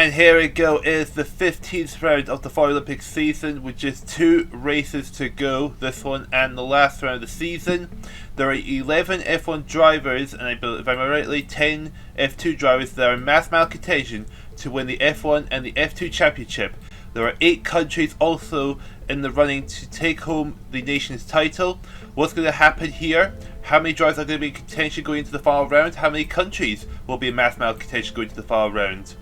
And here we go, it's the 15th round of the Formulalympics season with just 2 races to go, this one and the last round of the season. There are 11 F1 drivers and I believe, if I'm rightly, 10 F2 drivers that are in mathematical contention to win the F1 and the F2 championship. There are 8 countries also in the running to take home the nation's title. What's going to happen here? How many drivers are going to be in contention going into the final round? How many countries will be in mathematical contention going to the final round?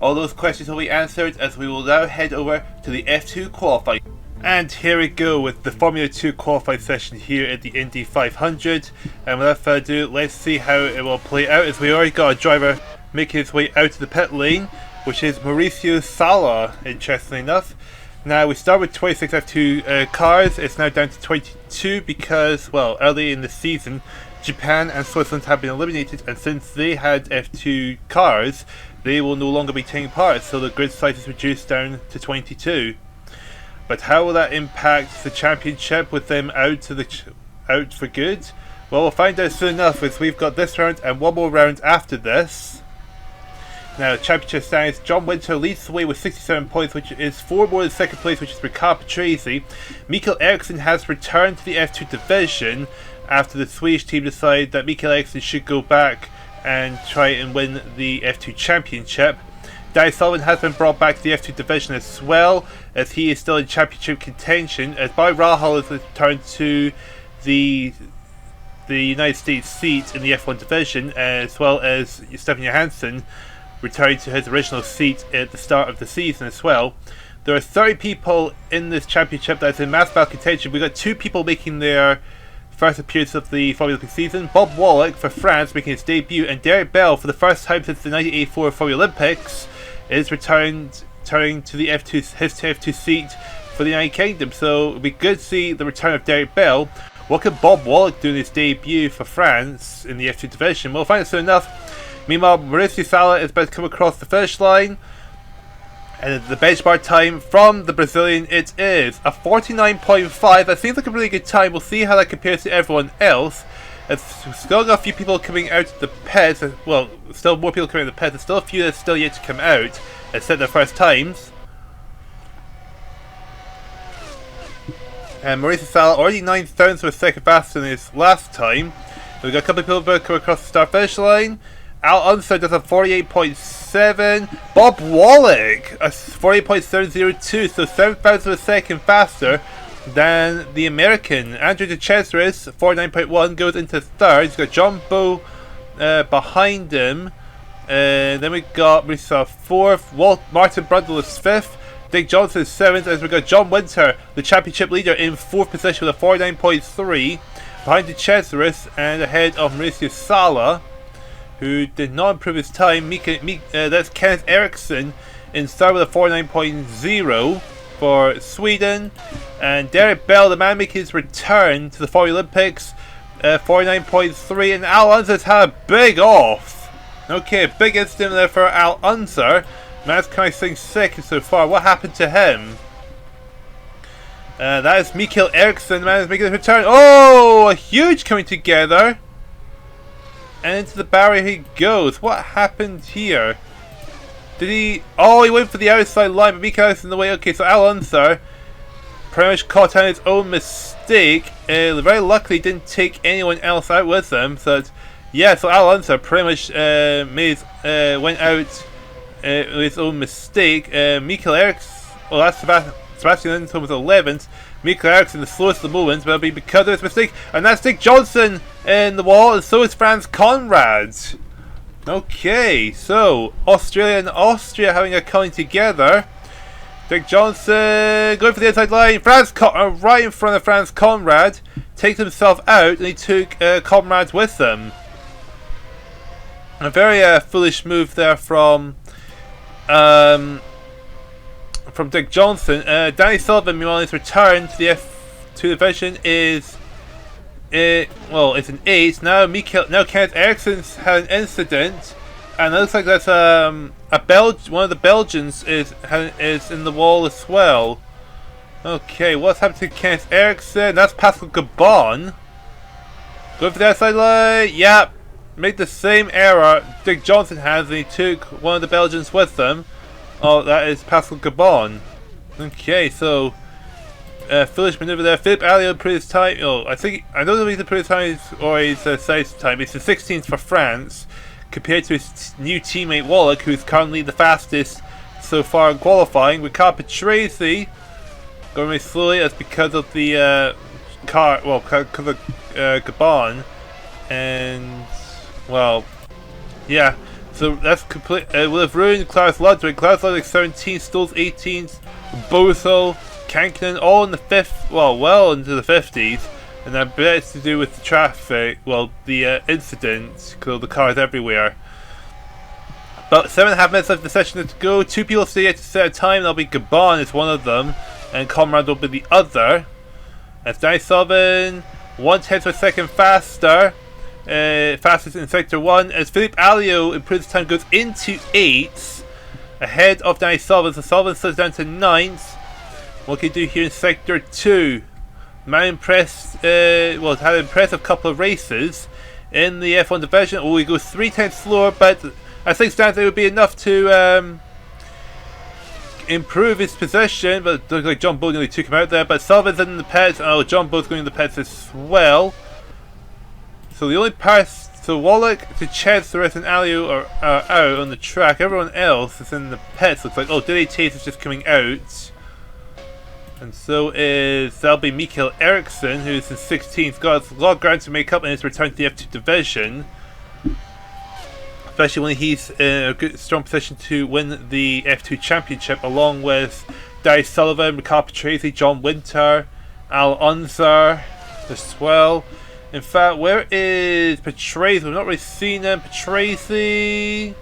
All those questions will be answered as we will now head over to the F2 qualifying. And here we go with the Formula 2 qualifying session here at the Indy 500. And without further ado, let's see how it will play out, as we already got a driver making his way out of the pit lane, which is Mauricio Sala, interestingly enough. Now we start with 26 F2 cars. It's now down to 22 because, well, early in the season Japan and Switzerland have been eliminated, and since they had F2 cars, they will no longer be taking part, so the grid size is reduced down to 22. But how will that impact the championship with them out for good? Well, we'll find out soon enough, as we've got this round and one more round after this. Now, championship standings, John Winter leads the way with 67 points, which is 4 more than second place, which is Ricard Patrese. Michael Eriksson has returned to the F2 division after the Swedish team decided that Michael Eriksson should go back and try and win the F2 championship. Danny Sullivan has been brought back to the F2 division as well, as he is still in championship contention, as Barry Rahal has returned to the United States seat in the F1 division, as well as Stefan Johansson returning to his original seat at the start of the season as well. There are 30 people in this championship that's in mathematical contention. We've got 2 people making their first appearance of the Formula Olympics season. Bob Wallach for France making his debut, and Derek Bell, for the first time since the 1984 Formula Olympics, is returning to the his F2 seat for the United Kingdom. So it'll be good to see the return of Derek Bell. What could Bob Wallach do in his debut for France in the F2 division? We'll find out soon enough. Meanwhile, Mauricio Sala is about to come across the finish line, and the benchmark time from the Brazilian, it is a 49.5. That seems like a really good time. We'll see how that compares to everyone else. It's still got a few people coming out of the pits. Well, still more people coming out of the pits. There's still a few that's still yet to come out and set their first times. And Mauricio Sala already 9 thousandths of a second faster than his last time. We've got a couple of people about to come across the start finish line. Al Unser does a 48.7. Bob Wallach a 48.702, so 7 thousandths of a second faster than the American. Andrew De Cesaris, 49.1, goes into third. He's got John Bowe behind him. Then we've got Mauricio fourth. Martin Brundle is fifth. Dick Johnson is seventh. As we've got John Winter, the championship leader, in fourth position with a 49.3. Behind De Cesaris and ahead of Mauricio Sala, who did not improve his time. That's Kenneth Eriksson in third with a 49.0 for Sweden. And Derek Bell, the man making his return to the Formula Olympics, 49.3. And Al Unser's had a big off. Okay, a big incident there for Al Unser. Man's kind of thing second so far. What happened to him? That is Michael Eriksson, the man is making his return. Oh, a huge coming together. And into the barrier he goes. What happened here? Did he... Oh, he went for the outside line, but Michael Eriksson in the way. Okay, so Al Unser pretty much caught on his own mistake. Very luckily didn't take anyone else out with him. So, yeah, so Al Unser pretty much went out with his own mistake. Michael Eriksson... Well, that's Sebastian Lindholm was 11th. Michael Eriksson the slowest at the moment, but it'll be because of his mistake. And that's Dick Johnson in the wall, and so is Franz Conrad. Okay, so Australia and Austria having a coming together. Dick Johnson going for the inside line. Right in front of Franz Conrad. Takes himself out, and he took Conrad with him. A very foolish move there from Dick Johnson. Danny Sullivan, meanwhile, his return to the F2 division is it's an 8. Now Kenneth Eriksson's had an incident, and it looks like that's one of the Belgians is in the wall as well. Okay, what's happened to Kenneth Eriksson? That's Pascal Gabon. Going for the outside line. Yep. made the same error Dick Johnson has, and he took one of the Belgians with them. Oh, that is Pascal Gabon. Okay, so foolish maneuver there. Philippe Alliot improved his time. Oh, I don't know if he's improved his time or his size time. It's the 16th for France, compared to his new teammate Wallach, who is currently the fastest so far in qualifying. With Car Patrese going very slowly. That's because of the car. Well, because of Gabon, and well, yeah. So that's complete. Will have ruined Klaus Ludwig. Klaus Ludwig 17th, Stolz 18th, Bothel, Kankinen all in the 5th. Well into the 50s, and I bet it's to do with the traffic. Well, the incident, because the cars everywhere. About 7.5 minutes left in the session to go. 2 people stay at a set time. That'll be Gabon is one of them, and Conrad will be the other. That's Danny Sullivan, 1/10 of a second faster. Fastest in sector 1 as Philippe Alliot improves time, goes into 8th ahead of Danny Sullivan. So Sullivan slips down to 9th. What can he do here in sector 2? Man impressed, well, had an impressive couple of races in the F1 division. Oh, he goes 3/10 slower, but I think stands it would be enough to improve his position. But it looks like John Bull nearly took him out there. But Sullivan's in the pits. Oh, John Bull's going in the pits as well. So the only pass, so Wallach, to Chesrith and Alliot are out on the track. Everyone else is in the pits. Looks like, oh, Dilly Chase is just coming out. And so that'll be Michael Eriksson, who's in 16th. Got a lot of ground to make up in his return to the F2 division. Especially when he's in a good, strong position to win the F2 championship, along with Dai Sullivan, Ricard Patrese, John Winter, Al Unzer as well. In fact, where is Patrese? We've not really seen him. Patrese.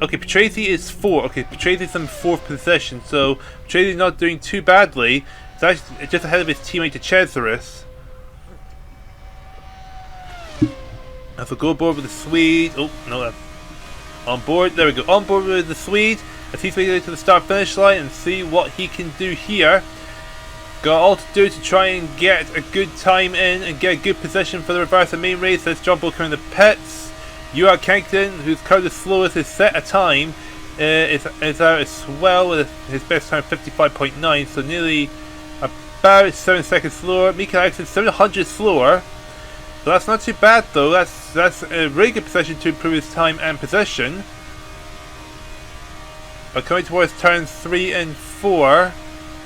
Okay, Patrese is 4. Okay, Patrese is in 4th position, so Patrese is not doing too badly. It's actually just ahead of his teammate Chesrith. And so go aboard with the Swede. Oh, no, on board. There we go. On board with the Swede as he's making it to the start-finish line and see what he can do here. Got all to do to try and get a good time in and get a good position for the reverse and main race. Let's jump over in the pits. You are Kankton, who's currently the slowest, has set a time. Is out as well with his best time 55.9, so nearly about 7 seconds slower. Michael Eriksson 700 slower. So that's not too bad though. That's a really good position to improve his time and position. But coming towards turns 3 and 4.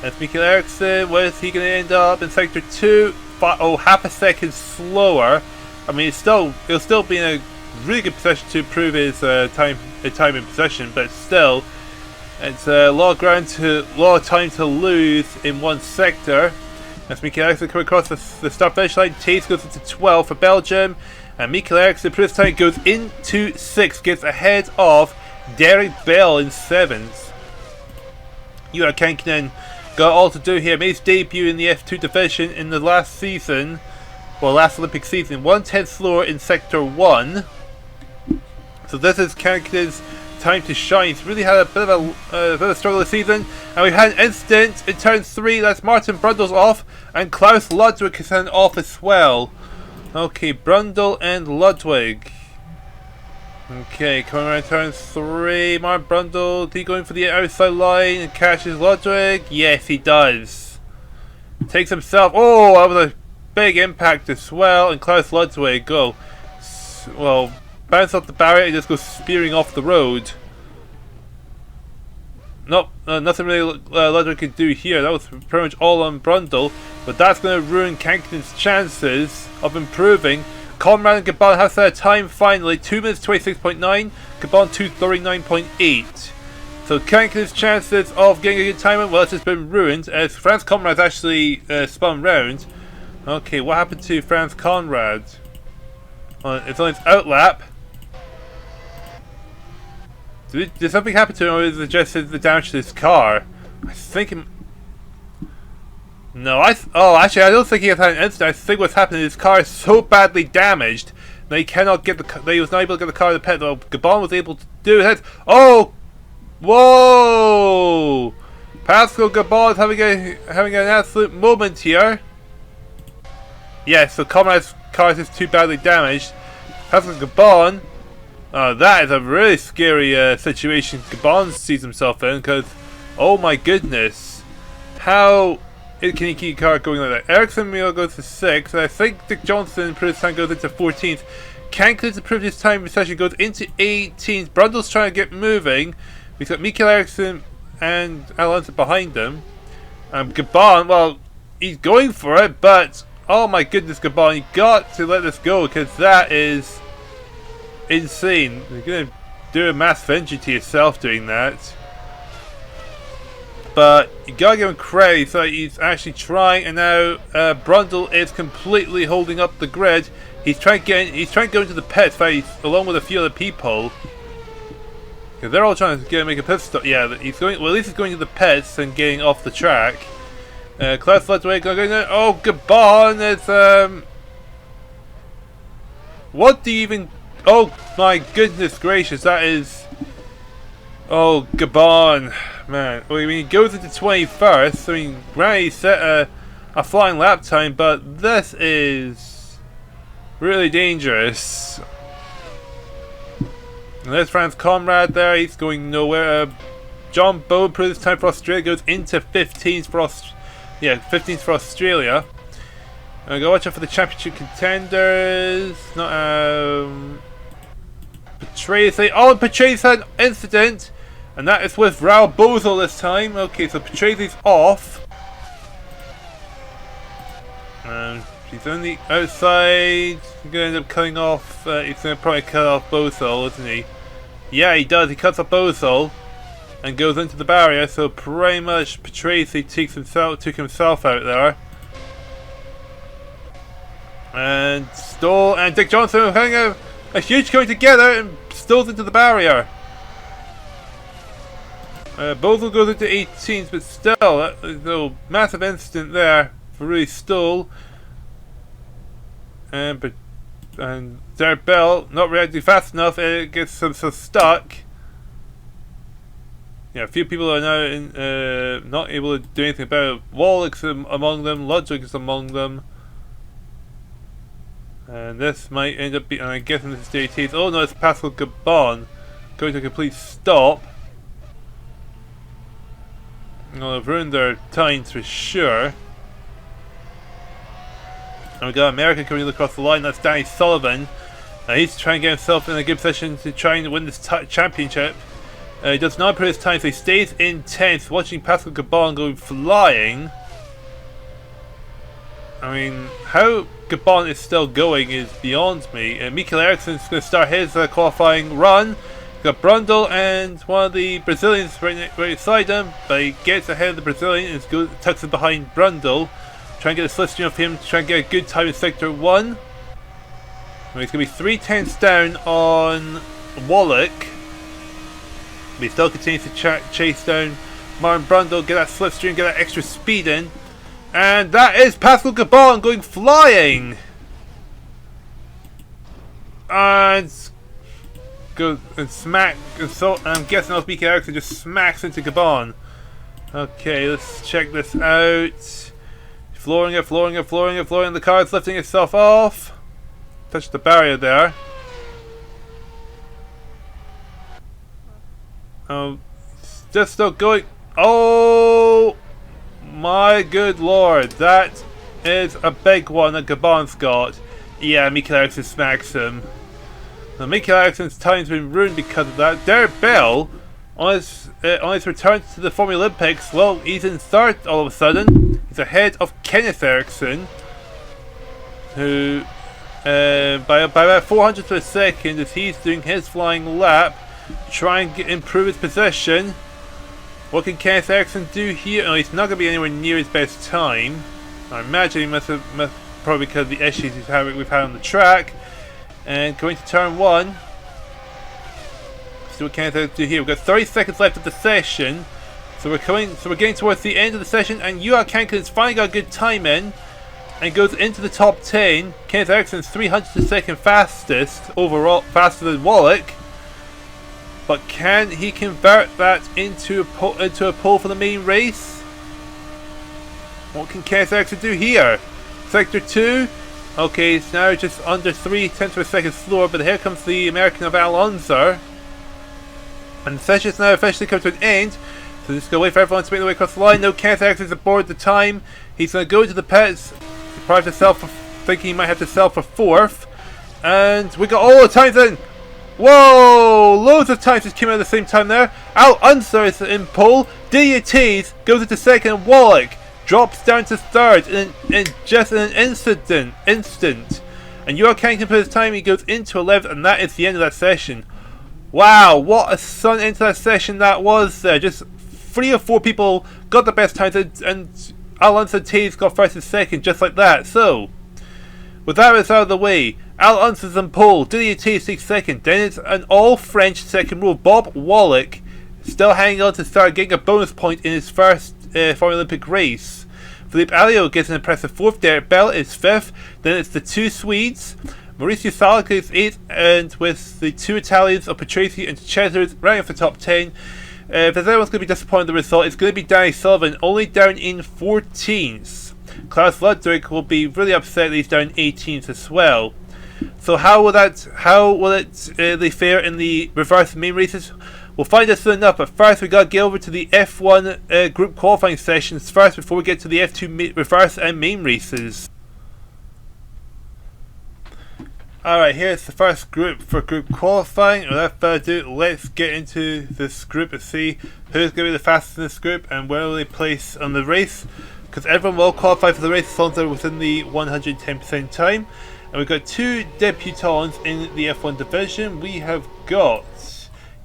That's Michael Eriksson. Where is he going to end up in sector 2? Oh, half a second slower. I mean, it'll still be in a really good position to improve his time in possession, but still, it's a lot of time to lose in one sector. That's Michael Eriksson coming across the start finish line. Chase goes into 12 for Belgium, and Michael Eriksson improves time, goes into 6th, gets ahead of Derek Bell in 7th. Juha Kankinen got all to do here. Made his debut in the F2 division in the last season, well, last Olympic season. 1/10 slower in sector 1. So this is Kankinen's time to shine. He's really had a bit of a struggle this season, and we've had an incident in turn 3. That's Martin Brundle's off, and Klaus Ludwig is then off as well. Okay, Brundle and Ludwig. Okay, coming around turn 3, Martin Brundle, is he going for the outside line and catches Ludwig? Yes, he does. Takes himself, oh, that was a big impact as well, and Klaus Ludwig, well, bounce off the barrier and just goes spearing off the road. Nope, nothing really Ludwig could do here. That was pretty much all on Brundle, but that's going to ruin Kankinen's chances of improving. Conrad and Gabon have set a time finally, 2 minutes 26.9, Gabon 2:39.8. So Kankinen's chances of getting a good time in, well, it's just been ruined as Franz Conrad's actually spun round. Okay, what happened to Franz Conrad? It's on his outlap. Did something happen to him, or is it just the damage to his car? I think no, actually, I don't think he has had an incident. I think what's happened is his car is so badly damaged that he cannot get that he was not able to get the car to the pit. Though Gabon was able to do it. Oh, whoa! Pascal Gabon is having an absolute moment here. Yeah, so Conrad's car is just too badly damaged. Pascal Gabon. That is a really scary situation Gabon sees himself in, because, oh my goodness, how can he keep the car going like that? Ericsson Mio goes to 6th, I think Dick Johnson previous time goes into 14th. Kanklin's the previous time session goes into 18th. Brundle's trying to get moving. We've got Michael Ericsson and Alonso behind him. Gabon, well, he's going for it, but oh my goodness, Gabon, you got to let this go, because that is insane. You're going to do a massive injury to yourself doing that. But you gotta give him credit, so he's actually trying, and now Brundle is completely holding up the grid. He's trying to go into the pits, along with a few other people. Because they're all trying to make a pit stop. Yeah, he's going. Well, at least he's going to the pits and getting off the track. Klaus Ludwig going there. Oh, Gabon is what do you even? Oh my goodness gracious, that is. Oh, Gabon, man. I mean, he goes into 21st. I mean, granted, he set a flying lap time, but this is really dangerous. And there's Franz Conrad there. He's going nowhere. John Bowe, this time for Australia, goes into 15th for 15th for Australia. And we go watch out for the championship contenders. Not Patrese. Oh, Patrese had an incident. And that is with Raul Bozo this time. Okay, so Patrese's off. He's on the outside. He's going to end up cutting off. He's going to probably cut off Bozo, isn't he? Yeah, he does. He cuts off Bozo and goes into the barrier. So pretty much Patrese took himself out there. And Stoll and Dick Johnson are having a huge going together, and Stoll's into the barrier. Bozo goes into 18th, but still, a massive incident there for really Stoll. And Derek Bell not reacting fast enough, and it gets so stuck. Yeah, a few people are now not able to do anything about it. Wallach's among them, Ludwig is among them. And this might end up being, and I'm guessing this is JT's. Oh no, it's Pascal Gabon going to a complete stop. Well, they've ruined their times for sure. And we got America coming across the line. That's Danny Sullivan. He's trying to get himself in a good position to try and win this championship. He does not improve his time, so he stays in 10th. Watching Pascal Gabon go flying. I mean, how Gabon is still going is beyond me. Michael Ericsson's going to start his qualifying run. Got Brundle and one of the Brazilians right beside him, but he gets ahead of the Brazilian and tucks it behind Brundle. Try and get a slipstream of him to try and get a good time in sector 1. And he's going to be 3/10 down on Wallach. But he still continues to chase down Martin Brundle, get that slipstream, get that extra speed in. And that is Pascal Gabon going flying! And goes and smack, and so I'm guessing I'll speak Ericsson just smacks into Gabon. Okay, let's check this out. Flooring it. The car's lifting itself off. Touch the barrier there. Just still going. Oh my good lord, that is a big one that Gabon's got. Yeah, Michael Ericsson smacks him. Now, Michael Ericsson's time's been ruined because of that. Derek Bell, on his return to the Formulalympics, well, he's in third all of a sudden. He's ahead of Kenneth Ericsson, who, by about 400 per second, as he's doing his flying lap, trying to improve his position. What can Kenneth Ericsson do here? Oh, he's not going to be anywhere near his best time. I imagine he must probably because of the issues we've had on the track. And going to turn 1. See what Kenneth Ericsson do here. We've got 30 seconds left of the session. So we're getting towards the end of the session, and Juha Kanklin's finally got a good time in and goes into the top 10. Kenneth Ericsson's 300 a second fastest overall, faster than Wallach. But can he convert that into a pole for the main race? What can Kenneth Ericsson do here? Sector 2, Okay, it's now just under 3/10 of a second slower, but here comes the American of Alonso. And the session's now officially come to an end. So just gonna wait for everyone to make their way across the line. No Kenseth is aboard the time. He's gonna go to the pits, surprise himself for thinking he might have to sell for 4th. And we got all the times in. Whoa! Loads of times just came out at the same time there. Alonso is in pole. DUTs goes into 2nd, and Wallach drops down to 3rd in just an instant. And Joachim can put his time. He goes into 11th, and that is the end of that session. Wow, what a sun into that session that was there. Just 3 or 4 people got the best times, and Alonso T's got 1st and 2nd, just like that. So, with that out of the way, Alonso's in pole, DDT takes 2nd, then it's an all-French 2nd row. Bob Wallach still hanging on to start, getting a bonus point in his first Formula-Olympic race. Philippe Alliot gets an impressive 4th, Derek Bell is 5th, then it's the 2 Swedes, Maurizio Salak is 8th, and with the 2 Italians of Patrese and Cesar rounding off the top 10. If there's anyone's going to be disappointed in the result, it's going to be Danny Sullivan, only down in 14th. Klaus Ludwig will be really upset that he's down 18th as well. So how will they fare in the reverse main races? We'll find out soon enough, but first we got to get over to the F1 group qualifying sessions first before we get to the F2 reverse and main races. Alright, here's the first group for group qualifying. Without further ado, let's get into this group and see who's going to be the fastest in this group and where will they place on the race. Because everyone will qualify for the race as long as they're within the 110% time. And we've got 2 debutants in the F1 division. We have got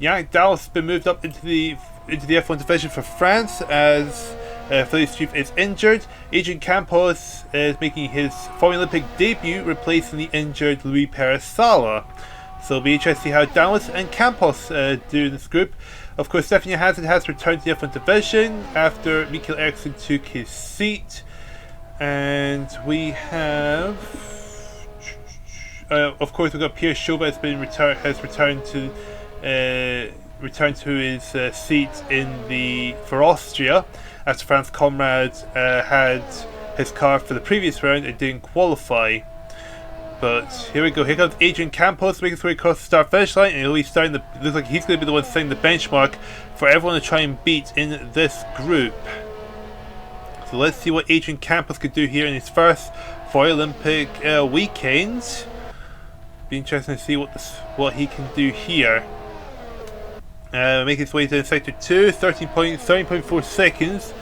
Yannick Dallas been moved up into the F1 division for France as Philly's Chief is injured. Adrian Campos is making his Formula-Olympic debut, replacing the injured Luis Perez Sala. So it'll be interesting to see how Dallas and Campos do in this group. Of course, Stefan Johansson has returned to the F1 division after Mikael Eriksson took his seat. And we have, of course, we've got Pierre Schober has returned to his seat for Austria after Franz Conrad had his car for the previous round and didn't qualify. But here we go. Here comes Adrian Campos making his way across the start-finish line, and he'll be starting. Looks like he's going to be the one setting the benchmark for everyone to try and beat in this group. So let's see what Adrian Campos could do here in his first Olympic weekend. Be interesting to see what he can do here. Make his way to sector 2, 13.4 seconds.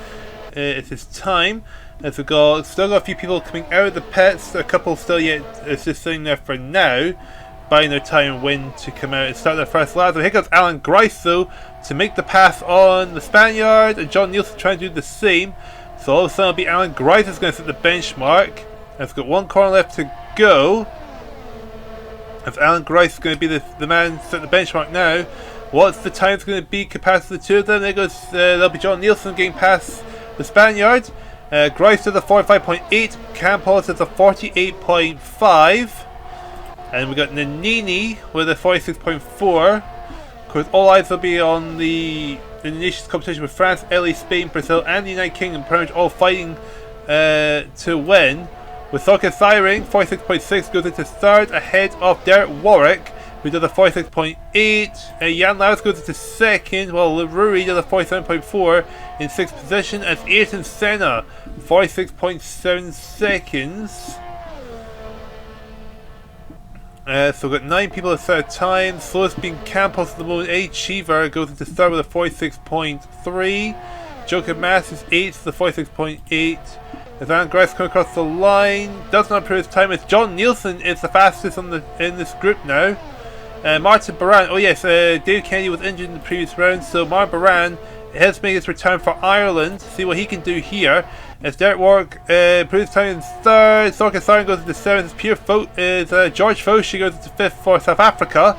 It's his time. As we still got a few people coming out of the pits. A couple still yet is just sitting there for now, buying their time when to come out and start their first lap. Here comes Alan Grice though to make the pass on the Spaniard, and John Nielsen trying to do the same. So all of a sudden it'll be Alan Grice is going to set the benchmark. It's got 1 corner left to go. If Alan Grice is going to be the man to set the benchmark now, what's the time it's going to be compared to the 2 of them? There goes, there'll be John Nielsen getting past the Spaniard. Grice to the 45.8, Campos to the 48.5, and we got Nannini with a 46.4. Of course, all eyes will be on the nations competition with France, Italy, Spain, Brazil, and the United Kingdom, pretty much all fighting to win. With Thorke Thiring, 46.6 goes into 3rd, ahead of Derek Warwick, who did a 46.8. Jan Laus goes into 2nd, while Leroy did a 47.4 in 6th position. As Ayrton Senna, 46.7 seconds. So we've got 9 people at third time. Slowest being Campos at the moment. Eddie Cheever goes into 3rd with a 46.3. Joker Mass is 8th with a 46.8. As Alan Grice comes across the line, does not improve his time. As John Nielsen is the fastest in this group now. Martin Baran, oh yes, David Kennedy was injured in the previous round, so Martin Baran has made his return for Ireland. See what he can do here. As Derek Warwick improves time in 3rd, Thorke Thiring goes into 7th, George Foshi goes into 5th for South Africa,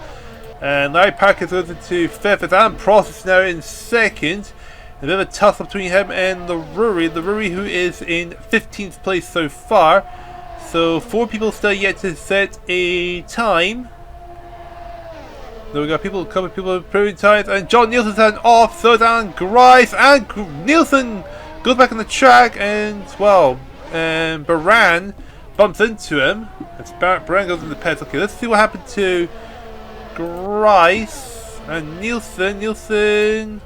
and Larry Parker goes into 5th, as Alan Prost is now in 2nd. A bit of a tussle between him and Leroy, who is in 15th place so far. So 4 people still yet to set a time. So we got a couple of people improving times, and John Nielsen's had off, so is Alan Grice, and Nielsen goes back on the track, and well, Baran bumps into him. As Baran goes into the pits. Okay, let's see what happened to Grice and Nielsen.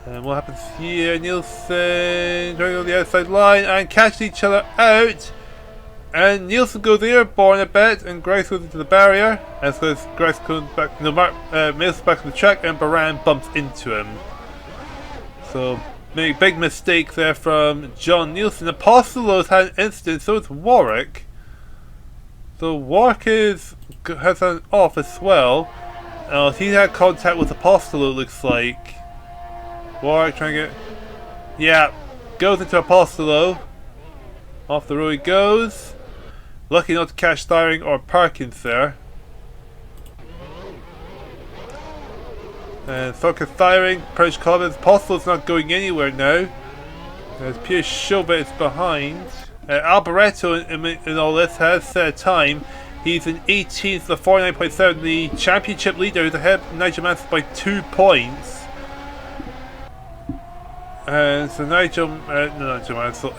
And what happens here? Nielsen trying to go to the outside line and catch each other out. And Nielsen goes airborne a bit, and Grice goes into the barrier. As Grice comes back, Nielsen back on the track, and Baran bumps into him. So, big mistake there from John Nielsen. Apostolos had an incident, so it's Warwick. So Warwick has an off as well. He had contact with Apostolo, it looks like. Warwick trying to get... Yeah, goes into Apostolo. Off the road he goes. Lucky not to catch Thiring or Perkins there. And Thorka Thiring, Parish Collins. Apostolo's not going anywhere now. As Pierce Chauvet is behind. Alboreto in all this has set a time. He's in 18th, the 49.7. The championship leader is ahead of Nigel Mansell by 2 points. And so Nigel Mansell.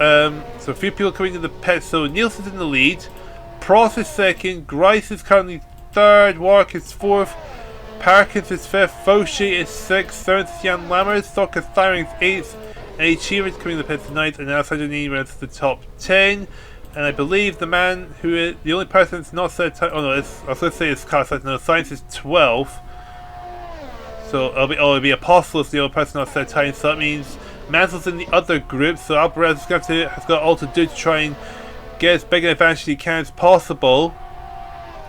So a few people coming to the pit. So Nielsen's in the lead. Prost is second. Grice is currently third. Warwick is fourth. Perkins is fifth. Fauché is sixth. Seventh is Jan Lammers. Thorka Thiring is eighth. And Achievers coming to the pit tonight. And Alessandro Nini runs the top 10. And I believe the man who is the only person that's not set time. Oh no, I was going to say it's Carl Sainz. No, Sainz is 12th. So it'll be Apostolos, the only person not set time. So that means Mansell's in the other group, so Alboreto has got all to do to try and get as big an advantage as he can as possible.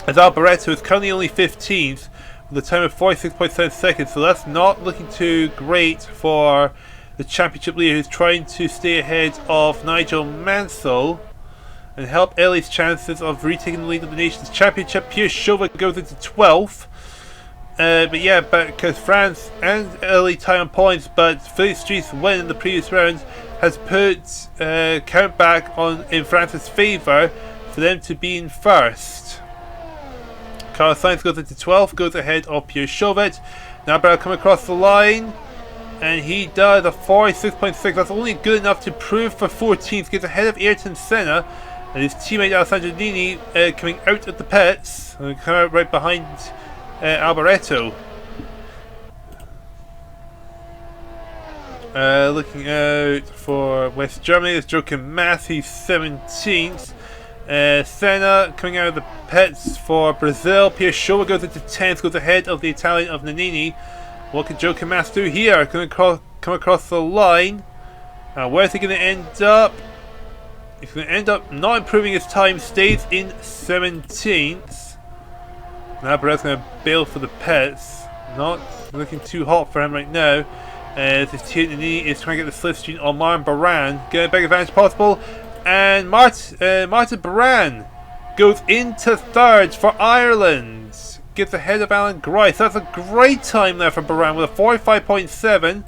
As Alboreto is currently only 15th with a time of 46.7 seconds, so that's not looking too great for the championship leader who's trying to stay ahead of Nigel Mansell and help Ellie's chances of retaking the lead of the Nations Championship. Pierce Chauvet goes into 12th. But yeah, because France and Ellie tie on points, but Philippe Street's win in the previous round has put count back in France's favour for them to be in first. Carlos Sainz goes into 12th, goes ahead of Pierre Chauvet. Now Barrel come across the line, and he does a 46.6. That's only good enough to prove for 14th. Gets ahead of Ayrton Senna, and his teammate Alessandro Nini coming out of the pits, and come out right behind Alboreto. Looking out for West Germany, there's Joachim Mass, he's 17th. Senna coming out of the pits for Brazil. Pierre Chauvet goes into 10th, goes ahead of the Italian of Nannini. What can Joachim Mass do here? Going to come across the line. Where's he going to end up? He's going to end up not improving his time, stays in 17th. Now Barret's going to bail for the pits. Not looking too hot for him right now. As his team is trying to get the slipstream on Martin Baran. Get a big advantage possible. And Martin Baran goes into third for Ireland. Gets ahead of Alan Grice. That's a great time there for Baran with a 45.7.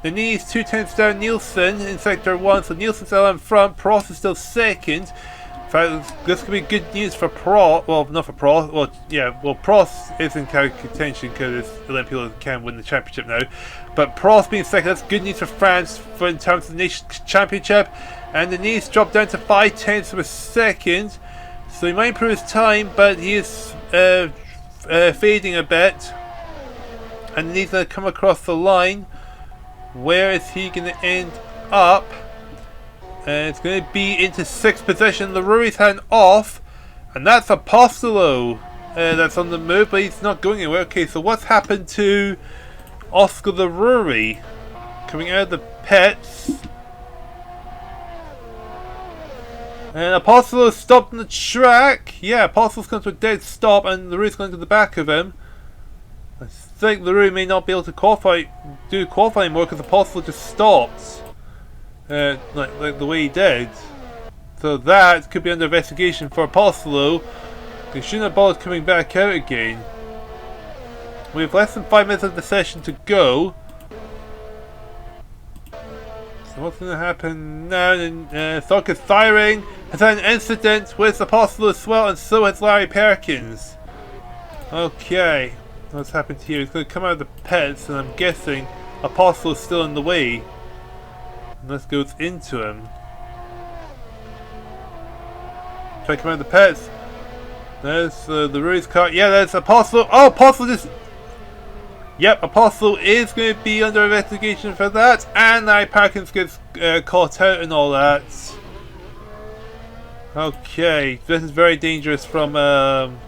The knees 2/10 down Nielsen in sector 1. So Nielsen's still in front. Prost is still second. In fact, this could be good news for Prost. Well, not for Prost. Well, yeah. Well, Prost is in contention because Olympia can win the championship now. But Prost being second, that's good news for France in terms of the Nations Championship. And the knees dropped down to 5/10 of a second. So he might improve his time, but he is fading a bit. And the knees going to come across the line. Where is he going to end up? It's going to be into 6th position. Leroy's hand off, and that's Apostolo that's on the move, but he's not going anywhere. Okay, so what's happened to Oscar Leroy? Coming out of the pits. And Apostolo stopped on the track. Yeah, Apostolo's come to a dead stop, and Leroy's going to the back of him. I think Leroy may not be able to qualify anymore because Apostolo just stopped. Like the way he did. So that could be under investigation for Apostolo. He shouldn't have bothered coming back out again. We have less than 5 minutes of the session to go. So what's going to happen now? Thorka Thiring has had an incident with Apostolo as well, and so has Larry Perkins. Okay, what's happened here? He's going to come out of the pits, and I'm guessing Apostolo is still in the way. And this goes into him. Try to come out of the pits. There's the race car. Yeah, there's Apostle. Oh, Apostle just... Yep, Apostle is going to be under investigation for that. And now Parkins gets caught out and all that. Okay, this is very dangerous from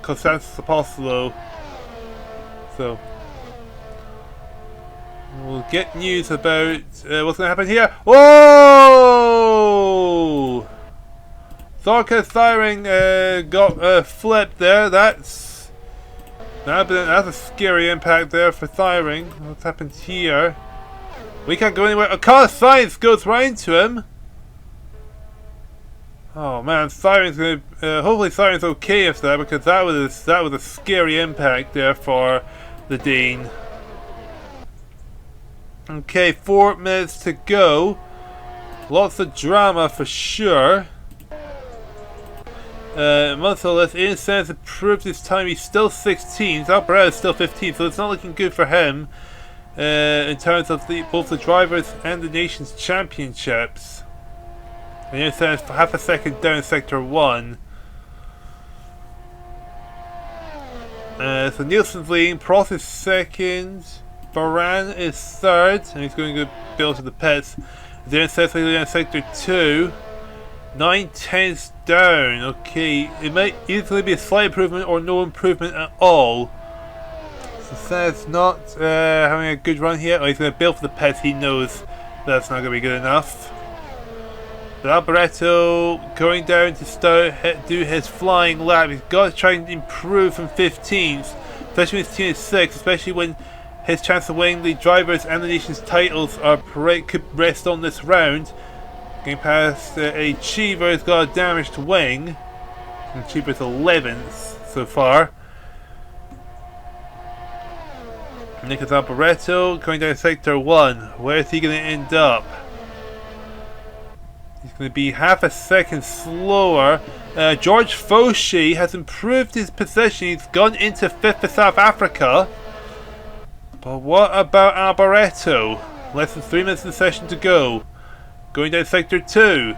Constantius Apostolo. So... we'll get news about what's going to happen here. Whoa! Zorka's firing got flipped there. That's a scary impact there for firing. What's happened here? We can't go anywhere. A car of science goes right into him. Oh man, Siren's gonna. Hopefully, Siren's okay with that, because that was a scary impact there for the Dean. Okay, 4 minutes to go. Lots of drama for sure. Mansell, Ian Sands improved his time. He's still 16. Alboreto is still 15, so it's not looking good for him in terms of both the drivers and the nation's championships. And Ian Sands half a second down in sector 1. So Nielsen's leading. Prost is second. Baran is third, and he's going to go build to the pits. Ian Sands leading in sector 2. 9/10 down. Okay, it might easily be a slight improvement or no improvement at all. So Sands not having a good run here. Oh, he's going to build for the pits. He knows that's not going to be good enough. But Alboreto going down to start do his flying lap. He's got to try and improve from 15th, especially when his team is 6th, especially when his chance of winning the drivers and the nation's titles could rest on this round. Getting past a Cheever has got a damaged wing. And Cheever's 11th so far. Nicholas Alboreto going down sector 1. Where is he going to end up? He's going to be half a second slower. George Foshi has improved his position. He's gone into 5th for South Africa. But what about Alboreto? Less than 3 minutes in the session to go. Going down sector 2.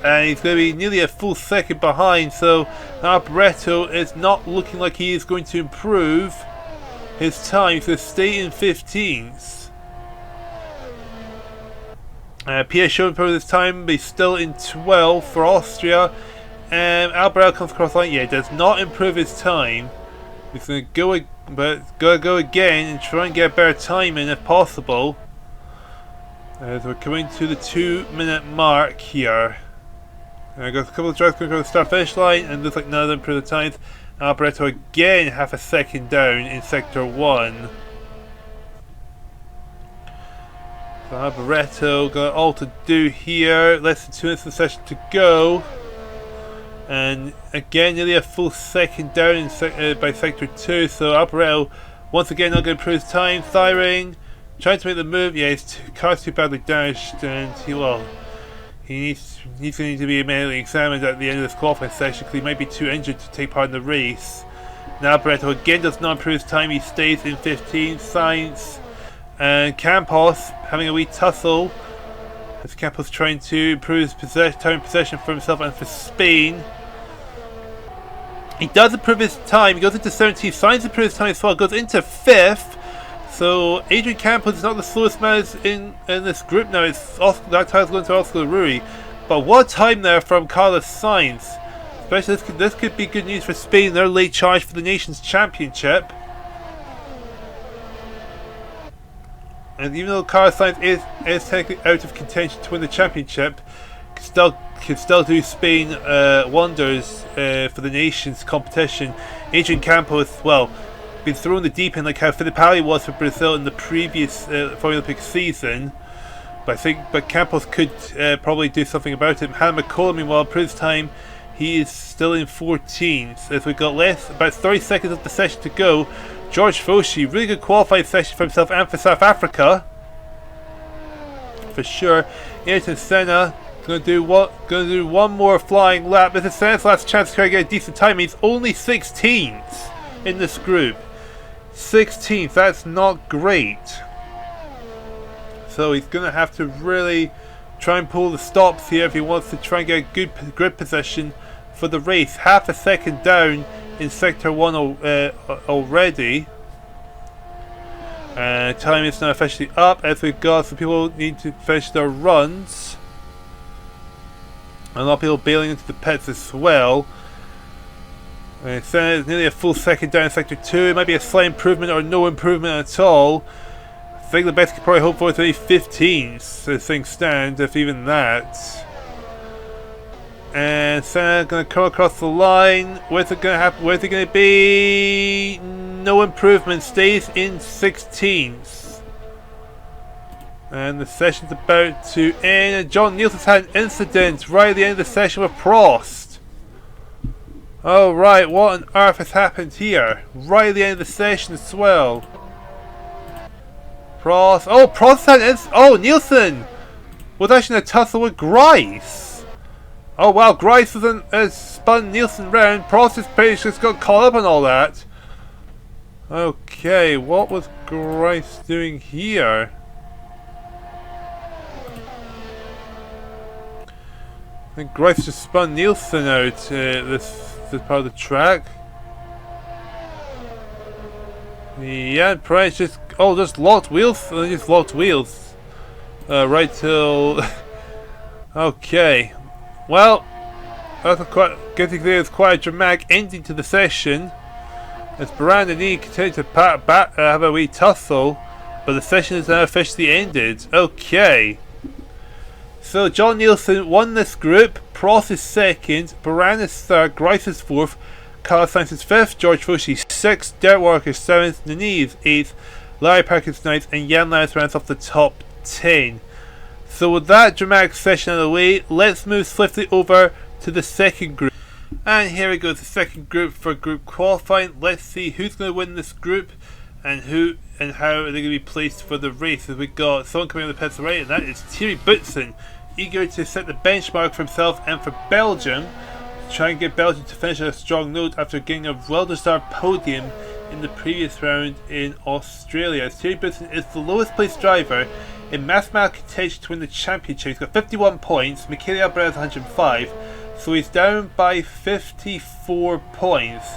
And he's going to be nearly a full second behind, so Alboreto is not looking like he is going to improve his time. He's going to stay in 15th. Pierre showed improved his time, but he's still in 12th for Austria. And Alboreto comes across the line. Yeah, does not improve his time. He's going to go, but got to go again and try and get a better time in if possible. As we're coming to the 2-minute mark here. Got a couple of drivers going across the start-finish line, and looks like none of them improve the times. Alboreto again half a second down in sector 1. So Alboreto got all to do here. Less than 2 minutes in the session to go. And again, nearly a full second down in by sector 2. So Alboreto once again not going to improve his time. Thiring. Trying to make the move. Yeah, his car's too badly damaged, and he needs to be immediately examined at the end of this qualifying session because he might be too injured to take part in the race. Now Alboreto again does not improve his time. He stays in 15th. Sainz and Campos having a wee tussle as Campos trying to improve his time possession for himself and for Spain. He does improve his time. He goes into 17th. Sainz improves his time as well. Goes into 5th. So Adrian Campos is not the slowest man in this group now. That title's going to Oscar Rui. But what time there from Carlos Sainz. Especially this could be good news for Spain. Their late charge for the nation's championship. And even though Carlos Sainz is technically out of contention to win the championship, can still do Spain wonders for the nation's competition. Adrian Campos, well, been thrown in the deep end like how Fittipaldi was for Brazil in the previous Formulalympics season. But Campos could probably do something about it. Hannah McCullough, meanwhile, improved time. He is still in 14th. As we've got about 30 seconds of the session to go. George Foshi, really good qualified session for himself and for South Africa. For sure. Ayrton Senna going to do one more flying lap. This is Senna's last chance to try to get a decent time. He's only 16th in this group. 16th, that's not great. So he's going to have to really try and pull the stops here if he wants to try and get a good grid position for the race. Half a second down in sector 1 already. Time is now officially up as we've got some people need to finish their runs. A lot of people bailing into the pits as well. It's nearly a full second down in sector 2. It might be a slight improvement or no improvement at all. I think the best you could probably hope for is only 15s as things stand, if even that. And Senna going to come across the line. Where's it going to happen? Where's it going to be? No improvement. Stays in 16s. And the session's about to end. And John Nielsen's had an incident right at the end of the session with Prost. Oh right, what on earth has happened here? Right at the end of the session as well. Prost. Oh, Prost had an oh, Nielsen was actually in a tussle with Grice. Oh wow, Grice has spun Nielsen round. Prost has basically just got caught up on all that. Okay, what was Grice doing here? I think Grice just spun Nielsen out this part of the track. Yeah, Price just just locked wheels. Just locked wheels. Right till. Okay. Well, that's it's quite a dramatic ending to the session. As Baran and Indy continue to have a wee tussle, but the session is now officially ended. Okay. So John Nielsen won this group, Prost is second, Baran is third, Grice is fourth, Carlos Sainz is fifth, George Foch is sixth, Derek Walker is seventh, Nani is eighth, Larry Perkins ninth, and Jan Lance rounds off the top 10. So with that dramatic session out of the way, let's move swiftly over to the second group. And here we go, the second group for group qualifying. Let's see who's going to win this group and who and how are they going to be placed for the race. As we got someone coming on the pits right, and that is Thierry Boutsen, eager to set the benchmark for himself and for Belgium, to try and get Belgium to finish at a strong note after getting a well-deserved podium in the previous round in Australia. As Thierry Boutsen is the lowest placed driver in mathematical contention to win the championship. He's got 51 points, Michele Alboreto has 105, so he's down by 54 points.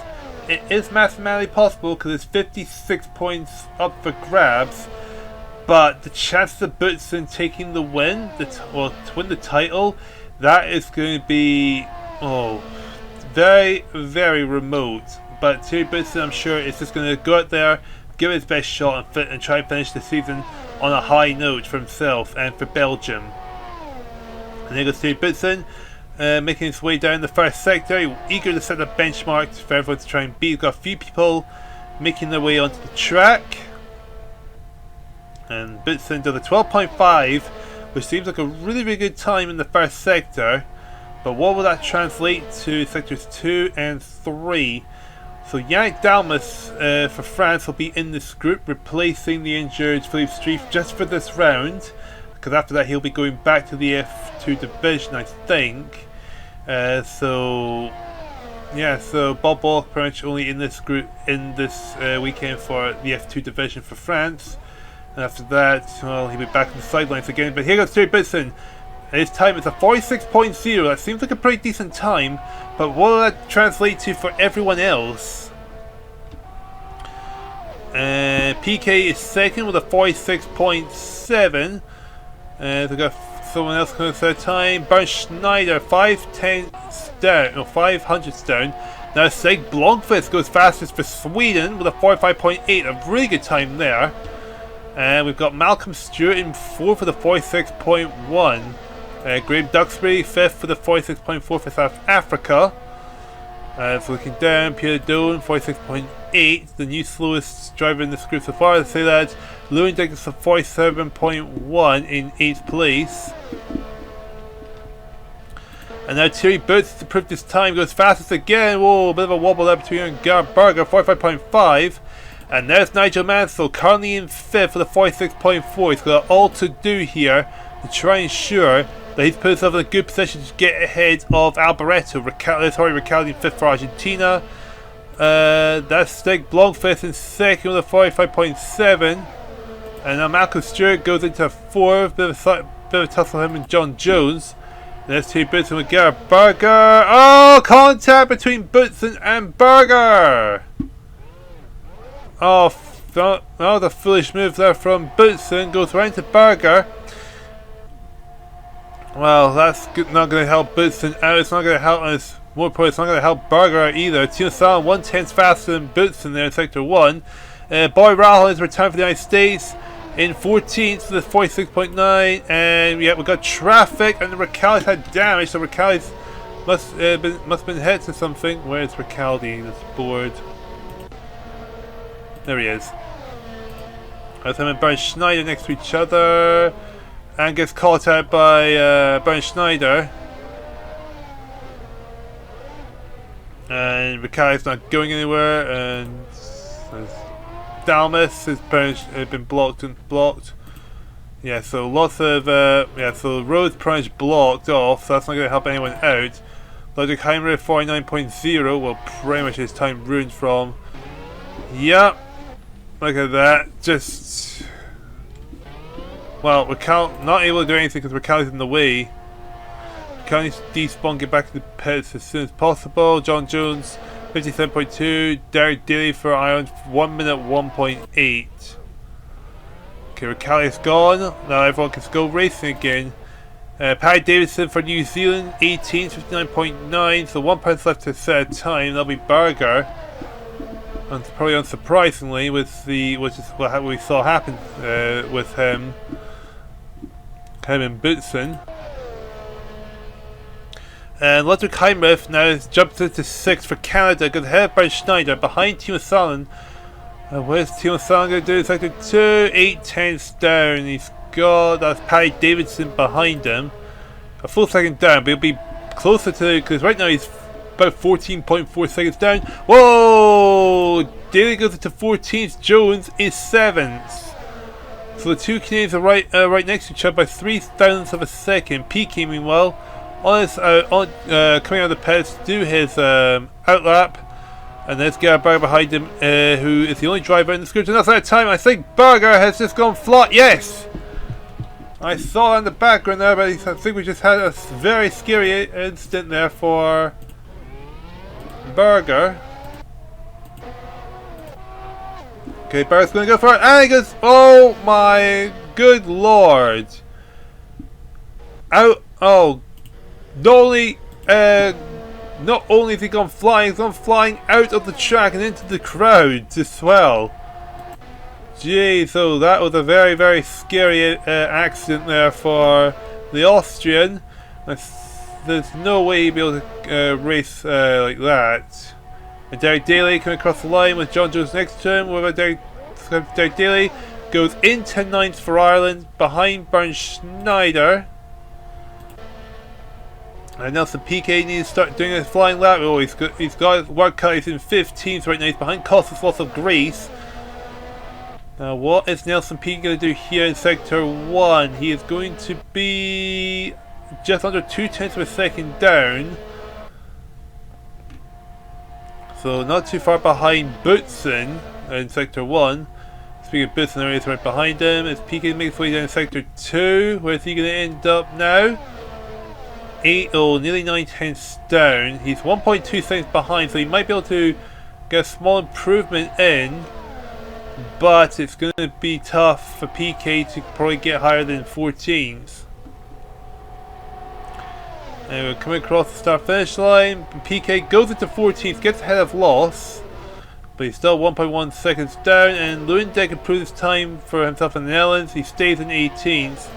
It is mathematically possible because there's 56 points up for grabs, but the chances of Boutsen taking the win, to win the title, that is going to be very, very remote. But Thierry Boutsen, I'm sure, is just going to go out there, give it his best shot, and try and finish the season on a high note for himself and for Belgium. And there goes Thierry Boutsen, making his way down the first sector, eager to set the benchmark for everyone to try and beat. He's got a few people making their way onto the track. And Boutsen does a 12.5, which seems like a really, really good time in the first sector. But what will that translate to sectors 2 and 3? So Yannick Dalmas for France will be in this group, replacing the injured Philippe Streif just for this round, because after that he'll be going back to the F2 division, I think. So Bob Bullock pretty much only in this group in this weekend for the F2 division for France, and after that, well, he'll be back on the sidelines again. But here goes Thierry Boutsen. His time is a 46.0. That seems like a pretty decent time, but what will that translate to for everyone else? PK is second with a 46.7. They've got someone else coming third time. Bernd Schneider, 5/10 down, no, 500s down. Now Stig Blomqvist goes fastest for Sweden with a 45.8. A really good time there. And we've got Malcolm Stewart in fourth for the 46.1. Graham Duxbury, 5th for the 46.4 for South Africa. So looking down, Pierre Doan, 46.8, the new slowest driver in this group so far. I'd say that Lewin Dickens for 47.1 in 8th place. And now Thierry Boutsen to prove this time goes fastest again. Whoa, a bit of a wobble there between him and Gareth Berger, 45.5. And there's Nigel Mansell, currently in 5th for the 46.4. He's got all to do here to try and ensure that he's put himself in a good position to get ahead of Alboreto. Ricciardo in 5th for Argentina. That's Stig Blomqvist in 2nd with a 45.7. And now Malcolm Stewart goes into 4th. Bit of a bit of a tussle with him and John Jones. Let's see Boutsen with Gerhard Berger. Oh, contact between Boutsen and Berger. Oh, the foolish move there from Boutsen. Goes right into Berger. Well, that's not going to help Boutsen out. It's not going to help us. More importantly, it's not going to help Berger out either. Timo Salonen 1/10 faster than Boutsen there in Sector 1. Boy Rahal is returned for the United States in 14th to the 46.9. And yeah, we've got traffic and the Ricciardi's had damage. So Ricciardi's must have been hit to something. Where's Ricciardi? This board. There he is. There's him and Bernd Schneider next to each other. And gets caught out by Bernd Schneider. And Ricciardi's not going anywhere. And Dalmas has been blocked and blocked. Yeah, so lots of so the road's pretty much blocked off, so that's not going to help anyone out. Ludwig Heimer 49.0, well, pretty much his time ruined from. Yep, look at that. Just well, Ricciardi not able to do anything because Ricciardi's in the way. Ricciardi needs to despawn, get back to the pits as soon as possible. John Jones 57.2, Derek Daly for Ireland 1 minute 1.8. Okay, Ricciardi's gone. Now everyone can go racing again. Paddy Davidson for New Zealand 18, 59.9. So 1 point left to set a time. That'll be Berger. And probably unsurprisingly, with which is what we saw happen with him and Boutsen. And Ludwig Heimer now has jumped into 6th for Canada, got ahead of Bernd Schneider, behind Timo Salonen. Where's Timo Salonen going to do? Sector 2, 8/10 down. He's got, that's Paddy Davidson behind him. A full second down, but he'll be closer to, because right now he's about 14.4 seconds down. Whoa! Daly goes into 14th, Jones is 7th. So the two Canadians are right next to each other by 0.03 of a second. PK, meanwhile, on his coming out of the pits to do his outlap, and there's Gerhard Berger behind him, who is the only driver in the scooter. That's that time. I think Berger has just gone flat. Yes, I saw in the background there, but I think we just had a very scary incident there for Berger. Okay, Berger's going to go for it, and he goes. Oh my good lord! Out! Oh. Not only has he gone flying, he's gone flying out of the track and into the crowd as well. Gee, so that was a very, very scary accident there for the Austrian. There's no way he'd be able to race like that. And Derek Daly coming across the line with John Jones next to him. What about Derek Daly? Goes into 9th for Ireland, behind Bernd Schneider. And Nelson PK needs to start doing his flying lap. Oh, he's got his work cut. He's in 15th right now. He's behind Costas lots of grace. Now, what is Nelson PK going to do here in Sector 1? He is going to be just under 0.2 of a second down. So, not too far behind Boutsen in Sector 1. Speaking of Boutsen, there he is right behind him. As PK makes his way down in Sector 2. Where is he going to end up now? Nearly 9/10 down. He's 1.2 seconds behind, so he might be able to get a small improvement in, but it's going to be tough for PK to probably get higher than 14th. And we're coming across the start finish line. PK goes into 14th, gets ahead of Loss, but he's still 1.1 seconds down. And Lewandek improves his time for himself in the Netherlands. He stays in 18th.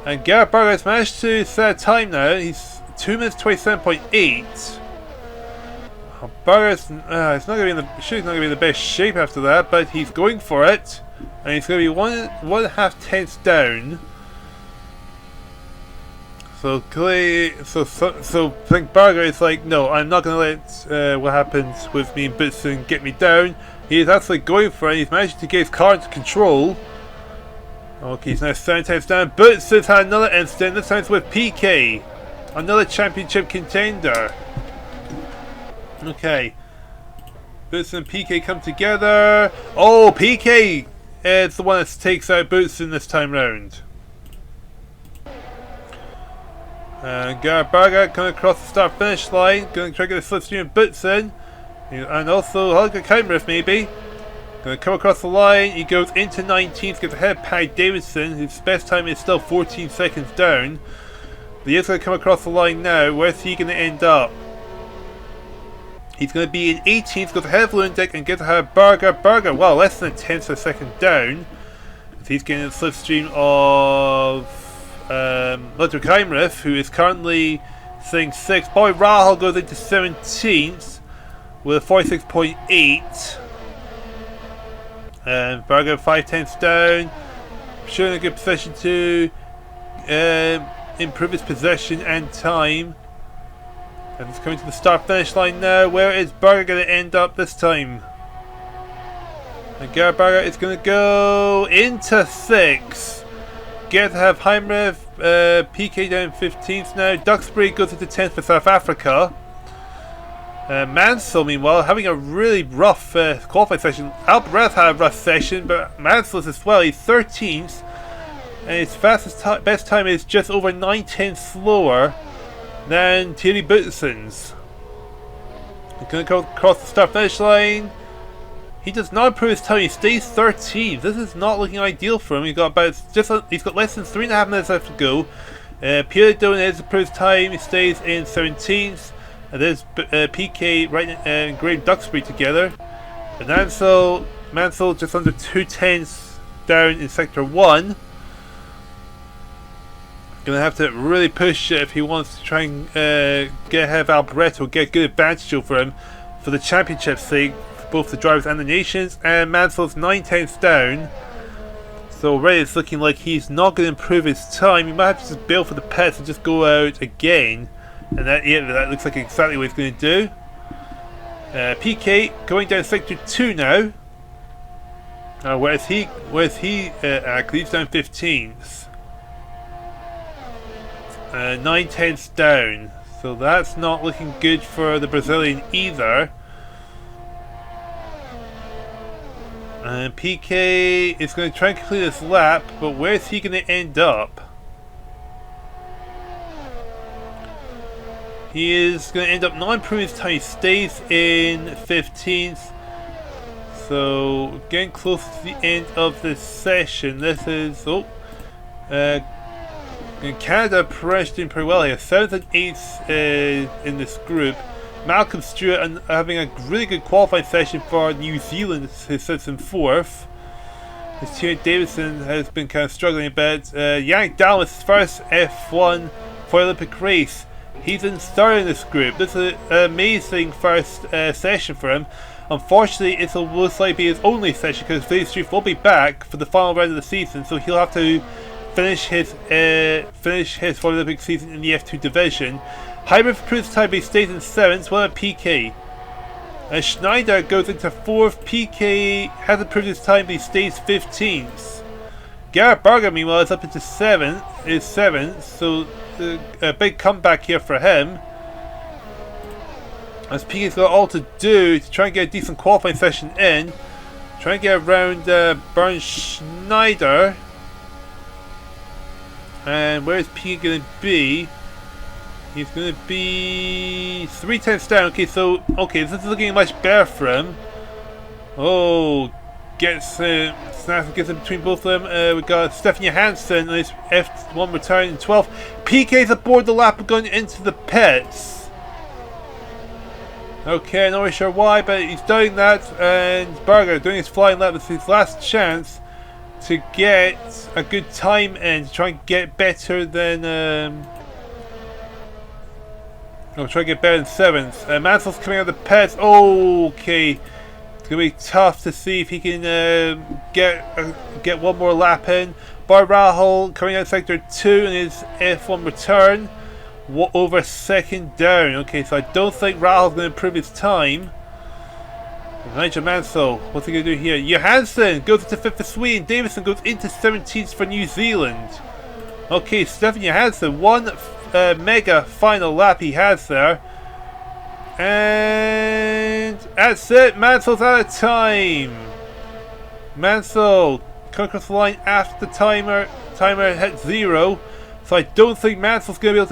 And Gerhard Berger has managed to set a time now. He's 2 minutes 27.8. Berger's he's not going to be in the he's not going to be in the best shape after that, but he's going for it, and he's going to be 1.5 tenths down. So clearly, so I think Berger is like, no, I'm not going to let what happens with me and Boutsen get me down. He is actually going for it. He's managed to get his car into control. Okay, he's now 7 tenths down. Boutsen's had another incident, this time it's with PK. Another championship contender. Okay. Boutsen and PK come together. Oh, PK is the one that takes out Boutsen this time round. Garrett Berger coming across the start finish line, going to try to get a slipstream of boots in, and also Helga Keimriff maybe. Going to come across the line, he goes into 19th, gets ahead of Paddy Davidson, whose best time is still 14 seconds down. But he is going to come across the line now. Where's he going to end up? He's going to be in 18th, goes ahead of Lundick and gets ahead of Berger. Berger, well, less than a tenth of a second down. He's getting a slipstream of Ludwig Heimrich, who is currently sitting 6th. Bobby Rahal goes into 17th with a 46.8. Berger 5/10ths down, showing a good position to improve his possession and time. And it's coming to the start finish line now. Where is Berger going to end up this time? And Gerhard Berger is going to go into 6th. Get to have Heimrich, PK down 15th now. Duxbury goes into 10th for South Africa. Mansell, meanwhile, having a really rough qualifying session. Alboreto had a rough session, but Mansell as well. He's 13th, and his best time is just over 9/10 slower than Thierry Boutsen's. He's going to go across the start finish line. He does not improve his time. He stays 13th. This is not looking ideal for him. He's got less than 3.5 minutes left to go. Pierre Donez improves time. He stays in 17th. And there's PK right and Graham Duxbury together. And Mansell just under 2/10ths down in sector 1. Gonna have to really push if he wants to try and get ahead of Alboreto, get a good advantage over him for the championship's sake, for both the drivers and the nations. And Mansell's 9/10ths down. So already it's looking like he's not going to improve his time. He might have to just bail for the pits and just go out again. And that looks like exactly what he's going to do. PK going down sector 2 now. Where's he at? He's down 15th. 9/10ths down. So that's not looking good for the Brazilian either. And PK is going to try and complete this lap, but where's he going to end up? He is going to end up not improving his time. He stays in 15th. So getting close to the end of this session. This is Canada pretty doing pretty well here. 7th and 8th in this group. Malcolm Stewart having a really good qualifying session for New Zealand, who sits in 4th. Thierry Davidson has been kind of struggling a bit. Yannick Dalmas' first F1 for Olympic race. He's in 3rd in this group. This is an amazing first session for him. Unfortunately, it will most likely be his only session because Philippe Street will be back for the final round of the season, so he'll have to finish his Olympic season in the F2 division. Heimrich improves time, but he stays in 7th. What about PK? Schneider goes into 4th. PK has improved his time, but he stays 15th. Gerhard Berger, meanwhile, is up into 7th, so a big comeback here for him. As PK's got all to do to try and get a decent qualifying session in. Try and get around Bernd Schneider. And where is PK going to be? He's going to be 3/10ths down. Okay, this is looking much better for him. Oh, gets in between both of them. We got Stefan Johansson and his F1 return in 12th. PK's aboard the lap going into the pits. Okay, not really sure why, but he's doing that. And Berger doing his flying lap. This is his last chance to get a good time in, to try and get better than try and get better than 7th. Mansell's coming out of the pits. Okay, it's gonna be tough to see if he can get one more lap in. Bar Rahal coming out of sector 2 in his F1 return. Over 2nd down. Okay, so I don't think Rahal's going to improve his time. Nigel Mansell, what's he going to do here? Johansson goes into 5th for Sweden. Davison goes into 17th for New Zealand. Okay, Stefan Johansson, one mega final lap he has there. And that's it. Mansell's out of time. Mansell coming across the line after the timer hit 0. So I don't think Mansell's going to be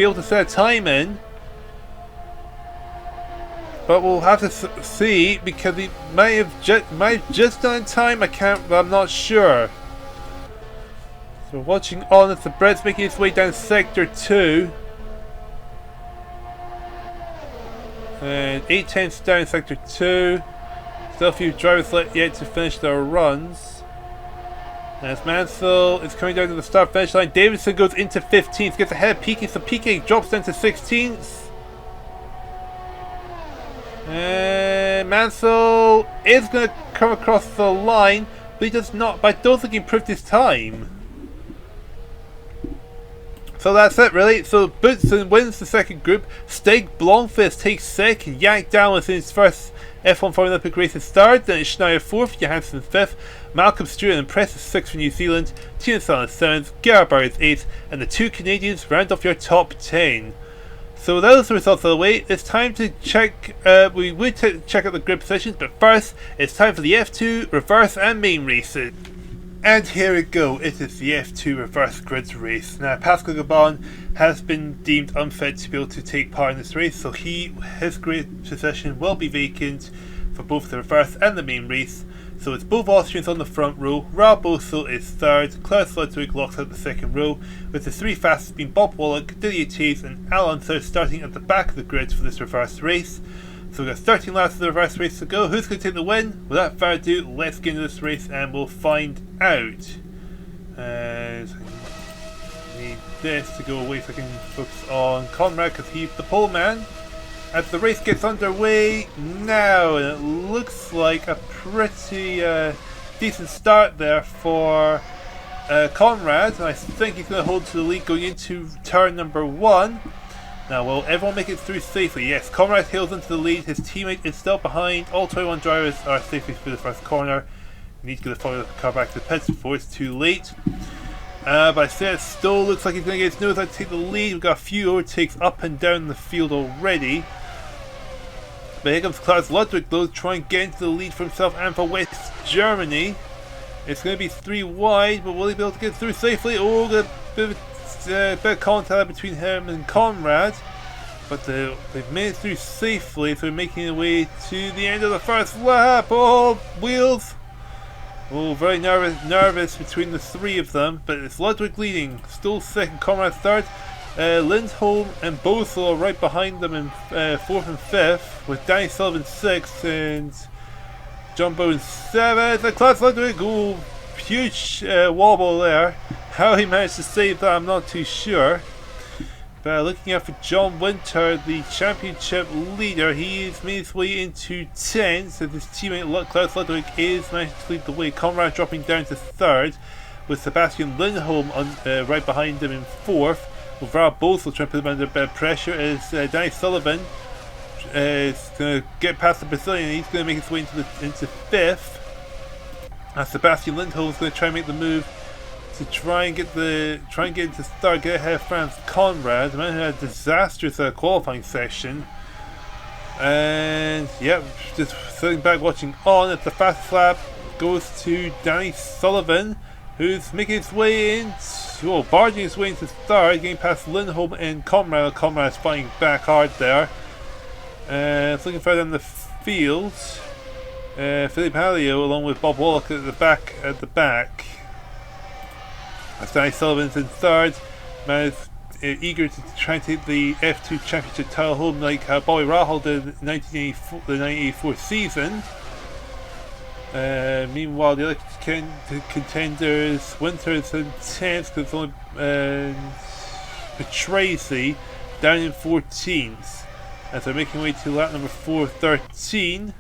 able to set a time in. But we'll have to see, because he might have just done time. I'm not sure. So watching on as the Brett's making his way down sector 2. And 8 tenths down sector 2. Still a few drivers yet to finish their runs. As Mansell is coming down to the start finish line, Davidson goes into 15th, gets ahead of Peking, so Peking drops down to 16th. And Mansell is going to come across the line, but he does not. But I don't think he improved his time. So that's it, really. So Boutsen wins the second group. Stig Blomqvist takes second. Yank Down was in his first F1 Formulalympic race is third. Then it's Schneider fourth. Johansson fifth. Malcolm Stewart an impressive sixth for New Zealand. Tina Sutherland seventh. Gerber is eighth. And the two Canadians round off your top 10. So those are the results of the way. It's time to check. We would check out the grid positions, but first it's time for the F2 reverse and main races. And here we go. It is the F2 reverse grids race. Now Pascal Gabon has been deemed unfit to be able to take part in this race, so his grid position will be vacant for both the reverse and the main race. So it's both Austrians on the front row. Raul Boso is third. Klaus Ludwig locks out the second row, with the three fastest being Bob Wallach, Didier Chase and Alonso starting at the back of the grid for this reverse race. So we've got 13 laps of the reverse race to go. Who's going to take the win? Without further ado, let's get into this race and we'll find out. So I need this to go away so I can focus on Conrad because he's the pole man. As the race gets underway now, and it looks like a pretty decent start there for Conrad. And I think he's going to hold to the lead going into turn number 1. Now, will everyone make it through safely? Yes, Conrad hails into the lead. His teammate is still behind. All 21 drivers are safely through the first corner. You need to get the follow the car back to the pits before it's too late. But I say it still looks like he's going to get his nose out to take the lead. We've got a few overtakes up and down the field already. But here comes Klaus Ludwig though, to try and get into the lead for himself and for West Germany. It's going to be 3 wide, but will he be able to get through safely? Oh, the bit of contact between him and Conrad. But they've made it through safely, so they're making their way to the end of the first lap. Oh, wheels! Oh, very nervous between the three of them, but it's Ludwig leading, still second, Conrad third. Lindholm and Bothel are right behind them in 4th and 5th, with Danny Sullivan 6th and John Bowen 7th. And Klaus Ludwig, oh, huge wobble there. How he managed to save that, I'm not too sure. But looking out for John Winter, the championship leader, he's made his way into 10th, so his teammate Klaus Ludwig is managed to lead the way. Conrad dropping down to 3rd, with Sebastian Lindholm right behind him in 4th. With Raul Bothel trying to put him under a bit of pressure as Danny Sullivan is going to get past the Brazilian. He's going to make his way into 5th. And Sebastian Lindholm is going to try and make the move to try and get into 3rd, get ahead of Franz Conrad. The man who had a disastrous qualifying session. And yep, just sitting back watching on at the fastest lap goes to Danny Sullivan, who's making his way into, barging his way into 3rd, getting past Lindholm and Conrad. Conrad's fighting back hard there. It's looking further in the field. Philippe Hallio along with Bob Wallach at the back. As Danny Sullivan's in 3rd, man is eager to try and take the F2 championship title home like Bobby Rahal did in the 1984 season. Meanwhile, the other contenders, Winter's in 10th because only Petracy down in 14th. As they're making way to lap number 413.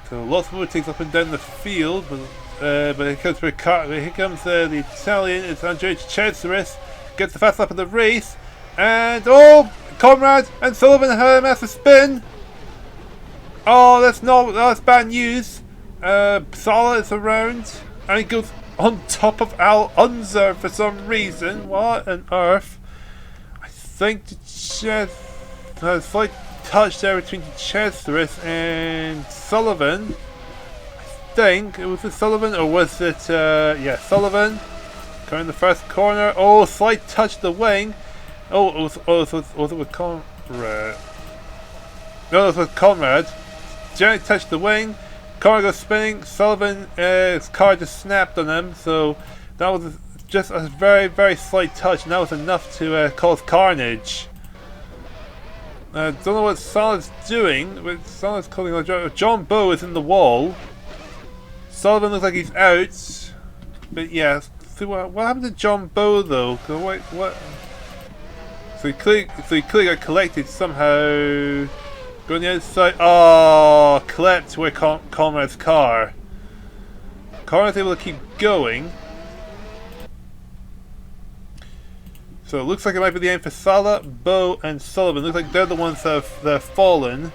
So lots of overtakes up and down the field, but here comes the Italian. It's Andrea Cesaris gets the fast lap of the race, and Conrad and Sullivan have a massive spin. Oh, that's bad news. Sala is around, and he goes on top of Al Unser for some reason. What on earth? I think the a slight touch there between Cesaris and Sullivan. I think it was Sullivan, or was it? Yeah, Sullivan. Can't Turn the first corner. Oh, slight touch the wing. Oh, was it with Conrad? No, it was with Conrad. Gently touched the wing. Conrad goes spinning. Sullivan, his car just snapped on him. So that was just a very, very slight touch, and that was enough to cause carnage. Don't know what Solid's doing. But Solid's calling on John Bowe is in the wall. Sullivan looks like he's out. But yeah, so what happened to John Bowe though? What? So he clearly got collected somehow. Go on the outside. Oh, collect with Conrad's car. Conrad's able to keep going. So it looks like it might be the end for Salah, Bowe, and Sullivan. Looks like they're the ones that have fallen.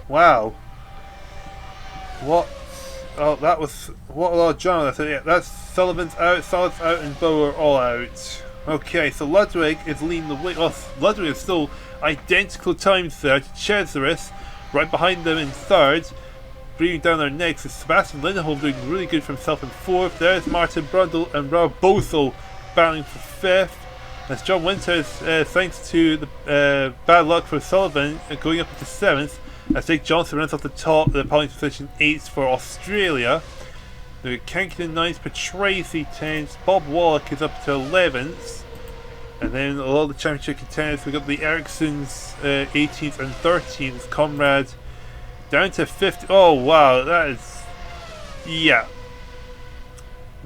Wow. What? Oh, that was what a lot of drama. So yeah, that's Sullivan's out, Salah's out, and Bowe are all out. Okay, so Ludwig is leading the way. Oh, Ludwig is still identical times there to Cesaris, right behind them in third, breathing down their necks. Is Sebastian Lindholm doing really good for himself in fourth. There's Martin Brundle and Rob Bothell battling for fifth. As John Winters, thanks to the bad luck for Sullivan, going up into seventh. As Jake Johnson runs off the top, the podium position 8th for Australia. The Kankinen 9th, Patrese 10th, Bob Wallach is up to 11th. And then a lot of the championship contenders, we've got the Ericssons 18th and 13th, Conrad down to 50th. Oh wow, that is, yeah.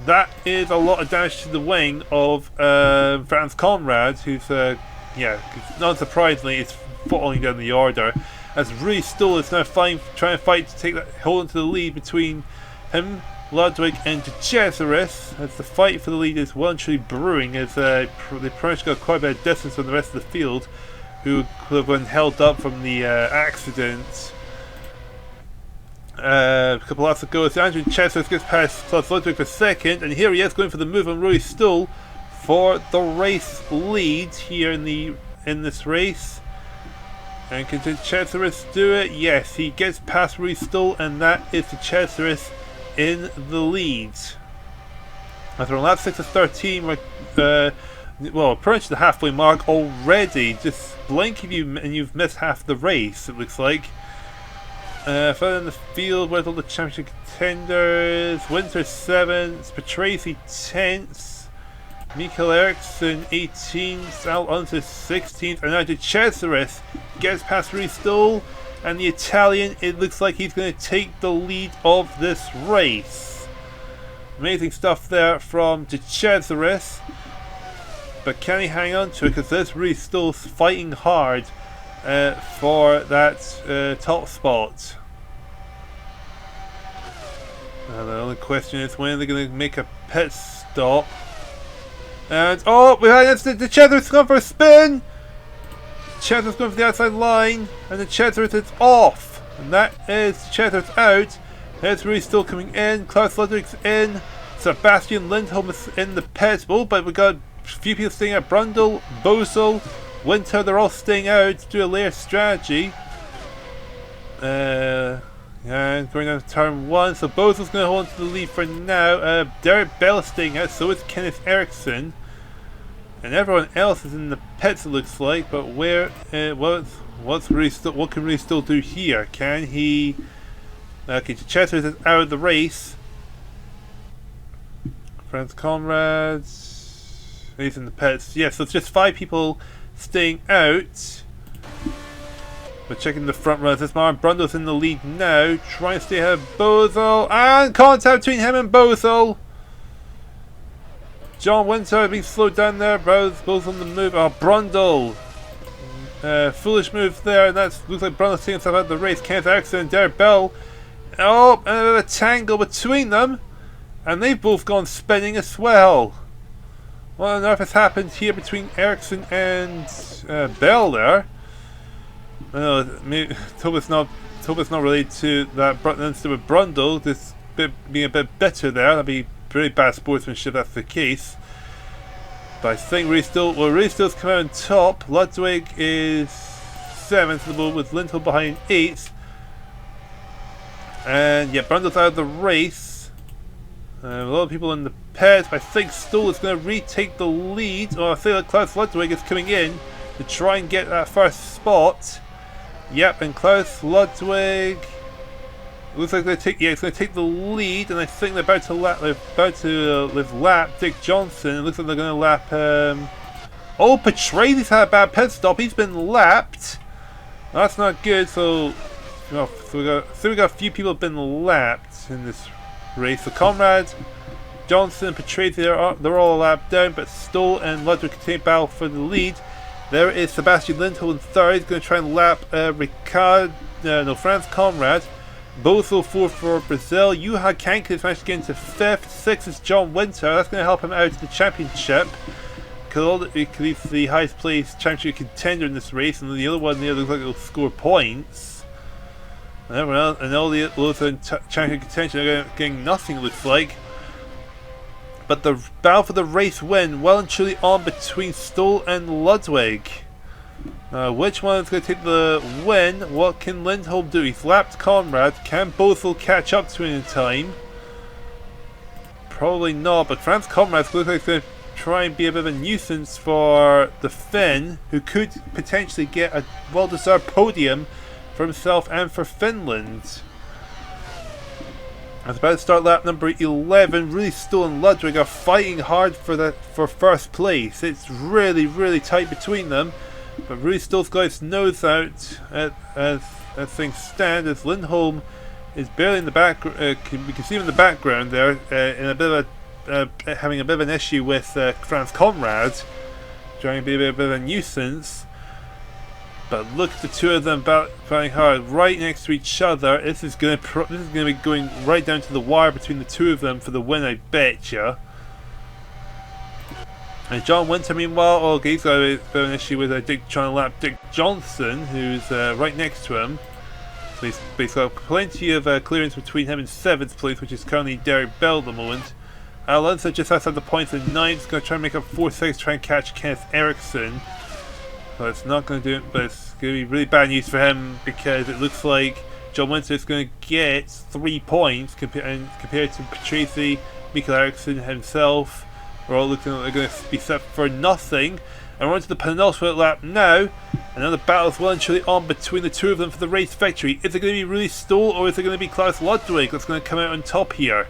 That is a lot of damage to the wing of Franz Conrad, who's, yeah, not surprisingly, is falling down the order. As Rui Stoll is now trying to fight to take that hold into the lead between him, Ludwig, and Cesaris, as the fight for the lead is well and truly brewing, as they pretty much got quite a bit of distance from the rest of the field, who could have been held up from the accident. A couple laps ago, as Andrew Cesaris gets past Ludwig for second, and here he is going for the move on Rui Stoll for the race lead here in this race. And can Cesaris do it? Yes, he gets past Rui Stoll, and that is the Cesaris in the lead. After on lap 6 of 13, well, approaching the halfway mark already. Just blink if you've missed half the race, it looks like. Further in the field, where's all the championship contenders? Winter 7th, Patrese 10th. Mikael Eriksson 18th, Al Unser 16th, and now Cesaris gets past Rui Stoll, and the Italian, it looks like he's going to take the lead of this race. Amazing stuff there from Cesaris, but can he hang on to it, because this Rui Stoll's fighting hard for that top spot. And the only question is, when are they going to make a pit stop? And oh, we had an incident. The Cesaris gone for a spin. Cesaris going for the outside line, and the Cesaris is off, and that is Cesaris out. There's Rui Stoll coming in. Klaus Ludwig's in. Sebastian Lindholm is in the pit. Oh, but we got a few people staying out. Brundle, Bosel, Winter. They're all staying out to do a layer strategy. And going down to turn 1, so Bosel's going to hold on to the lead for now. Derek Bell is staying out, so is Kenneth Eriksson. And everyone else is in the pits, it looks like, but where, what can Rui Stoll do here? Can he, okay, Cesaris is out of the race. Franz Conrad, he's in the pits. Yeah, so it's just 5 people staying out. We're checking the front runners. This Martin Brundle's in the lead now, trying to stay ahead of Bosel, and contact between him and Bosel. John Winter being slowed down there. Bosel on the move. Oh, Brundle. Foolish move there, and that looks like Brundle's taking himself out of the race. Kenneth Eriksson and Derek Bell. Oh, and a bit of a tangle between them, and they've both gone spinning as well. What on earth has happened here between Eriksson and Bell there? Hope it's not related to that instead with Brundle. This bit being a bit better there. That'd be pretty bad sportsmanship if that's the case. But I think Rui Stoll's come out on top. Ludwig is 7th at the moment, with Lindholm behind 8th. And yeah, Brundle's out of the race. A lot of people in the pit, but I think Stoll is going to retake the lead. Oh, I feel like Klaus Ludwig is coming in to try and get that first spot. Yep, and Klaus Ludwig looks like it's going to take the lead, and I think they're about to lap Dick Johnson. It looks like they're going to lap. Oh, Patrese had a bad pit stop. He's been lapped. That's not good. So we got a few people have been lapped in this race. So Conrad, Johnson, and Patrese, they're all a lap down, but Stoll and Ludwig continue to battle for the lead. There is Sebastian Lindholm in third. He's going to try and lap Franz Conrad. Both 4 for Brazil. Juha Kankkunen has managed to get into 5th. 6th is John Winter. That's going to help him out of the championship. Because he's the highest placed championship contender in this race, and the other one there looks like he'll score points. And everyone else, and all the others in championship contention are getting nothing, it looks like. But the battle for the race win well and truly on between Stoll and Ludwig. Which one is going to take the win? What can Lindholm do? He's lapped Conrad. Can Bothell catch up to him in time? Probably not, but Franz Conrad looks like he's going to try and be a bit of a nuisance for the Finn, who could potentially get a well-deserved podium for himself and for Finland. It's about to start lap number 11. Really, Stoll and Ludwig are fighting hard for first place. It's really, really tight between them. But really, Stoll's got his nose out as things stand. As Lindholm is barely in the back, we can see him in the background there, in a bit of having a bit of an issue with Franz Conrad, trying to be a bit of a nuisance. But look at the two of them fighting hard right next to each other. This is going to be going right down to the wire between the two of them for the win, I betcha. And John Winter, meanwhile, okay, he's got a bit of an issue with trying to lap Dick Johnson, who's right next to him. So he's got plenty of clearance between him and 7th place, which is currently Derek Bell at the moment. Alonso just outside the points in 9th, going to try and make up 4 seconds, try and catch Kenneth Eriksson. But it's not going to do it, but it's going to be really bad news for him, because it looks like John Winter is going to get 3 points compared to Patrese, Michael Eriksson himself. We're all looking like they're going to be set for nothing. And we're on to the penultimate lap now. Another battle is well and truly on between the two of them for the race victory. Is it going to be really Stoll, or is it going to be Klaus Ludwig that's going to come out on top here?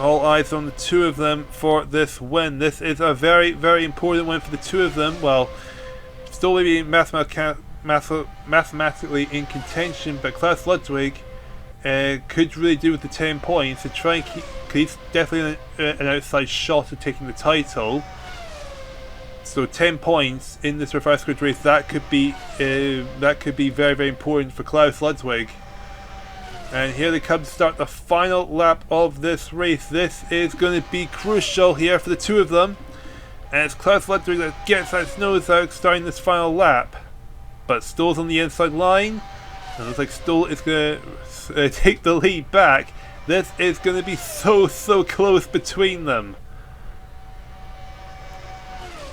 All eyes on the two of them for this win. This is a very, very important win for the two of them. Well, Stoll may be mathematically in contention, but Klaus Ludwig could really do with the 10 points to try and keep. He's definitely an outside shot at taking the title. So 10 points in this reverse grid race, that could be very, very important for Klaus Ludwig. And here they come to start the final lap of this race. This is going to be crucial here for the two of them. And it's Klaus Ludwig that gets that nose out starting this final lap. But Stoll's on the inside line. And it looks like Stoll is going to take the lead back. This is going to be so close between them.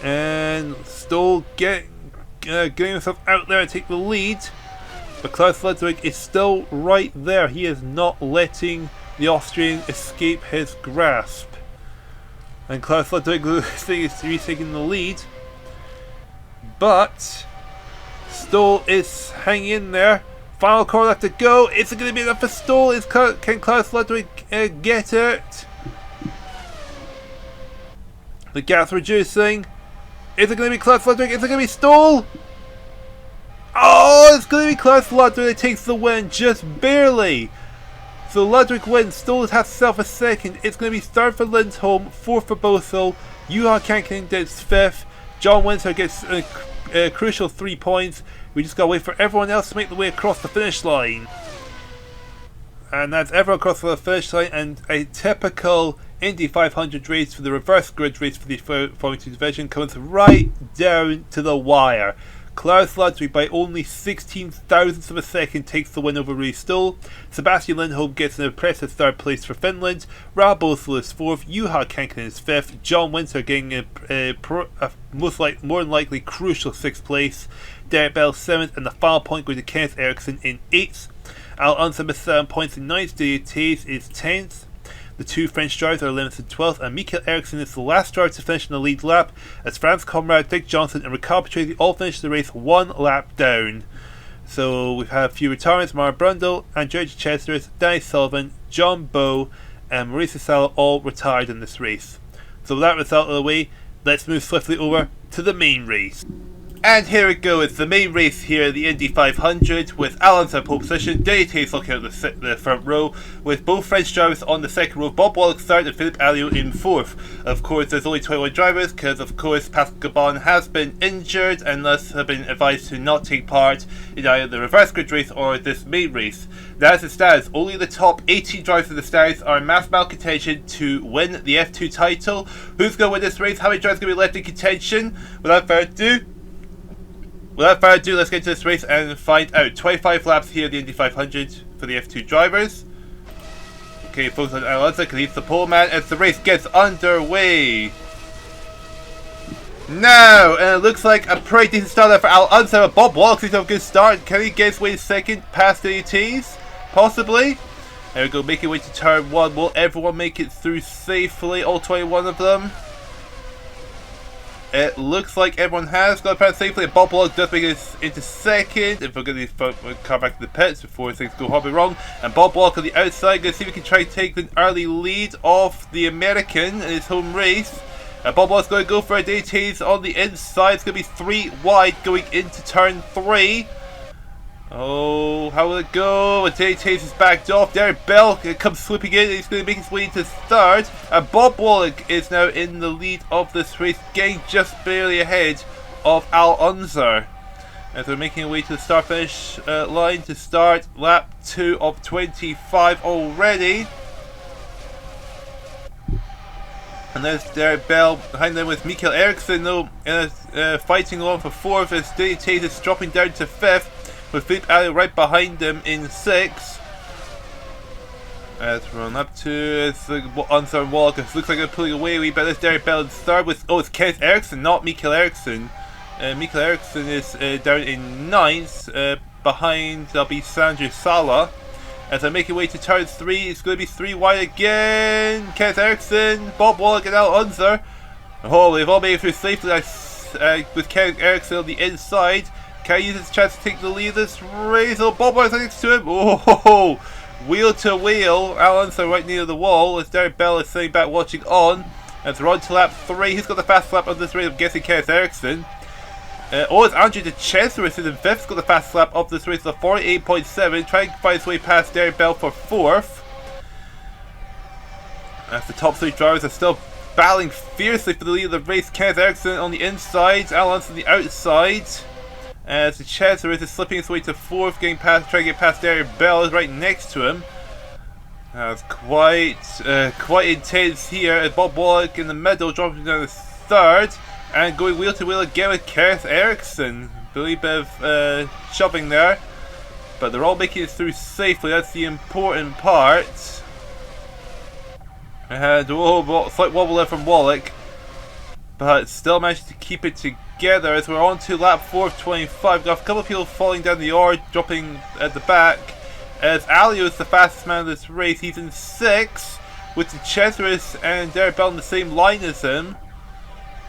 And Stoll getting himself out there to take the lead. But Klaus Ludwig is still right there. He is not letting the Austrian escape his grasp. And Klaus Ludwig is taking the lead. But Stoll is hanging in there. Final corner left to go. Is it going to be enough for Stoll? Can Klaus Ludwig get it? The gap's reducing. Is it going to be Klaus Ludwig? Is it going to be Stoll? Oh, it's going to be Klaus Ludwig that takes the win, just barely. So Ludwig wins. Stoll has himself a second. It's going to be third for Lindholm, 4th for Bothell. Juha Kankkunen gets 5th. John Winter gets a crucial 3 points. We just gotta wait for everyone else to make the way across the finish line. And that's everyone across the finish line, and a typical Indy 500 race for the reverse grid race for the Formula 2 division comes right down to the wire. Klaus Ludwig by only 16 thousandths of a second takes the win over Ray Stoll. Sebastian Lindholm gets an impressive 3rd place for Finland. Raul Bothell is 4th. Juha Kankkunen is 5th. John Winter getting a more than likely crucial 6th place. Derek Bell 7th, and the final point going to Kenneth Eriksson in 8th. Al Unser with 7 points in 9th. DATs is 10th. The two French drivers are 11th and 12th, and Michele Alboreto is the last driver to finish in the lead lap, as France comrade Dick Johnson and Riccardo Patrese all finished the race 1 lap down. So we've had a few retirements: Mara Brundle, Andrea Chester, Danny Sullivan, John Bowe, and Maurice Sala all retired in this race. So with that result out of the way, let's move swiftly over to the main race. And here we go, it's the main race here, the Indy 500, with Al Unser in pole position, DATs looking at the front row, with both French drivers on the second row, Bob Wallach third and Philippe Alliot in fourth. Of course, there's only 21 drivers, because of course Pascal Gabon has been injured and thus have been advised to not take part in either the reverse grid race or this main race. Now as it stands, only the top 18 drivers of the stars are in mathematical contention to win the F2 title. Who's going to win this race? How many drivers are going to be left in contention? Without further ado, let's get to this race and find out. 25 laps here at the Indy 500 for the F2 drivers. Okay, focus on Al Unser because he's the pole man as the race gets underway. Now, and it looks like a pretty decent start there for Al Unser. Bob Wallach seems to have a good start. Can he get his way second past the ATs? Possibly. There we go, making way to turn 1. Will everyone make it through safely? All 21 of them? It looks like everyone has got past safely. Bob Wallach does make it into second. If we're going to come back to the pits before things go horribly wrong. And Bob Wallach on the outside. Going to see if we can try to take an early lead off the American in his home race. Bob Wallach's going to go for a DATs on the inside. It's going to be 3 wide going into turn 3. Oh, how will it go? And DATs is backed off. Derek Bell comes swooping in. He's going to make his way into third. And Bob Wallach is now in the lead of this race, getting just barely ahead of Al Unser. As they're making their way to the start-finish line to start lap 2 of 25 already. And there's Derek Bell behind them with Michele Alboreto though, fighting along for 4th as DATs is dropping down to 5th. With Philippe Alliot right behind him in 6th. As we're on up to Unser and Wallach. It looks like they're pulling away a wee bit. There's Derek Bell in third with, it's Kenneth Eriksson, not Michele Alboreto. Michele Alboreto is down in 9th. Behind there'll be Sandro Sala. As they're making way to turn 3, it's going to be 3 wide again. Kenneth Eriksson, Bob Wallach and Al Unser. Oh, they've all made it through safely with Kenneth Eriksson on the inside. Can he use his chance to take the lead of this race? Oh, Bob Wallach next to him. Oh, wheel to wheel. Al Unser right near the wall as Derek Bell is sitting back watching on. As we're on to lap 3. Who's got the fast lap of this race? I'm guessing Kenneth Eriksson. It's Andrea Chester is in 5th. He's got the fast lap of this race of 48.7. Trying to find his way past Derek Bell for 4th. As the top 3 drivers are still battling fiercely for the lead of the race. Kenneth Eriksson on the inside. Al Unser on the outside. As the Chester is slipping his way to 4th, trying to get past Derek Bell is right next to him. It's quite intense here. As Bob Wallach in the middle, dropping down to 3rd, and going wheel to wheel again with Kenneth Eriksson. A little bit of shoving there, but they're all making it through safely. That's the important part. And slight wobble there from Wallach, but still managed to keep it together as we're on to lap 4 of 25. Got a couple of people falling down the yard, dropping at the back. As Alliot is the fastest man of this race, he's in 6th with the Chetheris and Derek Bell in the same line as him.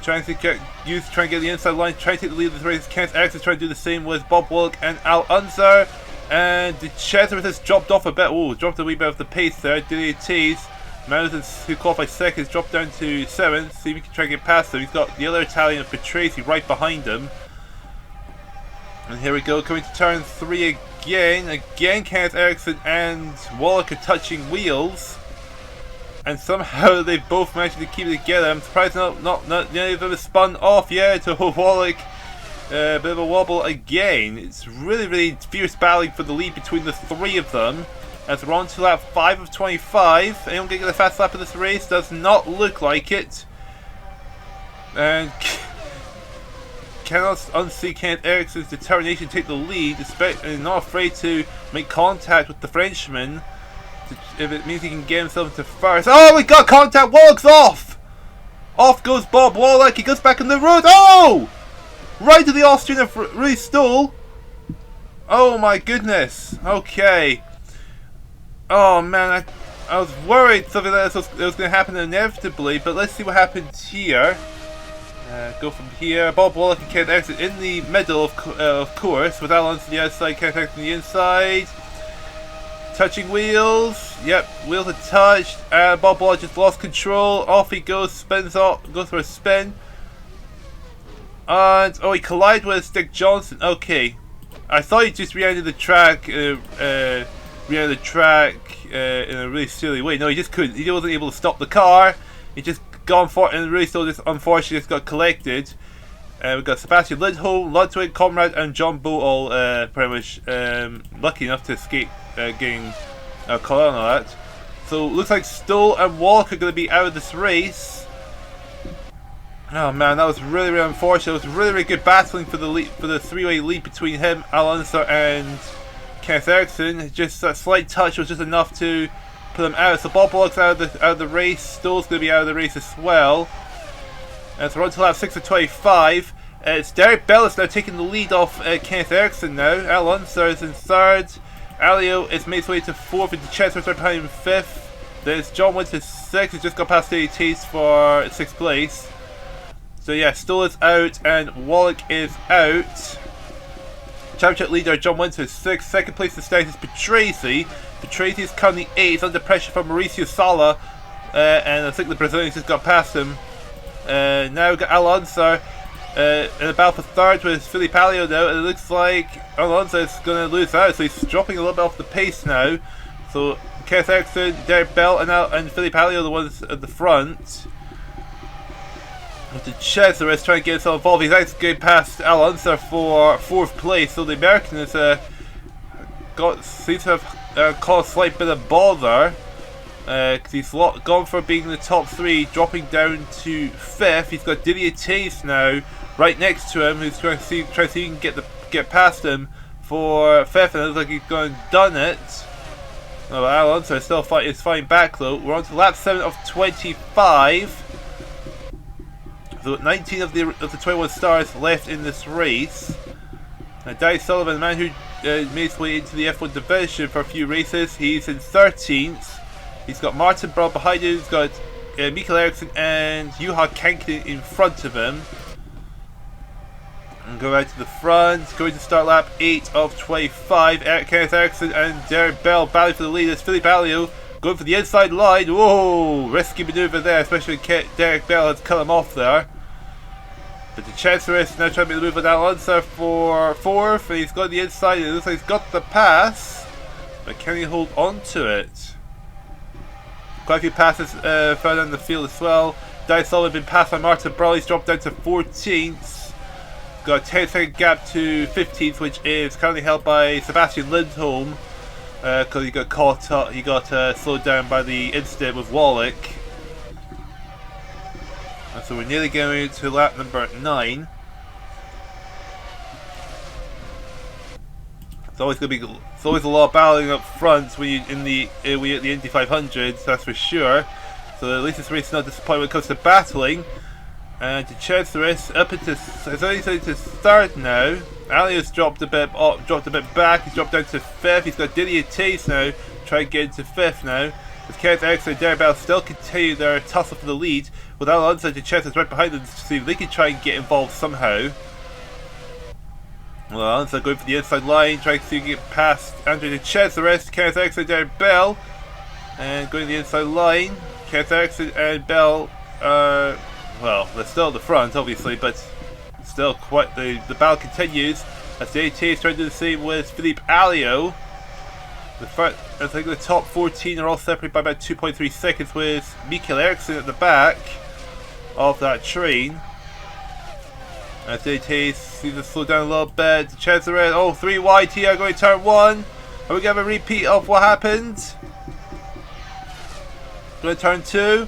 Trying to get the inside line, trying to take the lead of this race. Kenneth Eriksson trying to do the same with Bob Wallach and Al Unser. And the Chetheris has dropped off a bit. Dropped a wee bit of the pace there. DATs. Mountains, who qualified 2nd, dropped down to 7th. See if we can try to get past him. He's got the other Italian, Patrese, right behind him. And here we go, coming to turn 3 again. Again, Kenneth Eriksson and Wallach are touching wheels. And somehow they've both managed to keep it together. I'm surprised not any of them have spun off yet. Wallach, a bit of a wobble again. It's really fierce battling for the lead between the 3 of them. As we're on to lap 5 of 25. Anyone going to get a fast lap of this race? Does not look like it. And cannot unsee Kenneth Eriksson's determination to take the lead, and not afraid to make contact with the Frenchman if it means he can get himself into first. Oh, we got contact! Wallach's off! Off goes Bob Wallach. He goes back on the road. Oh! Right to the Austrian, really stole. Oh my goodness. Okay. Oh man, I was worried something like this was going to happen inevitably, but let's see what happens here. Go from here. Bob Wallach and Kenneth Exit in the middle, of course, with Alonso on the outside, Kenneth Exit on the inside. Touching wheels. Yep, wheels are touched. Bob Wallach just lost control. Off he goes, spins off, goes for a spin. And, oh, he collided with Dick Johnson. Okay. I thought he just re-entered the track, in a really silly way. No, he just couldn't. He wasn't able to stop the car. He just gone for it, and really still just unfortunately just got collected. We've got Sebastian Lindholm, Ludwig, Conrad, and John Bowe all pretty much lucky enough to escape getting caught on all that. So looks like Stoll and Wallach are going to be out of this race. Oh man, that was really, really unfortunate. It was really, really good battling for the lead, for the three-way lead between him, Alonso, and Kenneth Eriksson. Just that slight touch was just enough to put them out. So Bob Wallach's out of the race. Stoll's going to be out of the race as well. And so we're on to lap 6 of 25. It's Derek Bellis now taking the lead off Kenneth Eriksson now. Alonso is in third. Alio is made his way to fourth, and Chester right behind him fifth. There's John Winters sixth. He's just got past Eddie Taste for sixth place. So yeah, Stoll is out and Wallach is out. Championship leader John Winters sixth. Second place is status Patrese. Patrese is currently 8th. He's under pressure from Mauricio Sala. And I think the Brazilians just got past him. Now we've got Alonso in the battle for third with Filipe Alio now. And it looks like Alonso is going to lose out. So he's dropping a little bit off the pace now. So Kenneth Eriksson, Derek Bell, and Filipe Alio are the ones at the front. With the Cesaris trying to get himself involved. He's actually going past Alonso for fourth place. So the American has seems to have caused a slight bit of bother. Because he's gone for being in the top three, dropping down to fifth. He's got Didier Tace now right next to him, who's trying to see if he can get past him for fifth, and it looks like he's going and done it. Oh, Alonso is still fighting back though. We're on to lap 7 of 25. So 19 of the 21 stars left in this race. Now Dai Sullivan, the man who made his way into the F1 division for a few races, he's in 13th. He's got Martin Brown behind him. He's got Michael Eriksson and Juha Kankinen in front of him. And go right to the front. Going to start lap 8 of 25. Kenneth Eriksson and Derek Bell battling for the lead. It's Filipe Alio going for the inside line. Whoa! Risky maneuver there, especially when Derek Bell has cut him off there. But the Chancellor is now trying to make the move on Alonso for fourth. And he's got the inside. It looks like he's got the pass. But can he hold on to it? Quite a few passes further in the field as well. Dai Sullivan been passed by Martin Brown. He's dropped down to 14th. Got a 10-second gap to 15th, which is currently held by Sebastian Lindholm. Because he got caught up, he got slowed down by the incident with Wallach. And so we're nearly going to lap number 9. It's always a lot of battling up front when you at the Indy 500s, that's for sure. So at least this race is not disappointing when it comes to battling. And the Chancelloress up into it's only to third now. Alio's dropped a bit back. He's dropped down to fifth. He's got Didier Tace now trying to get into fifth now. With Kenneth Eriksson and Derek Bell still continue their tussle for the lead, with Alonso and Chancelloress right behind them to see if they can try and get involved somehow. Well, Alonso going for the inside line, trying to get past Andre Chancelloress, Kenneth Eriksson, Derek Bell, and going to the inside line. Kenneth Eriksson and Bell are, well, they're still at the front, obviously, but still quite the battle continues as the AT is trying to do the same with Filipe Alio. I think the top 14 are all separated by about 2.3 seconds, with Michael Eriksson at the back of that train. As they seems to slow down a little bit. Cesare, oh, 3 wide here, going to turn 1. Are we going to have a repeat of what happened? Going to turn 2.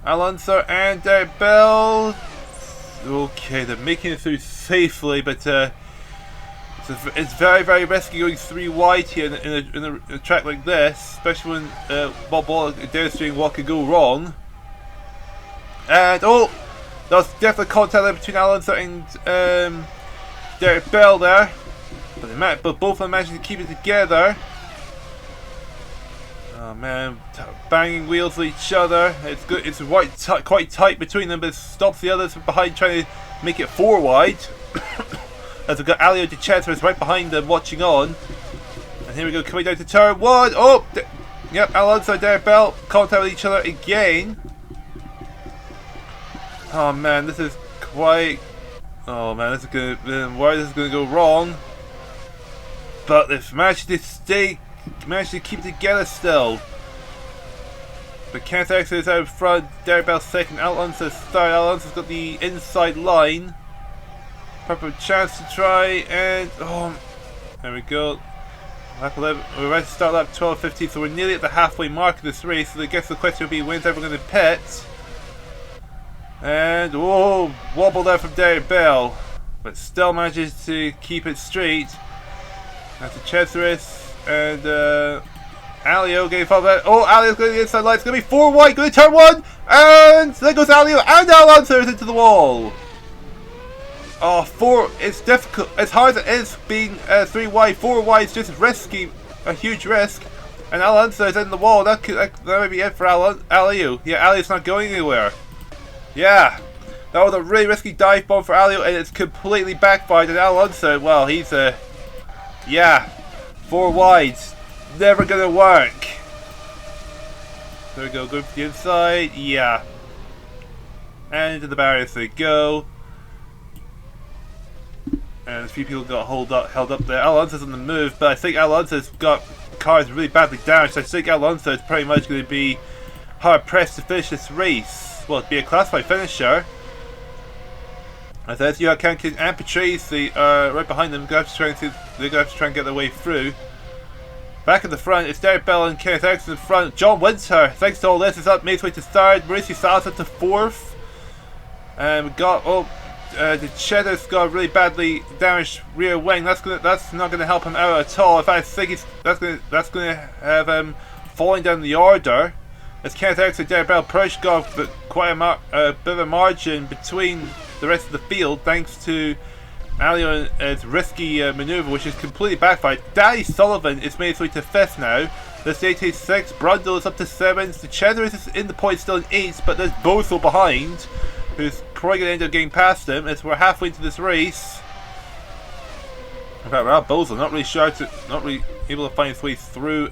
Alonso and Derek Bell. Okay, they're making it through safely, but it's very, very risky going 3 wide here in a track like this, especially when Bob Wallach is demonstrating what could go wrong. And oh, there was definitely contact there between Alonso and Derek Bell there, but both of them managed to keep it together. Oh man, banging wheels with each other. It's good. It's quite tight between them, but it stops the others from behind trying to make it 4 wide. As we've got Alio De Cesare right behind them watching on. And here we go, coming down to turn 1. Oh! Yep, Alonso and Derek Bell contact with each other again. Oh man, this is quite... Oh man, this is gonna... Why this is gonna go wrong. But they've managed to keep together still. But Kenneth Exeter is out in front, Derek Bell second, Alonso's third. Alonso's got the inside line. Proper chance to try and... Oh, there we go. Lap 11, we're ready to start lap 12:15, so we're nearly at the halfway mark of this race. So I guess the question will be, when's everyone going to pit? And, whoa, wobble there from Derek Bell. But still manages to keep it straight. That's a Chesaris and Alio getting followed by... Oh, Alio's going to the inside line. It's going to be 4 wide, going to turn 1. And there goes Alio, and Alonso is into the wall. Oh, 4, it's difficult. As hard as it is being 3 wide, 4 wide is just risky, a huge risk. And Alonso is in the wall. That might be it for Alio. Yeah, Alio's not going anywhere. Yeah, that was a really risky dive bomb for Alio, and it's completely backfired. And Alonso, well, he's yeah, 4 wides, never gonna work. There we go, going for the inside. Yeah, and into the barriers they go. And a few people got held up there. Alonso's on the move, but I think Alonso's got cars really badly damaged. I think Alonso is pretty much going to be hard pressed to finish this race. Well, it'd be a classified finisher. As you can and Patrice, right behind them, they're going to have to try and get their way through. Back at the front, it's Derek Bell and Kenneth X in front. John Winter, thanks to all this, is up, made his way to 3rd. Mauricio Salazar to 4th. And we got the Cheddar's got a really badly damaged rear wing. That's not gonna help him out at all. In fact, I think that's gonna have him falling down the order. As Kenneth X and Derek Bell Prush got quite a bit of a margin between the rest of the field, thanks to Alio's risky manoeuvre, which is completely backfired. Danny Sullivan is made his way to 5th now. There's 86. Brundle is up to 7th. The Cheddar is in the point still in 8th, but there's Bothell behind, who's probably going to end up getting past him as we're halfway into this race. In fact, Ralph Bothell not really able to find his way through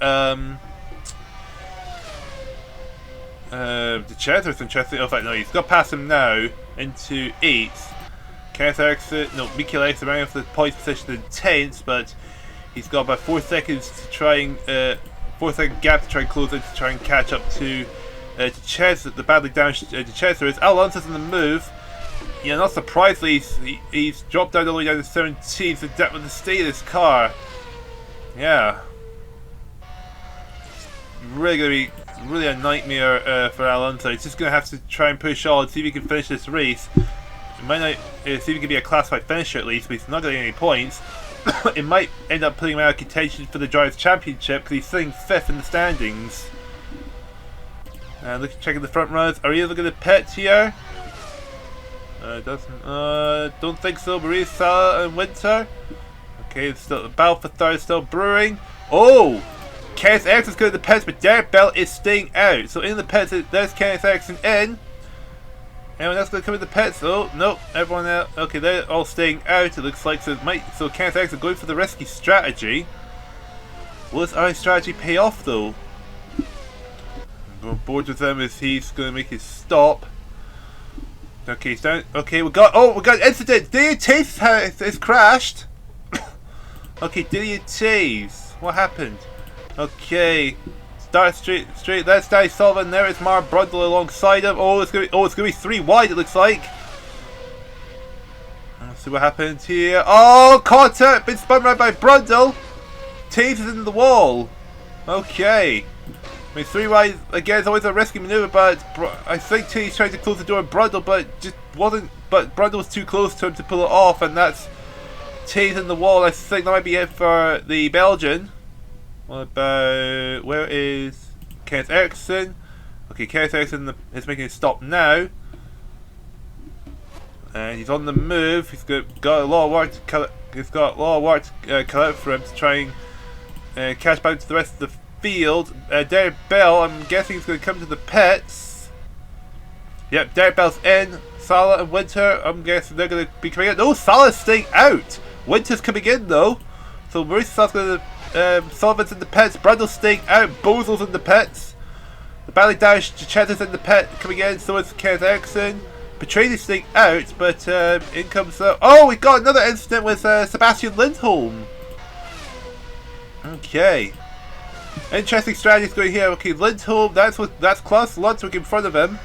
the Cheddar is interesting. Oh, in fact, no, he's got past him now into 8th. Kenneth Erickson, no, Michele Alboreto running off the points position in 10th, but he's got about 4 seconds to try and 4-second gap to try and close it, to try and catch up to the badly damaged Chesser. Alonso's in the move. Yeah, not surprisingly, he's dropped down all the way down to 17th. So that with the state of this car, yeah, really gonna be a nightmare for Alonso. He's just gonna have to try and push on, see if he can finish this race. It might not see if he can be a classified finisher at least, but he's not getting any points. It might end up putting him out of contention for the Drivers' Championship because he's sitting 5th in the standings. Checking the front runners. Are you ever going to pit here? Don't think so. Maurice, Salah, and Winter. Okay, still the battle for 3rd still brewing. Oh! Kenneth Erickson's going to the pits, but Derek Bell is staying out. So in the pits, there's Kenneth Erickson in. Anyone else going to come in the pits? Oh, no, everyone else. Okay, they're all staying out, it looks like. So Kenneth Erickson going for the risky strategy. Will this early strategy pay off, though? I'm on board with him as he's going to make his stop. Okay, he's down. Okay, we got an incident. Didier Taze has crashed. Okay, Didier Taze. What happened? Okay. Start straight. That's Danny Sullivan. There is Mar Brundle alongside him. Oh, it's gonna be 3 wide. It looks like. Let's see what happens here. Oh, contact! Been spun around by Brundle. Taze is in the wall. Okay. I mean, 3 wide again is always a risky maneuver, but I think Taze tried to close the door on Brundle, but just wasn't. But Brundle was too close to him to pull it off, and that's Taze in the wall. I think that might be it for the Belgian. What about, where is Kenneth Erickson? Okay, Kenneth Erickson is making a stop now, and he's on the move. He's got a lot of work to cut. He's got a lot of work to cut out for him to try and catch back to the rest of field. Derek Bell, I'm guessing he's going to come to the pits. Yep, Derek Bell's in. Sala and Winter, I'm guessing they're going to be coming in. No, Sala's staying out. Winter's coming in though. So Maurice Sala's going to, Sullivan's in the pits. Brundle's staying out. Bozel's in the pits. The Bally Dash, Cheddar's in the pit coming in. So is Kenneth Eriksson. Petrasi's staying out, but in comes... oh, we got another incident with Sebastian Lindholm. Okay. Interesting strategies going here. Okay, Lindholm, that's Klaus Lundberg in front of him.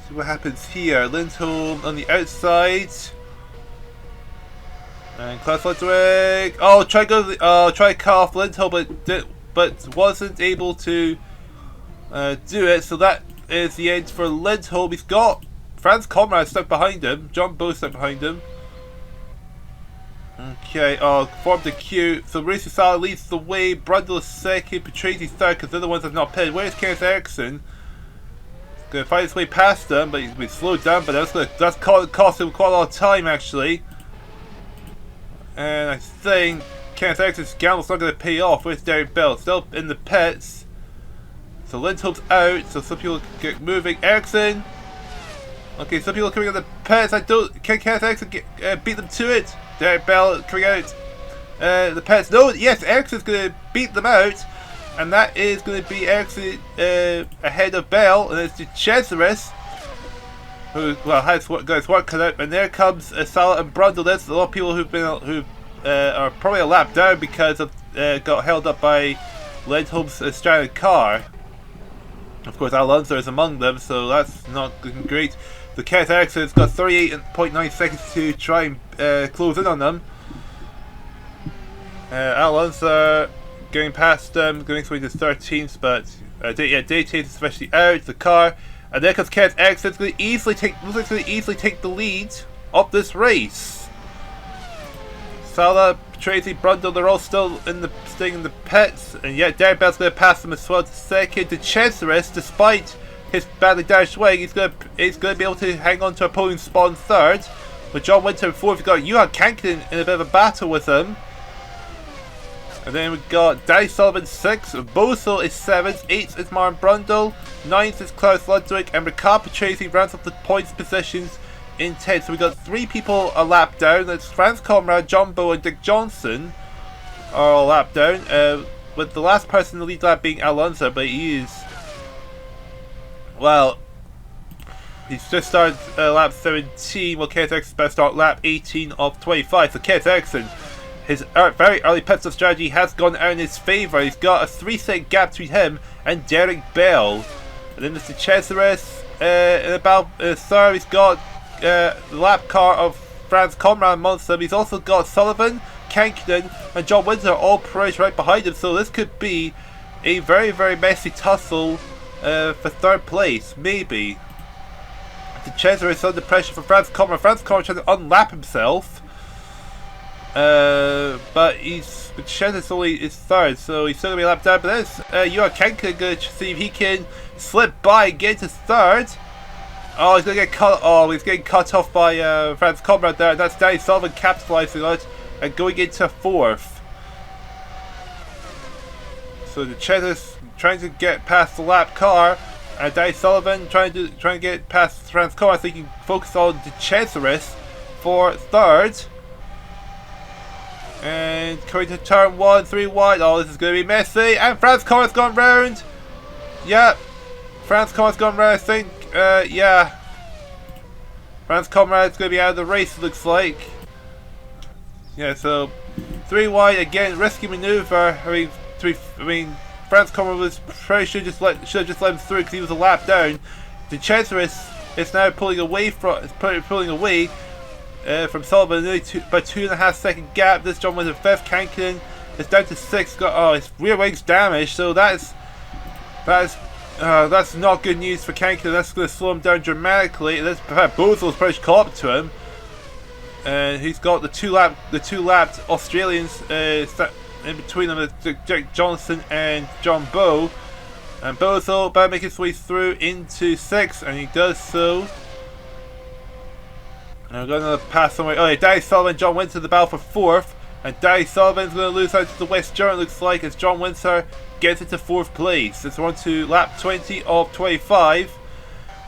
See what happens here. Lindholm on the outside. And Klaus Lundberg. Oh, try to cut off Lindholm, but wasn't able to do it. So that is the end for Lindholm. He's got Franz Conrad stuck behind him. John Bowe stuck behind him. Okay, formed a queue. So Maurice Sala leads the way. Brundle is second. Petrasi's third because they're the ones that have not pitted. Where's Kenneth Eriksson? He's going to find his way past them, but he's been slowed down. But that's cost him quite a lot of time actually. And I think Kenneth Eriksson's gamble's not going to pay off. Where's Derek Bell? Still in the pits. So Lindholm's out. So some people get moving. Eriksson. Okay, some people are coming out of the pits. Can Kenneth Eriksson beat them to it? Derek Bell coming out. The pits. No, yes, Eriksson's going to beat them out. And that is going to be Eriksson ahead of Bell. And it's the Cesaris, who has got his work cut out. And there comes Sala and Brundle. There's a lot of people who are probably a lap down because of got held up by Lindholm's stranded car. Of course, Alonso is among them, so that's not looking great. The Kenneth Eriksson's got 38.9 seconds to try and close in on them. Alonso going past them, going through his 13th, but Daytime is especially out the car. And there comes Kenneth Eriksson. It's going to easily take the lead of this race. Sala, Tracy, Brundle, they're all still staying in the pits, and yet Derek Bell's going to pass them as well to second. To Cesaris, despite his badly damaged wing, he's going to be able to hang on to a podium spot in third. With John Winter in fourth, we've got Johan Kankinen in a bit of a battle with him. And then we've got Danny Sullivan 6th, Bozel is 7th, 8th is Martin Brundle, 9th is Klaus Lundberg, and Ricard Petrasi rounds up the points positions in 10th. So we've got 3 people a lap down. That's Franz Conrad, John Bowe, and Dick Johnson are all lap down, with the last person in the lead lap being Alonso, but he is... well, he's just started lap 17, while Kenneth Eriksson's about to start lap 18 of 25. So Kenneth Eriksson, his very early pit stop strategy has gone out in his favour. He's got a 3-second gap between him and Derek Bell. And then there's the Cesaris in about third. He's got the lap car of Franz Conrad amongst them. He's also got Sullivan, Kankinen, and John Winter all poised right behind him. So this could be a very, very messy tussle for third place, maybe. The Cesaris is under pressure for Franz Conrad. Franz Conrad trying to unlap himself. But Cesaris only is third, so he's still going to be lapped down. But there's Johan Kankinen going to see if he can slip by and get to third. Oh, he's going to get cut. Oh, he's getting cut off by Franz Conrad there. That's Danny Sullivan capitalizing on it and going into fourth. So the Cesaris trying to get past the lap car, and Danny Sullivan trying to get past Franz Conrad so he can focus on the Cesaris for third. And coming to turn 1, 3 wide. Oh, this is going to be messy. And Franz Conrad's gone round. Yep. Franz Conrad's gone round, I think. Yeah. Franz Conrad's going to be out of the race, it looks like. Yeah, so 3 wide again, risky maneuver. I mean, Franz Conrad was probably should have just let him through because he was a lap down. The Cesaris is now pulling away from Sullivan, nearly by 2.5 second gap. This John was in 5th. Kankinen is down to 6th. His rear wing's damaged, so that's not good news for Kankinen. That's going to slow him down dramatically. This Bozel's probably caught up to him, and he's got the two lapped Australians in between them, Dick Johnson and John Bowe. And Bozel about to make his way through into 6th, and he does so. And we're going to pass somewhere. Oh yeah, Danny Sullivan, John Winter the battle for 4th. And Danny Sullivan's going to lose out to the West German, looks like, as John Winter gets into 4th place. It's on to lap 20 of 25.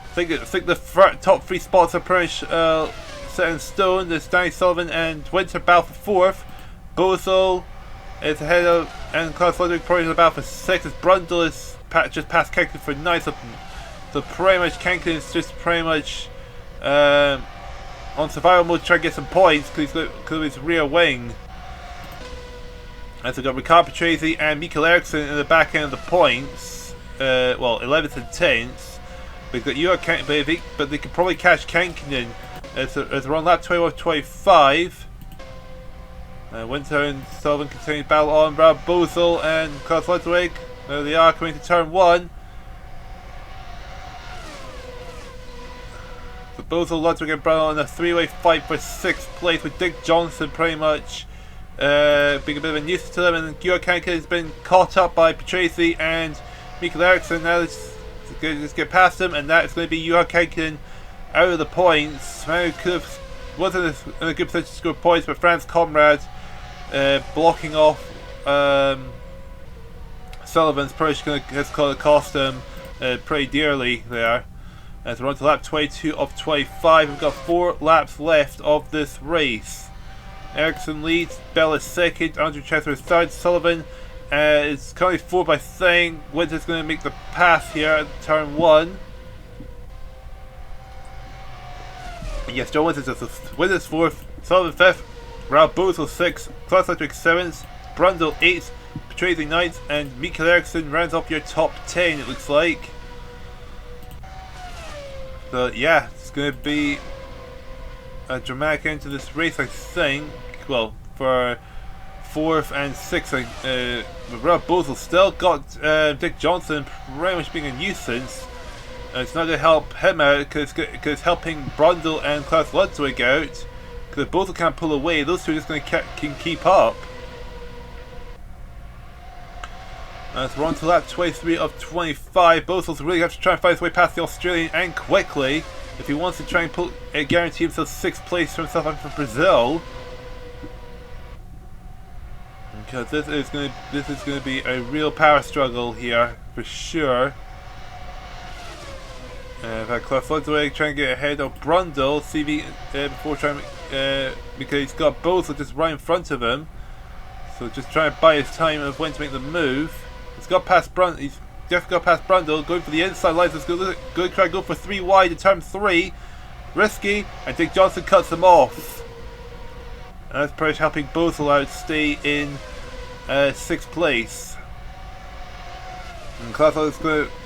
I think the top 3 spots are pretty much set in stone. There's Danny Sullivan and Winter battle for 4th. Bozo is ahead of, and Klaus Ludwig probably is about for 6th, as Brundle is just past Kenken for 9th. So pretty much Kenken is just pretty much on survival mode to try and get some points because of his rear wing. And so we've got Ricardo Patrese and Mikael Eriksson in the back end of the points. Well, 11th and 10th. We've got Johan, but they could probably catch Kankinen as we're on lap 20 of 25. Winter and Sullivan continue to battle on. Brad Bozel and Klaus Ludwig. There they are coming to turn 1. So Bozel, Ludwig and Brown in a 3-way fight for 6th place, with Dick Johnson pretty much being a bit of a nuisance to them, and Georg Kanka has been caught up by Patrese and Mikael Eriksson. Now let's get past them, and that is going to be Johan Kanka out of the points. Wasn't in a good position to score points, but Franz Conrad blocking off Sullivan's push has cost him pretty dearly there. As we're on to lap 22 of 25, we've got 4 laps left of this race. Eriksson leads, Bell is 2nd, Andrew Chester is 3rd, Sullivan is currently 4th by Thing. Winter's going to make the pass here at turn 1. Yes, John Winter's 4th, Sullivan 5th, Ralph Bozel 6th, Klaus Ludwig 7th, Brundle 8th, Patrese 9th, and Mikael Eriksson rounds up your top 10, it looks like. So yeah, it's going to be a dramatic end to this race, I think. Well, for 4th and 6th, Ralph Bozel still got Dick Johnson pretty much being a nuisance. It's not going to help him out because helping Brundle and Klaus Ludwig out, because if Bozel can't pull away, those two are just going to can keep up. So we're on to lap 23 of 25. Bozel's really have to try and find his way past the Australian, and quickly, if he wants to try and guarantee himself 6th place for himself and for Brazil. Because this is going to be a real power struggle here for sure. In fact, Klaus Ludwig trying to get ahead of Brundle, CV before trying because he's got Bozel just right in front of him. So just trying to buy his time of when to make the move. He's got past Brundle. He's definitely got past Brundle. Going for the inside lines. Let's go try and go for 3 wide in turn 3. Risky, and Dick Johnson cuts them off. And that's pretty much helping Bozel out stay in 6th place. And Klaus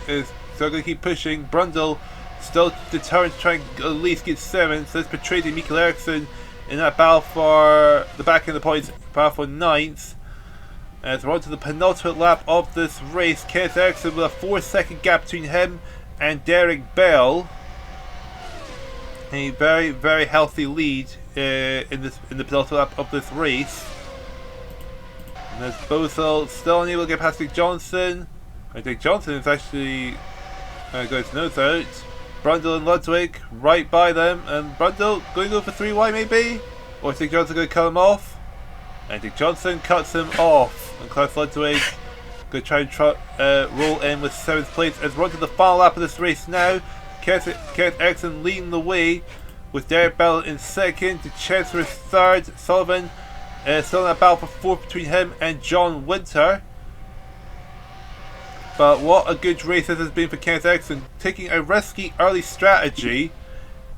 is still going to keep pushing. Brundle still determined to try and at least get 7th. So let's portray Mikael Eriksson in that battle for the back end of the points, battle for 9th. As we're on to the penultimate lap of this race, Kenneth Eriksson with a 4-second gap between him and Derek Bell. A very, very healthy lead in the penultimate lap of this race. And there's Bozel still unable to get past Dick Johnson. And Dick Johnson is actually got his nose out. Brundle and Ludwig right by them, and Brundle going over 3 wide maybe? Or is Dick Johnson going to cut him off? And Dick Johnson cuts him off. And Klaus Ludwig going to try and roll in with 7th place. As we're on to the final lap of this race now. Kenneth Eriksson leading the way with Derek Bell in 2nd. De Chester is 3rd. Sullivan still in that battle for 4th between him and John Winter. But what a good race this has been for Kenneth Eriksson, taking a risky early strategy,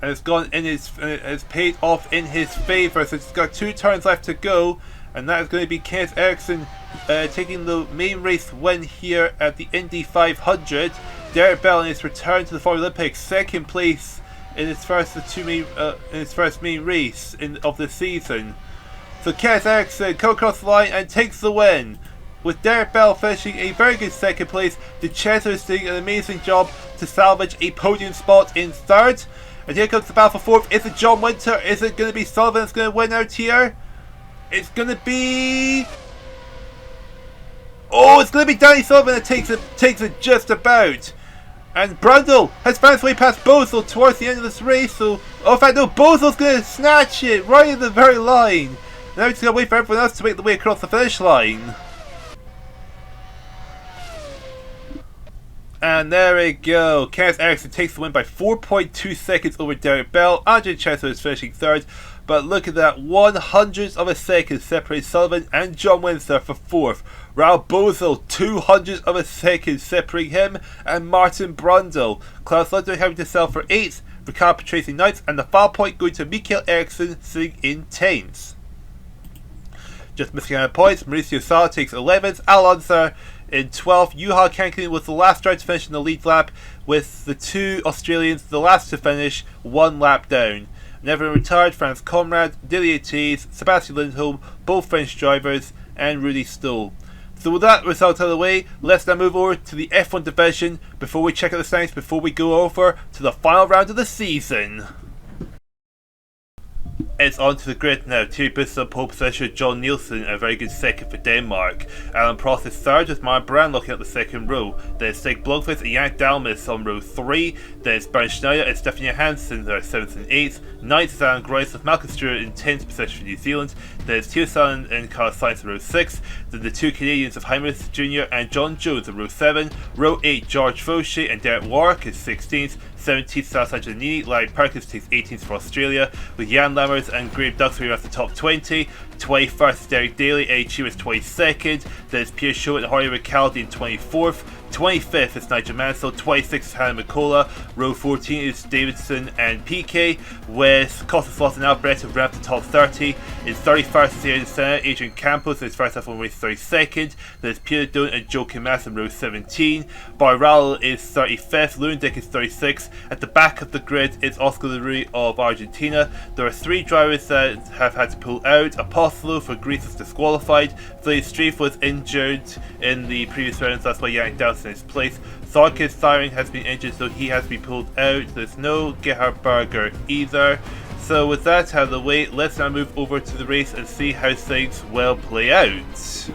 and it's paid off in his favour. So it's got 2 turns left to go, and that is going to be Kenneth Eriksson taking the main race win here at the Indy 500. Derek Bell in his return to the Formulalympics, 2nd place in his first main race of the season. So Kenneth Eriksson comes across the line and takes the win, with Derek Bell finishing a very good 2nd place. De Chester is doing an amazing job to salvage a podium spot in 3rd. And here comes the battle for 4th. Is it John Winter? Is it going to be Sullivan that's going to win out here? It's going to be... Oh, it's going to be Danny Sullivan that takes it just about. And Brundle has found his way past Bozel towards the end of this race. So, in fact, no, Bozel's going to snatch it right at the very line. Now we just gotta wait for everyone else to make the way across the finish line. And there we go. Kenneth Eriksson takes the win by 4.2 seconds over Derek Bell. Andre Chesler is finishing third. But look at that, 1/100th of a second separates Sullivan and John Windsor for fourth. Raul Boesel, 2/100th of a second separating him and Martin Brundle. Klaus Ludwig having to sell for 8th, Ricardo Patrese 9th, and the foul point going to Michele Eriksson sitting in 10th. Just missing out on points, Mauricio Sala takes 11th, Alonso in 12th. Juha Kankinen was the last driver to finish in the lead lap, with the two Australians the last to finish, 1 lap down. Never retired, Franz Conrad, Didier Thies, Sebastian Lindholm, both French drivers, and Rudy Stoll. So with that result out of the way, let's now move over to the F1 division before we check out the standings, before we go over to the final round of the season. It's on to the grid now. Thierry Boutsen on pole position, John Nielsen a very good second for Denmark. Alan Prost is third with Mark Brand looking at the second row. Then Stig Blomqvist and Jan Dalmas on row 3. Then it's Bernd Schneider and Stefan Johansson who are 7th and 8th. 9th is Alan Grice with Malcolm Stewart in 10th position for New Zealand. Then it's Theo Salen and Carlos Sainz in row 6. Then the two Canadians of Heinrich Jr. and John Jones in row 7. Row 8, George Fauché and Derek Warwick is 16th. 17th, Sasha Janini. Larry Perkins takes 18th for Australia, with Jan Lammers and Graham Duxbury off the top 20. 21st, Derek Daly, Eddie Chu is 22nd. Then it's Pierre Shaw and Jorge Ricaldi in 24th. 25th is Nigel Mansell, 26th is Hannah McCullough, row 14 is Davidson and PK, with Costas and Alboreto round the top 30. In 31st is Adrian Senna, Adrian Campos is first off on race 32nd. There's Peter Dunn and Joe Kimas in row 17. Barral is 35th, Lewandijk is 36th. At the back of the grid is Oscar Leroy of Argentina. There are 3 drivers that have had to pull out. Apostolo for Greece is disqualified. Vlad Streif was injured in the previous rounds, that's why Yannick Downs in his place. Thorkis Thiring has been injured, so he has been pulled out. There's no Gerhard Berger either. So with that out of the way, let's now move over to the race and see how things will play out.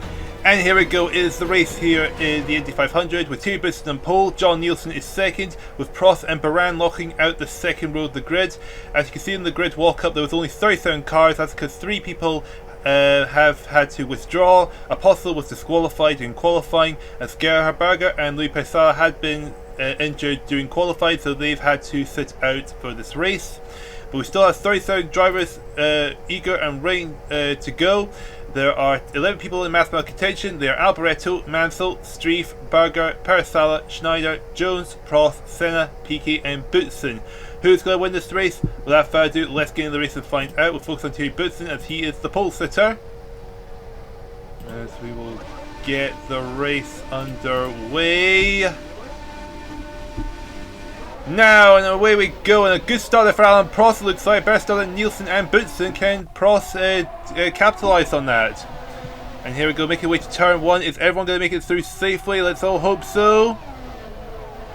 And here we go, it is the race here in the Indy 500 with Thierry Boutsen on pole. John Nielsen is second, with Prost and Baran locking out the second row of the grid. As you can see in the grid walk-up, there was only 30,000 cars. That's because 3 people have had to withdraw. Apostle was disqualified in qualifying, as Gerhard Berger and Louis Pesala had been injured during qualifying, so they've had to sit out for this race. But we still have 30,000 drivers eager and ready to go. There are 11 people in mathematical contention. They are Alboreto, Mansell, Streif, Berger, Peresala, Schneider, Jones, Prost, Senna, Piquet and Boutsen. Who's going to win this race? Without further ado, let's get into the race and find out. We'll focus on Thierry Boutsen as he is the pole sitter. As we will get the race underway. Now, and away we go, and a good start there for Alan Prost. It looks like better start than Nielsen and Boutsen. Can Prost capitalise on that? And here we go, making way to turn 1. Is everyone going to make it through safely? Let's all hope so.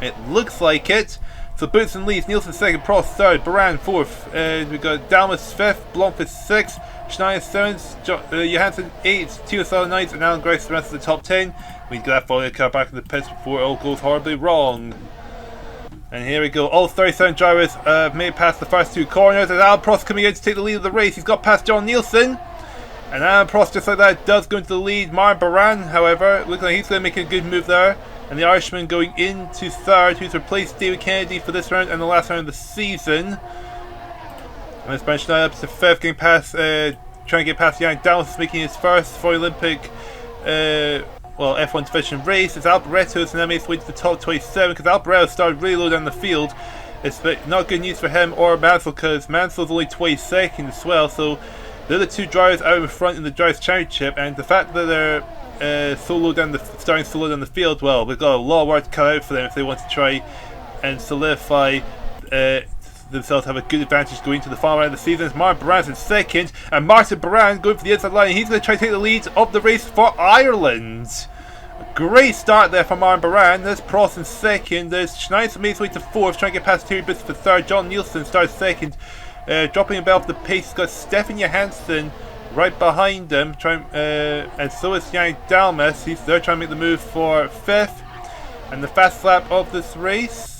It looks like it. So Boutsen leads, Nielsen second, Prost third, Baran fourth. We've got Dalmas fifth, Blomqvist sixth, Schneider seventh, Johansson eighth, Theo ninth, and Alan Grice the rest of the top 10. We've got that following car back in the pits before it all goes horribly wrong. And here we go, all 30,000 drivers made it past the first 2 corners, and Alan Prost coming in to take the lead of the race. He's got past John Nielsen, and Alan Prost just like that does go into the lead. Mark Baran, however, looks like he's going to make a good move there, and the Irishman going into third, who's replaced David Kennedy for this round and the last round of the season. And it's Bernd Schneider up to fifth, getting past, trying to get past Yannick Downs, making his first Formulalympic F1 division race. It's Alboreto's and that makes its way to the top 27, because Alboreto started really low down the field. It's not good news for him or Mansell, because Mansell's only 22nd as well, so they're the 2 drivers out in front in the Drivers' Championship, and the fact that they're starting so low down the field, well, we've got a lot of work to cut out for them if they want to try and solidify themselves have a good advantage going into the final round of the season. As Martin Baran's in second, and Martin Baran going for the inside line. He's going to try to take the lead of the race for Ireland. A great start there for Martin Baran. There's Prost in second. There's Schneider makes his way to fourth, trying to get past Thierry Boutsen for third. John Nielsen starts second, dropping a bit off the pace. He's got Stefan Johansson right behind him, and so is Yannick Dalmas. They're trying to make the move for fifth. And the fast lap of this race,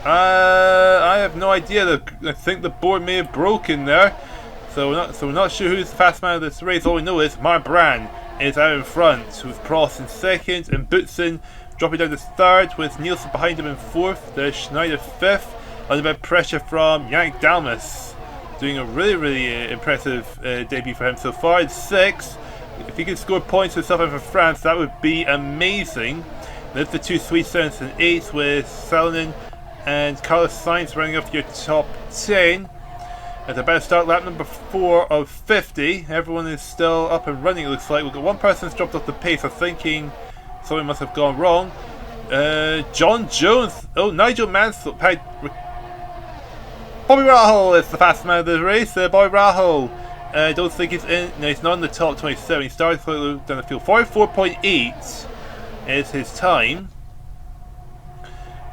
I have no idea. I think the board may have broken there. So we're not sure who's the fastest man of this race. All we know is Bran is out in front, with Prost in second, and Boutsen dropping down to third, with Nielsen behind him in fourth. There's Schneider fifth, under bit pressure from Yannick Dalmas, doing a really impressive debut for him so far. In sixth, if he can score points for himself and for France, that would be amazing. There's the two Swedes, seventh and eighth, with Salonen and Carlos Sainz running off your top 10. It's about to start lap number 4 of 50. Everyone is still up and running, it looks like. We've got one person that's dropped off the pace. I'm thinking something must have gone wrong. John Jones. Oh, Nigel Mansell. Bobby Rahal is the fastest man of the race. Bobby Rahal. I don't think he's in. No, he's not in the top 27. He started slightly down the field. 44.8 is his time.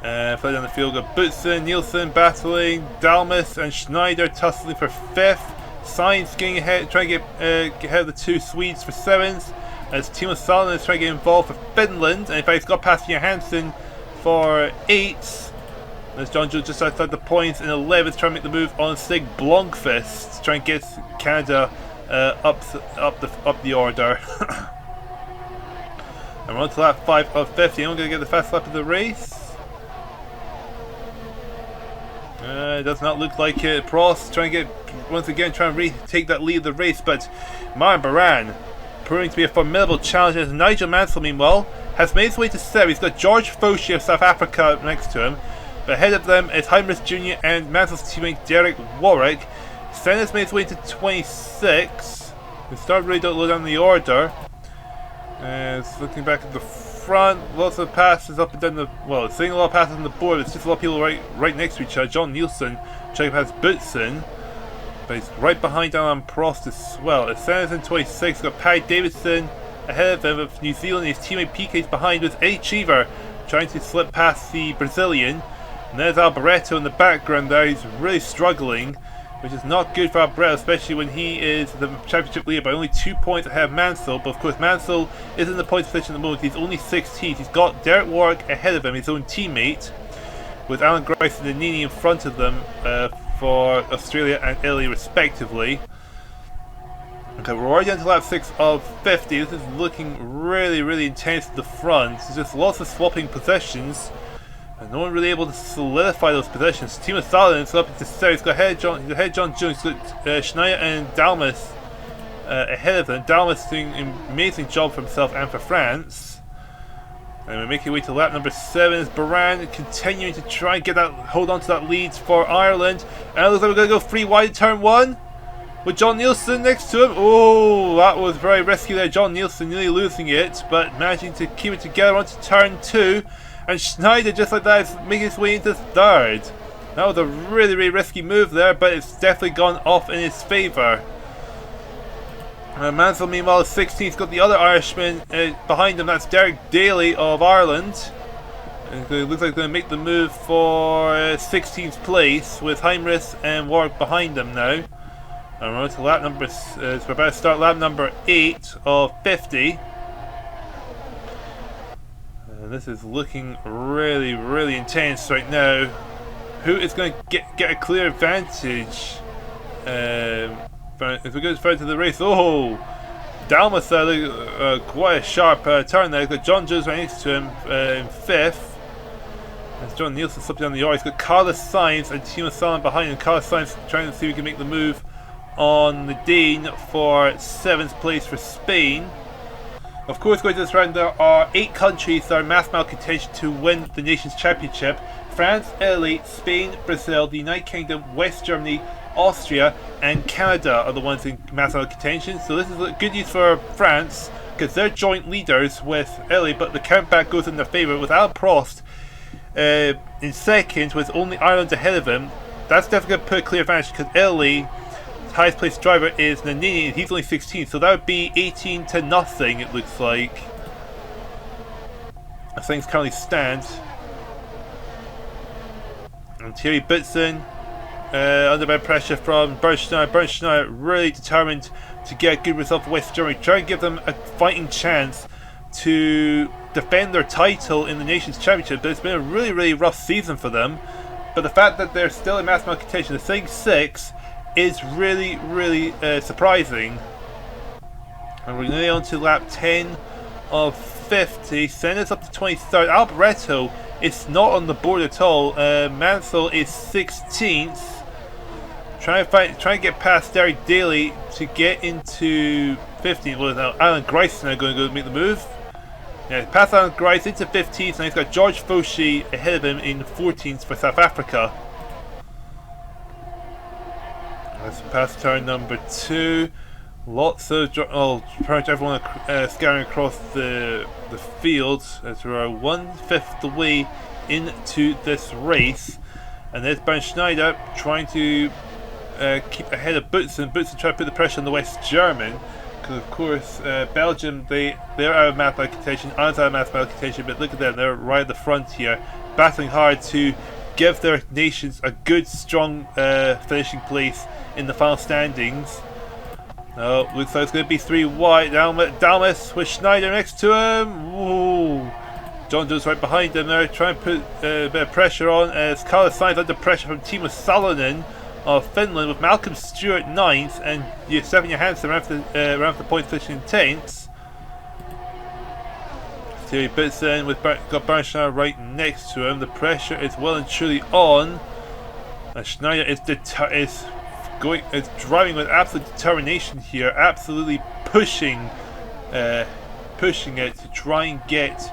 Further down the field, we've got Boutsen, Nielsen battling, Dalmas and Schneider tussling for 5th. Sainz getting ahead, trying to get ahead of the two Swedes for 7th. As Timo Salonen is trying to get involved for Finland. And in fact, he's got past Johansson for 8th. There's John Jones just outside the points in 11th, trying to make the move on Stig Blomqvist, trying to get Canada up the order. And we're on to lap 5 of 50. I'm going to get the fast lap of the race. It does not look like it. Prost trying to get, once again, trying to retake that lead of the race, but Baran proving to be a formidable challenge. As Nigel Mansell, meanwhile, has made his way to 7th. He's got George Foshi of South Africa next to him. But ahead of them is Heinrich Jr. and Mansell's teammate Derek Warwick. Senna's made his way to 26. The start really don't low down the order. Looking back at the front, lots of passes up and down the, well, seeing a lot of passes on the board. It's just a lot of people right next to each other. John Nielsen trying to pass Boutsen, but he's right behind Alain Prost as well. As Senna's in 26, got Paddy Davidson ahead of him with New Zealand. His teammate PK's behind, with Eddie Cheever trying to slip past the Brazilian. And there's Alboreto in the background there. He's really struggling, which is not good for Alboreto, especially when he is the championship leader by only 2 points ahead of Mansell. But of course, Mansell is in the points position at the moment. He's only 16th. He's got Derek Warwick ahead of him, his own teammate, with Alan Grice and Nannini in front of them for Australia and Italy, respectively. Okay, we're already down to lap 6 of 50. This is looking really intense at the front. There's just lots of swapping positions, and no one really able to solidify those positions. Timo Salonen is up into 7th. He's got ahead John Jones, he's got Schneider and Dalmas ahead of them. Dalmas doing an amazing job for himself and for France. And we're making our way to lap number 7 as Baran continuing to try and get that, hold on to that lead for Ireland. And it looks like we're going to go 3 wide in turn 1 with John Nielsen next to him. Oh, that was very risky there. John Nielsen nearly losing it, but managing to keep it together onto turn 2. And Schneider, just like that, is making his way into 3rd. That was a really risky move there, but it's definitely gone off in his favour. Mansell, meanwhile, is 16th. Got the other Irishman behind him. That's Derek Daly of Ireland. And it looks like they're going to make the move for 16th place, with Heinrich and Warwick behind them now. And we're on to lap number, we're about to start lap number 8 of 50. And this is looking really intense right now. Who is going to get a clear advantage? If we go further to the race, oh, Dalmas quite a sharp turn there. He's got John Jones right next to him in 5th. As John Nielsen slipping down the yard, he's got Carlos Sainz and Timo Salonen behind him. Carlos Sainz trying to see if he can make the move on the Dane for 7th place for Spain. Of course, going to this round, there are 8 countries that are mathematical contention to win the Nations Championship. France, Italy, Spain, Brazil, the United Kingdom, West Germany, Austria and Canada are the ones in mathematical contention. So this is good news for France, because they're joint leaders with Italy, but the countback goes in their favour with Alain Prost in 2nd, with only Ireland ahead of him. That's definitely going to put a clear advantage, because Italy, highest placed driver is Nannini, and he's only 16th, so that would be 18-0, it looks like, as things currently stand. And Thierry Boutsen under bad pressure from Bernd Schneider. Bernd Schneider really determined to get a good result for West Germany, try and give them a fighting chance to defend their title in the Nations Championship. But it's been a really rough season for them. But the fact that they're still in mathematical contention, they're sitting 6th, is really, really surprising. And we're nearly on to lap 10 of 50. Send us up to 23rd. Alboreto is not on the board at all. Mansell is 16th. Trying to get past Derek Daly to get into 15th. Well, now Alan Grice is now going to go make the move. Yeah, past Alan Grice into 15th, and he's got George Fauci ahead of him in 14th for South Africa. Let's pass turn number 2. Lots of pretty much everyone scattering across the field as we are 1/5 the way into this race, and there's Bernd Schneider trying to keep ahead of Boutsen. Boutsen trying to put the pressure on the West German, because of course Belgium they're out of mathematical contention, Ireland's out of mathematical contention, but look at them, they're right at the front here, battling hard to give their nations a good strong finishing place in the final standings. Oh, looks like it's going to be 3 wide. Dalmas with Schneider next to him. Whoa. John Jones right behind him there, trying to put a bit of pressure on as Carlos Sainz under pressure from Timo Salonen of Finland, with Malcolm Stewart 9th and Stefan Johansson around the point position in 10th. Thierry Boutsen with got Bernd Schneider right next to him. The pressure is well and truly on. And Schneider is driving with absolute determination here, absolutely pushing it to try and get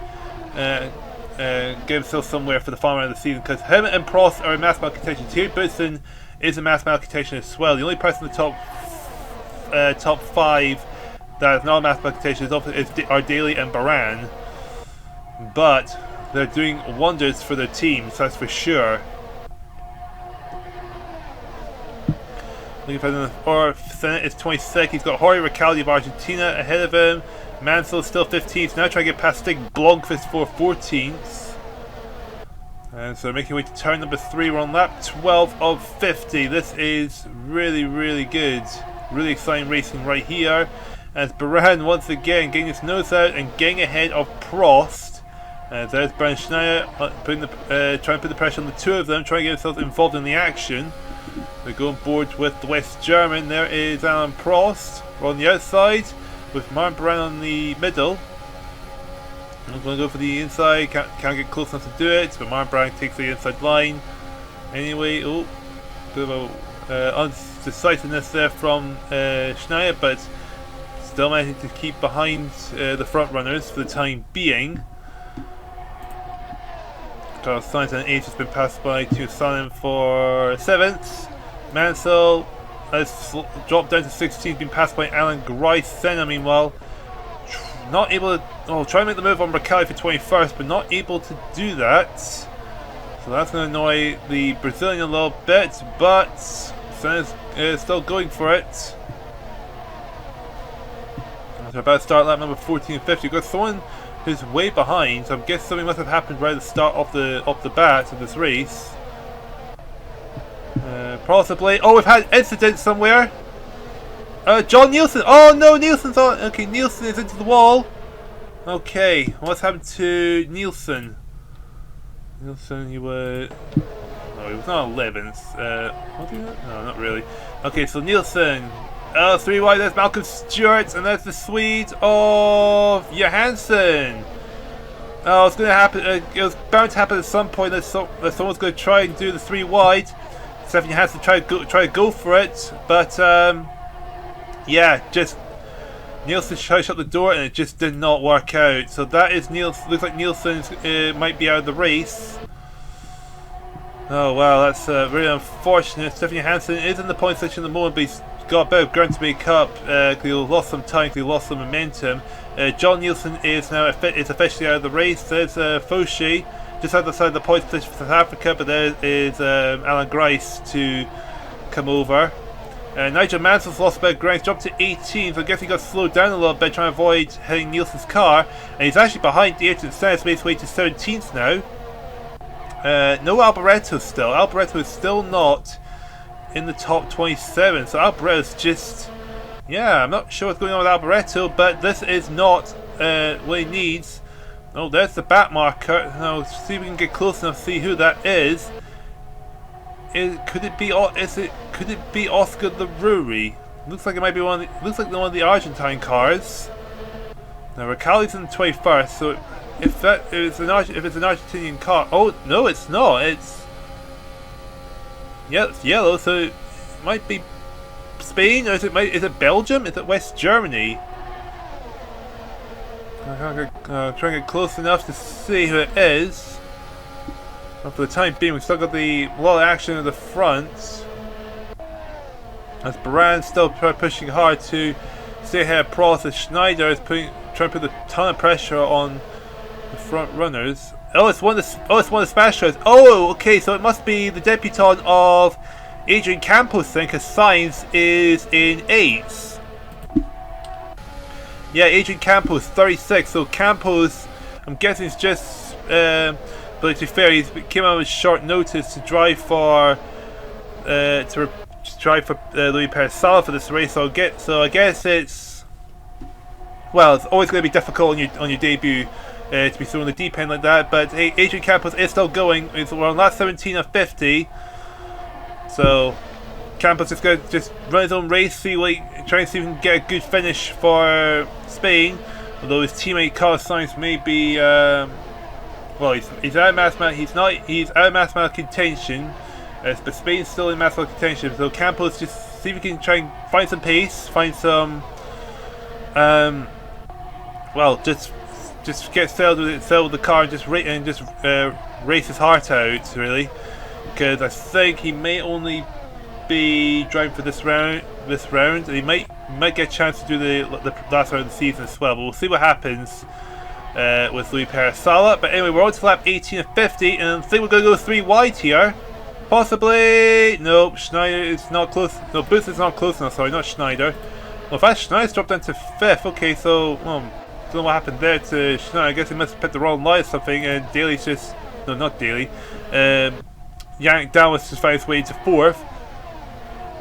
himself somewhere for the final round of the season, because him and Prost are in mathematical contention. Thierry Boutsen is in mathematical contention as well. The only person in the top 5 that is not in mathematical contention are Daly and Baran, but they're doing wonders for their teams, that's for sure. Looking for the Senate is 22nd. He's got Jorge Ricaldi of Argentina ahead of him. Mansell still 15th. Now trying to get past Stig Blomqvist for 14th. And so making way to turn number 3. We're on lap 12 of 50. This is really, really good. Really exciting racing right here. As Baran once again getting his nose out and getting ahead of Prost. There's Bernd Schneider trying to put the pressure on the two of them, trying to get themselves involved in the action. We go on board with the West German. There is Alan Prost. We're on the outside with Martin Baran on the middle. I'm going to go for the inside. Can't get close enough to do it, but Martin Baran takes the inside line. Anyway, bit of undecisiveness there from Schneider, but still managing to keep behind the front runners for the time being. Carlos Sainz and 8th has been passed by to Salim for 7th. Mansell has dropped down to 16th, been passed by Alan Grice. Senna, meanwhile, not able to try and make the move on Ricciardo for 21st, but not able to do that. So that's going to annoy the Brazilian a little bit, but Senna's still going for it. They're about to start lap number 14 and 50. We've got someone who's way behind, so I guess something must have happened right at the start of the bat of this race. Possibly. Oh, we've had incidents somewhere. John Nielsen. Oh no, Nielsen's on. Okay, Nielsen is into the wall. Okay, what's happened to Nielsen? Nielsen, he was. No, he was not 11th. Was he not? No, not really. Okay, so Nielsen. 3 wide. There's Malcolm Stewart, and there's the Swede of Johansson. Oh, it's going to happen. It was bound to happen at some point. That someone's going to try and do the 3 wide. Stefan Johansson try to go for it, but yeah, just Nielsen tried to shut the door, and it just did not work out. So that is Nielsen. Looks like Nielsen might be out of the race. Oh wow, that's really unfortunate. Stefan Johansson is in the point section at the moment, but he's got a bit of ground to make up. He lost some time, he lost some momentum. John Nielsen is now officially out of the race. There's Fauci just outside the point position for South Africa, but there is Alan Grice to come over. Nigel Mansell's lost a bit of ground, jumped to 18th. I guess he got slowed down a little bit trying to avoid hitting Nielsen's car, and he's actually behind the 8th and Senna's made his way to 17th now. No Alboreto still. Alboreto is still not in the top 27, so Alboreto's just, yeah, I'm not sure what's going on with Alboreto, but this is not what he needs. Oh, there's the bat marker. Now, see if we can get close enough to see who that is. could it be Oscar the Ruri? Looks like it might be one of the Argentine cars. Now Ricciardo's in the 21st, so if it's an Argentinian car, oh no, it's not. It's yellow, so it might be Spain, or is it Belgium? Is it West Germany? I'm trying to get close enough to see who it is. But for the time being, we've still got a lot of action at the front. As Baran's still pushing hard to stay ahead of Prost, as Schneider is trying to put a ton of pressure on the front runners. Oh, it's one of the Spanish drivers. Oh, okay, so it must be the debutant of Adrian Campos then, because Sainz is in 8th. Yeah, Adrian Campos, 36. So Campos, I'm guessing, is just. But to be fair, he came out with short notice to drive for Luis Perez Sala for this race. So I guess it's. Well, it's always going to be difficult on your debut to be thrown in the deep end like that. But hey, Adrian Campos is still going. We're on lap 17 of 50. So Campos is going to just run his own race, try and see if he can get a good finish for Spain. Although his teammate Carlos Sainz may be, well, he's out of mathematical contention, but Spain's still in mathematical contention. So Campos just see if he can try and find some pace, find some, well, just get settled with the car and just race his heart out, really. Because I think he may only be driving for this round, and he might get a chance to do the last round of the season as well. But we'll see what happens with Luis Perez Sala. But anyway, we're on to lap 18 of 50, and I think we're going to go 3 wide here. Possibly. No, Schneider is not close. No, Booth is not close enough. Sorry, not Schneider. Well, in fact, Schneider's dropped down to 5th. Okay, so don't know what happened there to Schneider. I guess he must have picked the wrong line or something, and Daly's just not Daly. Yannick Dalmas just found his way into 4th,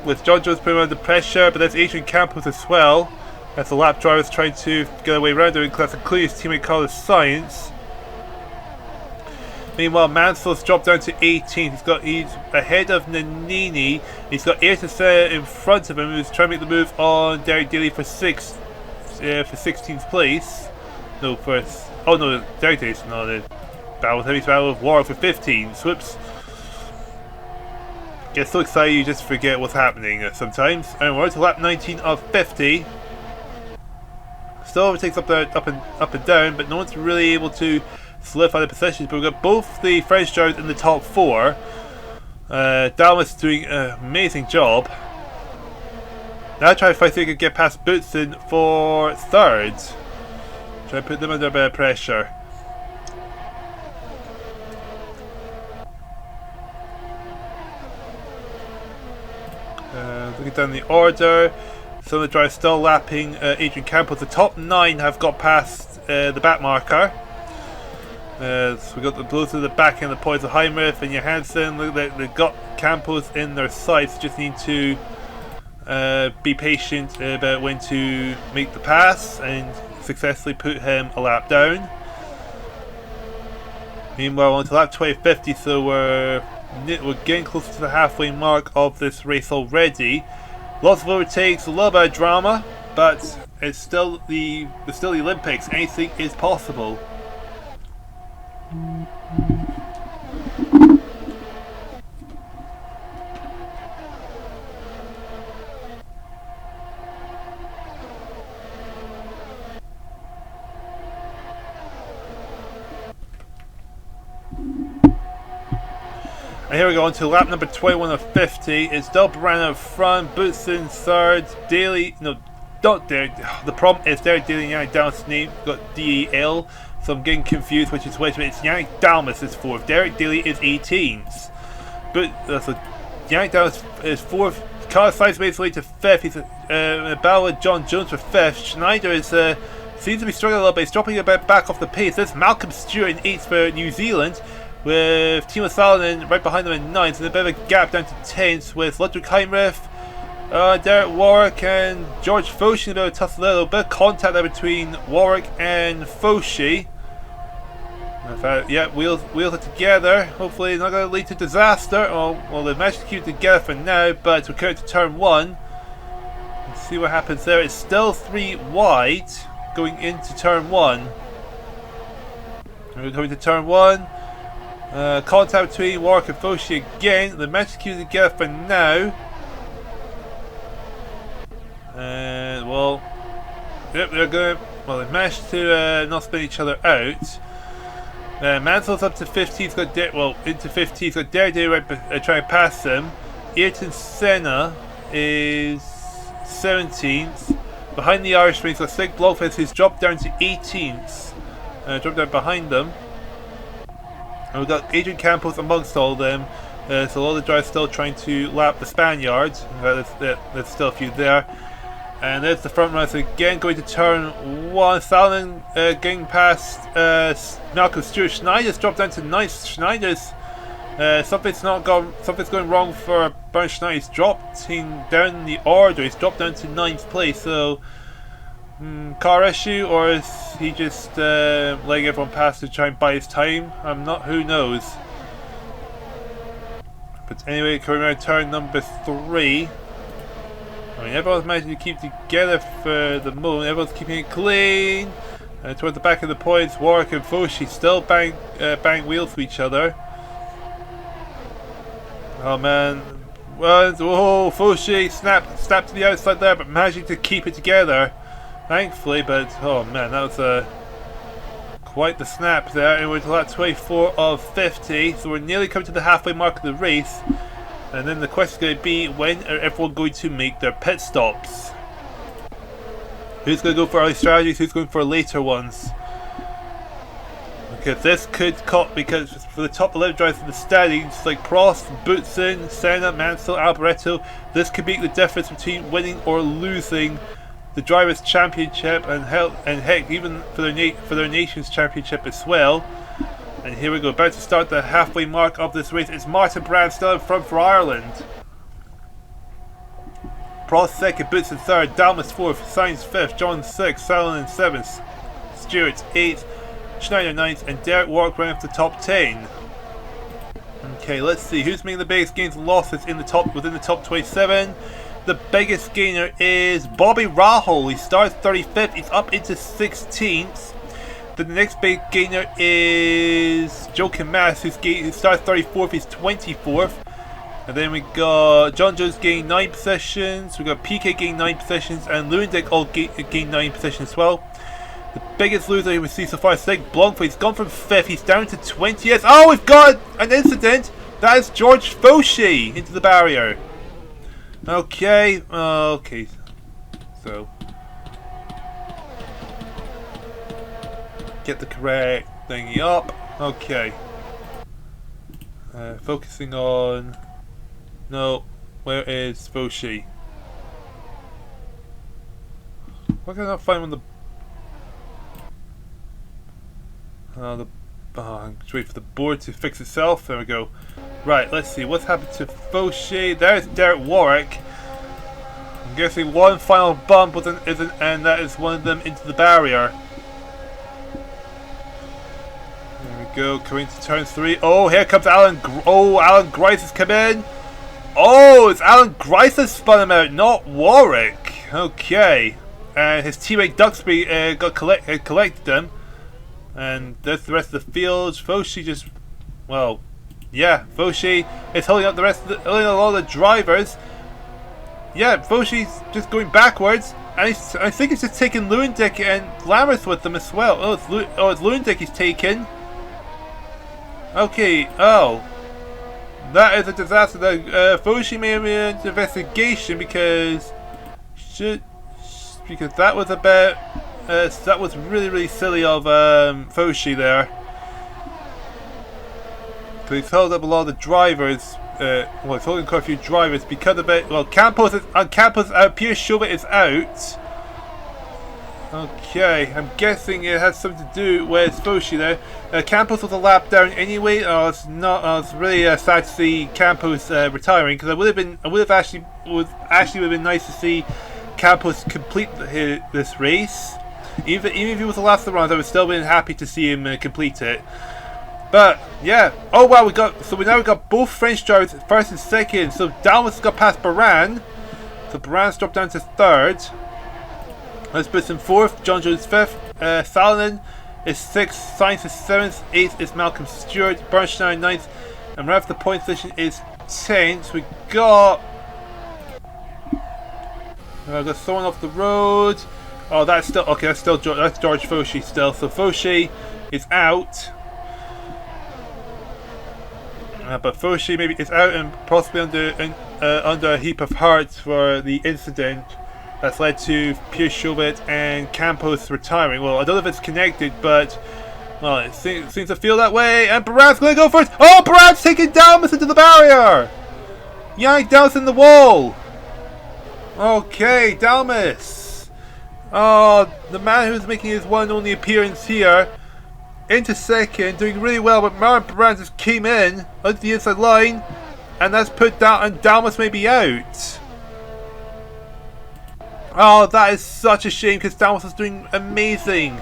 with John Jones putting him under pressure, but there's Adrian Campos as well, as the lap drivers trying to get away around him, including his teammate Carlos Sainz. Meanwhile, Mansell's dropped down to 18th. He's ahead of Nannini. He's got Ayrton Senna in front of him, who's trying to make the move on Derek Daly for 16th place. No, Derek Daly's not the battle of Warwick for 15th. Whoops. Get so excited you just forget what's happening sometimes. And we're on to lap 19 of 50. Still overtakes up and down, but no one's really able to solidify the positions. But we've got both the French drivers in the top 4. Dalmas doing an amazing job. Now try to find if they could get past Boutsen for 3rd. Try to put them under a bit of pressure. Looking down the order, some of the drivers still lapping Adrian Campos. The top 9 have got past the back marker. So we got those at the back end, the points of Heinrich and Johansson. Look, they've got Campos in their sights. Just need to be patient about when to make the pass and successfully put him a lap down. Meanwhile, on to lap 2050, so we're getting closer to the halfway mark of this race already. Lots of overtakes, a little bit of drama, but it's still the Olympics. Anything is possible. And here we go on to lap number 21 of 50. It's Del Barano up front, Boutsen 3rd, Daly, no, not Derek. The problem is Derek Daly and Yannick Dalmas' name got DEL, so I'm getting confused which is which, but it's Yannick Dalmas is 4th, Derek Daly is 18th. But so Yannick Dalmas is 4th, Carlos Sainz makes his way to 5th. He's in a battle with John Jones for 5th. Schneider is seems to be struggling a little bit. He's dropping a bit back off the pace. There's Malcolm Stewart in 8th for New Zealand, with Timo Salonen right behind them in 9th, and a bit of a gap down to 10th with Ludwig Heinrich, Derek Warwick and George Foshi. A bit of a little bit of contact there between Warwick and Foshi. Yeah, wheels are together. Hopefully not going to lead to disaster. Oh, well, they've managed to keep it together for now, but we're going to turn 1. Let's see what happens there. It's still 3 wide going into turn 1. We're going to turn 1. Contact between Warwick and Foshi again. They managed to keep it together for now. And well, yep, they're going. Well, they managed to not spin each other out. Mansell's up to 15. He's got into 15. He's got Daredevil right trying to pass him. Ayrton Senna is 17th. Behind the Irishman, he's got Slick Blofeld, who's dropped down to 18th. Dropped down behind them. And we've got Adrian Campos amongst all of them. So a lot of the drivers still trying to lap the Spaniards. There's still a few there. And there's the front runners again going to turn 1. Salmon getting past Malcolm Stewart. Schneider's dropped down to 9th. Schneider's something's going wrong for Bernd Schneider. He's dropping down the order. He's dropped down to 9th place. So car issue, or is he just letting everyone pass to try and buy his time? Who knows. But anyway, coming around turn number 3. I mean, everyone's managed to keep together for the moment. Everyone's keeping it clean. Towards the back of the points, Warwick and Foshi still bang wheels to each other. Oh man. Oh, Foshi snapped to the outside there, but managing to keep it together. Thankfully, but oh man, that was quite the snap there. And we're to lap 24 of 50, so we're nearly coming to the halfway mark of the race. And then the question is going to be, when are everyone going to make their pit stops? Who's going to go for early strategies? Who's going for later ones? Because this could cut, because for the top 11 drivers in the standings, like Prost, Boutsen, Senna, Mansell, Alboreto, this could be the difference between winning or losing the Drivers' Championship, and heck, even for their nation's championship as well. And here we go, about to start the halfway mark of this race. It's Martin Brand still in front for Ireland. Prost 2nd, Boutsen 3rd, Dalmas 4th, Sainz 5th, John 6th, Salonen 7th, Stewart 8th, Schneider 9th, and Derek Warwick round off the top 10. Okay, let's see who's making the biggest gains and losses within the top 27. The biggest gainer is Bobby Rahal. He starts 35th, he's up into 16th. The next big gainer is Joachim Mass, who starts 34th, he's 24th. And then we got John Jones gaining 9 positions, we got PK gaining 9 positions, and Lewandowski all gained 9 positions as well. The biggest loser we see so far is Slick Blomqvist. He's gone from 5th, he's down to 20th. Oh, we've got an incident! That is George Foshi into the barrier. Okay, so get the correct thingy up. Okay. Focusing on... No, where is Foshi? Why can I not find one of the... I'm just waiting for the board to fix itself. There we go. Right, let's see. What's happened to Foshi? There's Derek Warwick. I'm guessing one final bump and that is one of them into the barrier. There we go, coming to turn 3. Oh, here comes Alan. Alan Grice has come in. Oh, it's Alan Grice that spun him out, not Warwick. Okay. And his teammate Duxbury collected him. And that's the rest of the field. Foshi just, well, yeah, Foshi is holding up holding up all the drivers. Yeah, Foshi's just going backwards, and I think he's just taking Lewandowski and Lammers with them as well. Oh, it's Lewandowski he's taken. Okay, oh, that is a disaster. Foshi may have an investigation because that was a bit. That was really silly of Foshi there. So he's held up a lot of the drivers. Well, he's holding quite a few drivers because of it. Well, Campos is out. Pierre Chauvet is out. Okay, I'm guessing it has something to do with Foshi there. Campos was a lap down anyway. It's really sad to see Campos retiring, because it would have actually been nice to see Campos complete this race. Even if he was the last of the rounds, I would still been happy to see him complete it. But yeah, oh wow, we now got both French drivers first and second. So Dalmas got past Baran, so Baran's dropped down to third. Let's put him fourth. John Jones fifth. Salonen is sixth. Sainz is seventh. Eighth is Malcolm Stewart. Bernstein ninth. And right after the point position is 10th. We got someone off the road. Oh, that's still okay. That's George Fauci still. So Fauci is out. But Fauci maybe is out and possibly under a heap of hearts for the incident that's led to Pierre Chauvet and Campos retiring. Well, I don't know if it's connected, but well, it seems to feel that way. And Baran's going to go first. Oh, Baran's taking Dalmas into the barrier. Yank Dalmas in the wall. Okay, Dalmas. Oh, the man who's making his one and only appearance here into second, doing really well, but Marin Baran just came in onto the inside line, and that's put down, and Dalmas may be out. Oh, that is such a shame because Dalmas is doing amazing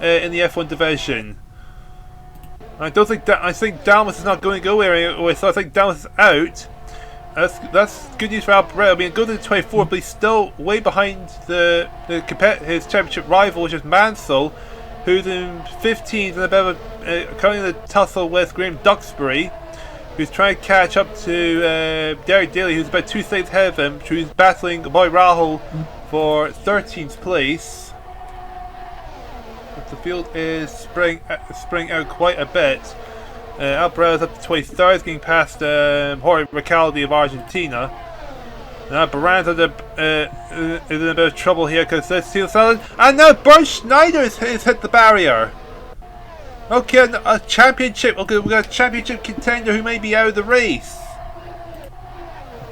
in the F1 division. I think Dalmas is not going to go anywhere, so I think Dalmas is out. That's good news for Alboreto. I mean, it goes to the 24th, but he's still way behind his championship rival, which is Mansell, who's in 15th and a bit of currently the tussle with Graham Duxbury, who's trying to catch up to Derek Daly, who's about 2 seconds ahead of him, who's battling Boy Rahul for 13th place. But the field is spreading out quite a bit. Alboreto's up to 23rd, getting past Jorge Ricaldi of Argentina. Now Baran's is in a bit of trouble here because there's Steel Salad. And now Bernd Schneider has hit the barrier. Okay, a championship. Okay, we've got a championship contender who may be out of the race.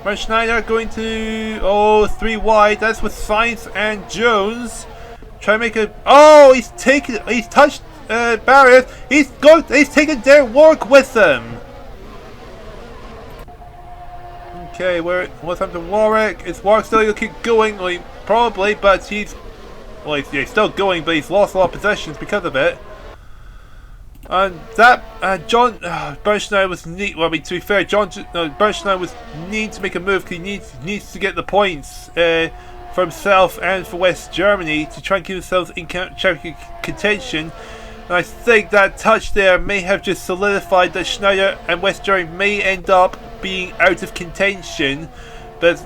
Bernd Schneider going to 3 wide. That's with Sainz and Jones. Try to make a. Oh, he's touched barriers. He's taken their work with him. Okay, what's happened to Warwick? Is Warwick still going to keep going? Well, probably, but he's still going, but he's lost a lot of possessions because of it. And that Bernd Schneider was neat. Well, I mean, to be fair, Bernd Schneider was needing to make a move because he needs to get the points for himself and for West Germany to try and keep themselves in championship contention. And I think that touch there may have just solidified that Schneider and West Germany may end up being out of contention, but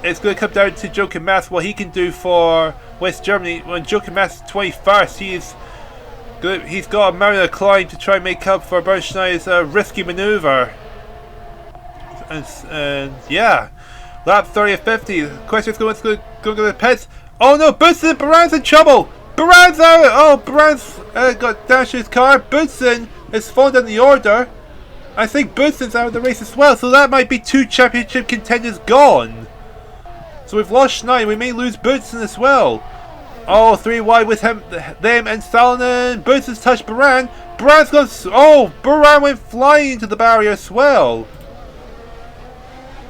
it's going to come down to Joachim Mass, what he can do for West Germany. When Joachim Mass is 21st, he's got a mountain to climb to try and make up for Bernd Schneider's risky manoeuvre. And yeah, lap 30 of 50. The question is going to go to the pits. Oh no, Boutsen, Baran's in trouble. Baran's out. Oh, Baran's got damage to his car. Boutsen has fallen down the order. I think Boutsen's out of the race as well, so that might be 2 championship contenders gone. So we've lost Schneider, we may lose Boutsen as well. Oh, 3 wide with them and Salonen. Boutsen's touched Baran. Baran's gone. Oh, Baran went flying into the barrier as well.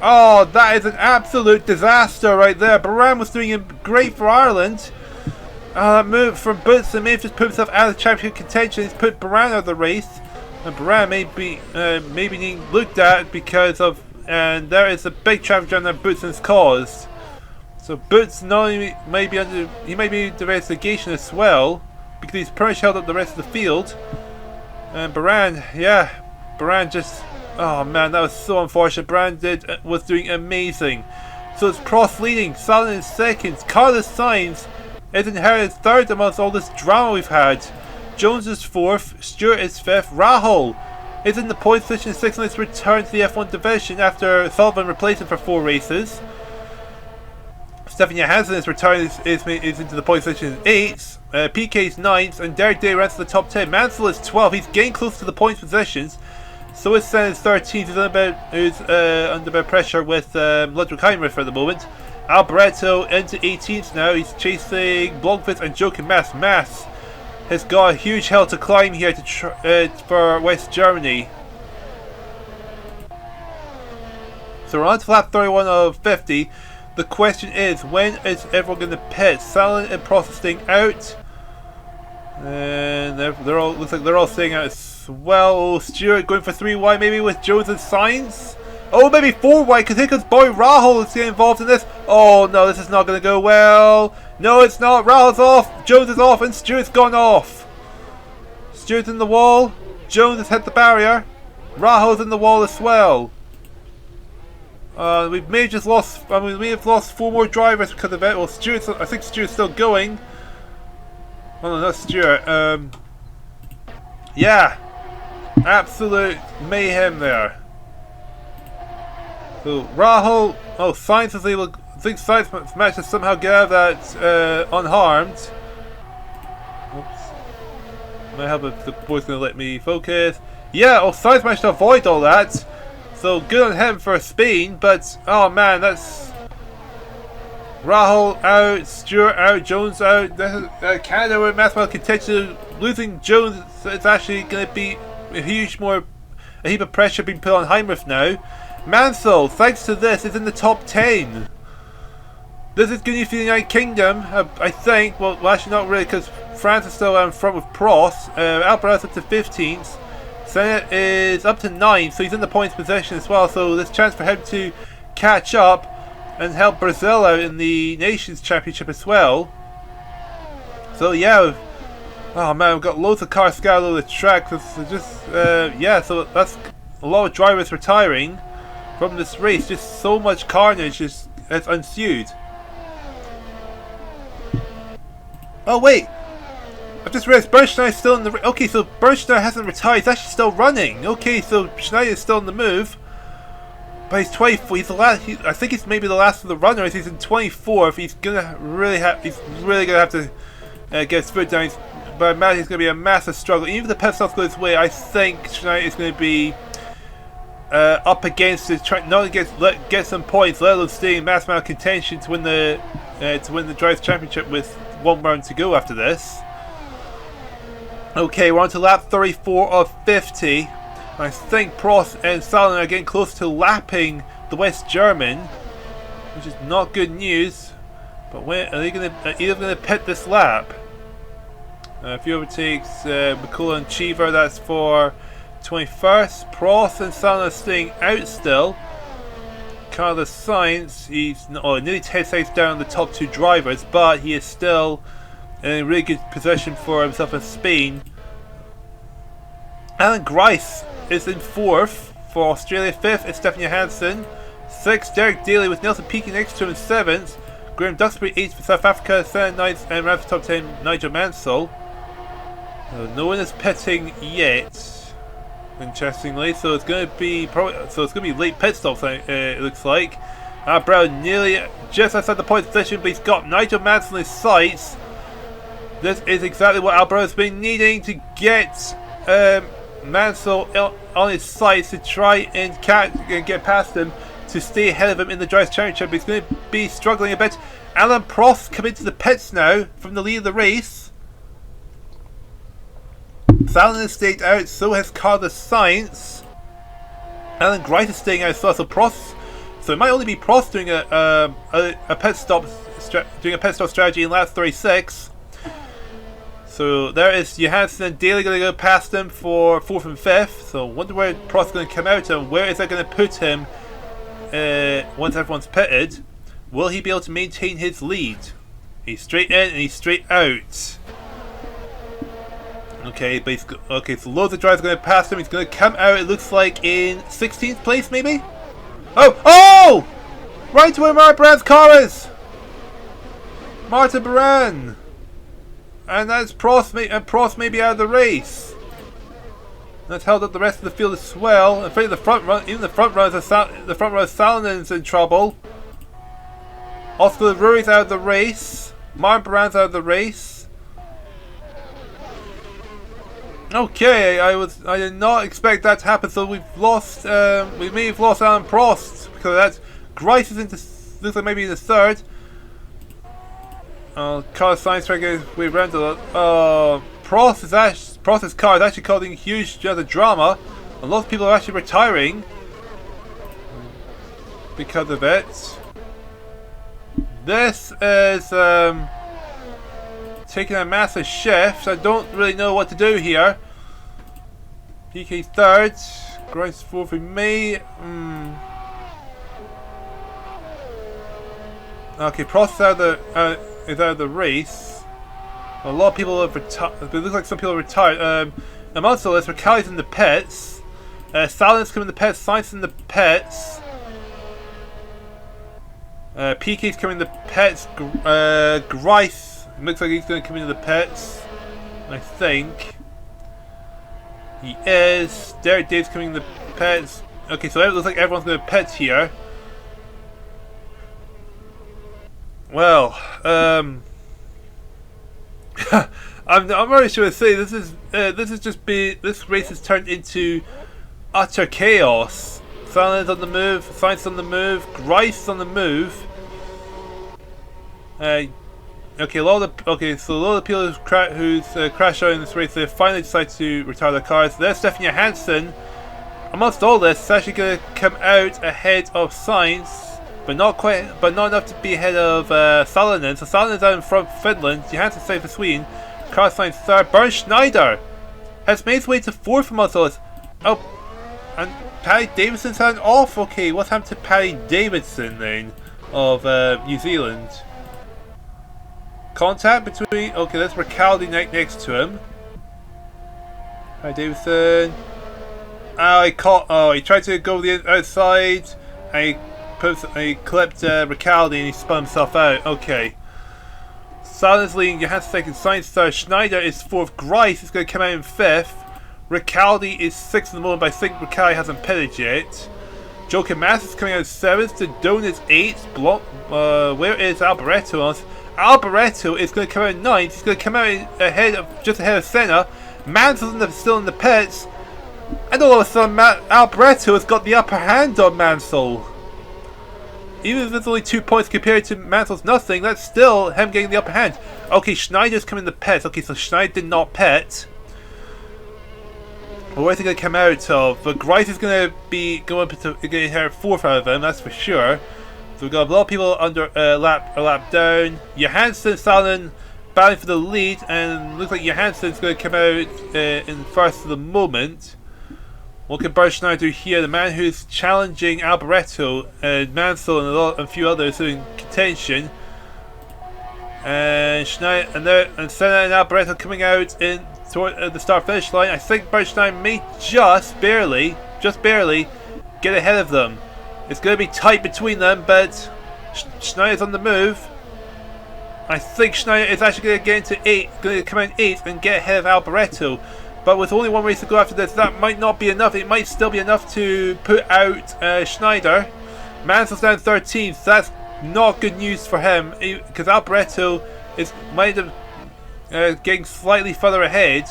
Oh, that is an absolute disaster right there. Baran was doing great for Ireland. That move from Boutsen may have just put himself out of championship contention. He's put Baran out of the race. And Baran may be being looked at because of, and there is a big traffic jam that Boutsen's caused. So Boutsen not only may be under investigation as well because he's pretty much held up the rest of the field. And Baran just, oh man, that was so unfortunate. Baran was doing amazing. So it's Prost leading, Salonen in second, Carlos Sainz is inherited third amongst all this drama we've had. Jones is 4th, Stewart is 5th, Rahul is in the point position 6th on his return to the F1 division after Sullivan replaced him for 4 races. Stefan Johansson is returning is into the point position 8th, PK is 9th, and Derek Day runs to the top 10. Mansell is 12th, he's getting close to the points positions. So is Sen is 13th, who's under a bit of pressure with Ludwig Heinrich for the moment. Alboreto into 18th now, he's chasing Blomqvist and Joachim Mass. Mass has got a huge hill to climb here for West Germany. So we're on to lap 31 of 50. The question is, when is everyone going to pit? Salonen and Prost staying out. And they're all, looks like they're all staying out as well. Oh, Stewart going for 3 wide maybe with Jones and Sainz. Oh, maybe 4 wide because here comes Boy Rahal is getting involved in this. Oh no, this is not going to go well. No, it's not. Rahal's off, Jones is off, and Stewart's gone off. Stewart's in the wall. Jones has hit the barrier. Rahal's in the wall as well. We may have just lost. I mean, we may have lost 4 more drivers because of it. Well, Stewart's, I think Stewart's still going. Oh no, not Stewart. Yeah, absolute mayhem there. So Rahal, oh, Sainz is able. I think Sainz managed to somehow get out of that unharmed. Oops. Might help if the boy's gonna let me focus. Yeah, oh, Sainz managed to avoid all that. So good on him for a spin, but oh man, that's Rahal out, Stewart out, Jones out. Canada with mathematical contention. Losing Jones is actually going to be a heap of pressure being put on Heinrich now. Mansell, thanks to this, is in the top 10. This is good news for the United Kingdom, I think. Well, actually not really, because France is still in front with Prost. Alboreto up to 15th. Senate is up to 9th, so he's in the points position as well. So there's a chance for him to catch up and help Brazil out in the Nations Championship as well. So yeah, oh man, we've got loads of cars scattered over the track. Yeah, so that's a lot of drivers retiring from this race. Just so much carnage has ensued. Oh wait, I've just realized Bernstein's still in the. Okay, so Bernstein hasn't retired. He's actually still running. Okay, so Schneider is still in the move. But he's 24. He's the last. I think he's maybe the last of the runners. He's in 24th. He's really gonna have to get his foot down. But I imagine it's gonna be a massive struggle. Even if the pit stop goes away, I think Schneider is gonna be up against it, trying not to get some points, let alone stay in mass amount of contention to win the Drivers' Championship with 1 round to go after this. Okay, we're on to lap 34 of 50. I think Prost and Salonen are getting close to lapping the West German, which is not good news. But when are they going to pit this lap? If he overtakes McCullough and Cheever, that's for 21st. Prost and Salonen are staying out still. Carlos Sainz, he's nearly 10 seconds down the top 2 drivers, but he is still in a really good position for himself in Spain. Alan Grice is in 4th for Australia. 5th is Stefan Johansson. 6th, Derek Daly with Nelson peaking next to him in 7th. Graham Duxbury 8th for South Africa. 7th, 9th, and round for top 10, Nigel Mansell. No one is pitting yet, interestingly, so it's going to be late pit stops. It looks like. Brown nearly just outside the point position, but he's got Nigel Mansell in his sights. This is exactly what Alboreto has been needing to get Mansell on his sights to try and get past him to stay ahead of him in the Drivers' Championship. He's going to be struggling a bit. Alan Prost coming to the pits now from the lead of the race. Salonen has stayed out, so has Carlos Sainz. Alan Grice is staying out as well, so Prost. So it might only be Prost doing a pit stop strategy in lap 36. So there is Johansson and Daly going to go past him for 4th and 5th. So I wonder where Prost is going to come out and where is that going to put him once everyone's pitted. Will he be able to maintain his lead? He's straight in and he's straight out. Okay, but so loads of drivers are going to pass him. He's going to come out, it looks like, in 16th place maybe? Oh! Right to where Martin Baran's car is! Martin Baran! And that's Prost may be out of the race. That's held up the rest of the field as well. In fact, the front run, even the front runner Salonen's in trouble. Oscar Ruri's out of the race. Martin Baran's out of the race. Okay, I did not expect that to happen. So we may have lost Alan Prost because that's Grice is looks like maybe in the 3rd. Carlos Sainz trying to get his way around to that. Prost's car is actually causing huge drama. A lot of people are actually retiring because of it. This is taking a massive shift. I don't really know what to do here. PK third. Grice fourth with me. Okay, Prost is out of the race. A lot of people have retired. It looks like some people are retired. Amongst all this, Ricciardo's in the pits. Salin's coming in the pits. Sainz in the pits. PK's coming in the pits. Grice looks like he's going to come into the pits. I think. He is. Derek Dave's coming in the pits. Okay, so it looks like everyone's going to pits here. Well, I'm not really sure what to say. This race has turned into utter chaos. Salin's on the move, Sainz on the move, Grice on the move. So a lot of the people who's crashed out in this race, they finally decided to retire their cars. There's Stefan Johansson. Amongst all this, it's actually going to come out ahead of Sainz, but not enough to be ahead of Salonen. So Salonen's out in front for Finland. Johansson safe for Sweden. Carlos Sainz third. Bernd Schneider has made his way to fourth from amongst all this. Oh, and Paddy Davidson's had an off. Okay, what's happened to Paddy Davidson then of New Zealand? Contact between. Okay, that's Ricciardo next to him. Paddy Davidson. Oh, he tried to go the outside, and he clipped Ricciardo and he spun himself out. Okay. Salin's leading, Johansson second, Sainz third, Schneider is fourth, Grice is going to come out in fifth, Ricciardo is sixth at the moment, but I think Ricciardo hasn't pitted yet. Joachim Mass is coming out seventh, Dodone is eighth. Where is Alboreto? Alboreto is going to come out ninth. He's going to come out just ahead of Senna. Mansell's still in the pits, and all of a sudden Alboreto has got the upper hand on Mansell. Even if it's only 2 points compared to Mansell's nothing, that's still him getting the upper hand. Okay, Schneider's coming in the pits. Okay, so Schneider did not pit. But where's he going to come out of? But Grice is going to be going to inherit fourth out of him, that's for sure. So we've got a lot of people under a lap down. Johansson, Salonen battling for the lead, and looks like Johansson's going to come out in first for the moment. What can Bernd Schneider do here? The man who's challenging Alboreto and Mansell and a few others in contention. And Schneider and Senna and Alboreto coming out in toward the start finish line. I think Bernd Schneider may just barely get ahead of them. It's going to be tight between them, but Schneider's on the move. I think Schneider is actually going to get into going to come in eighth and get ahead of Alboreto. But with only one race to go after this, that might not be enough. It might still be enough to put out Schneider. Mansell's down 13th. So that's not good news for him, because Alboreto might have getting slightly further ahead.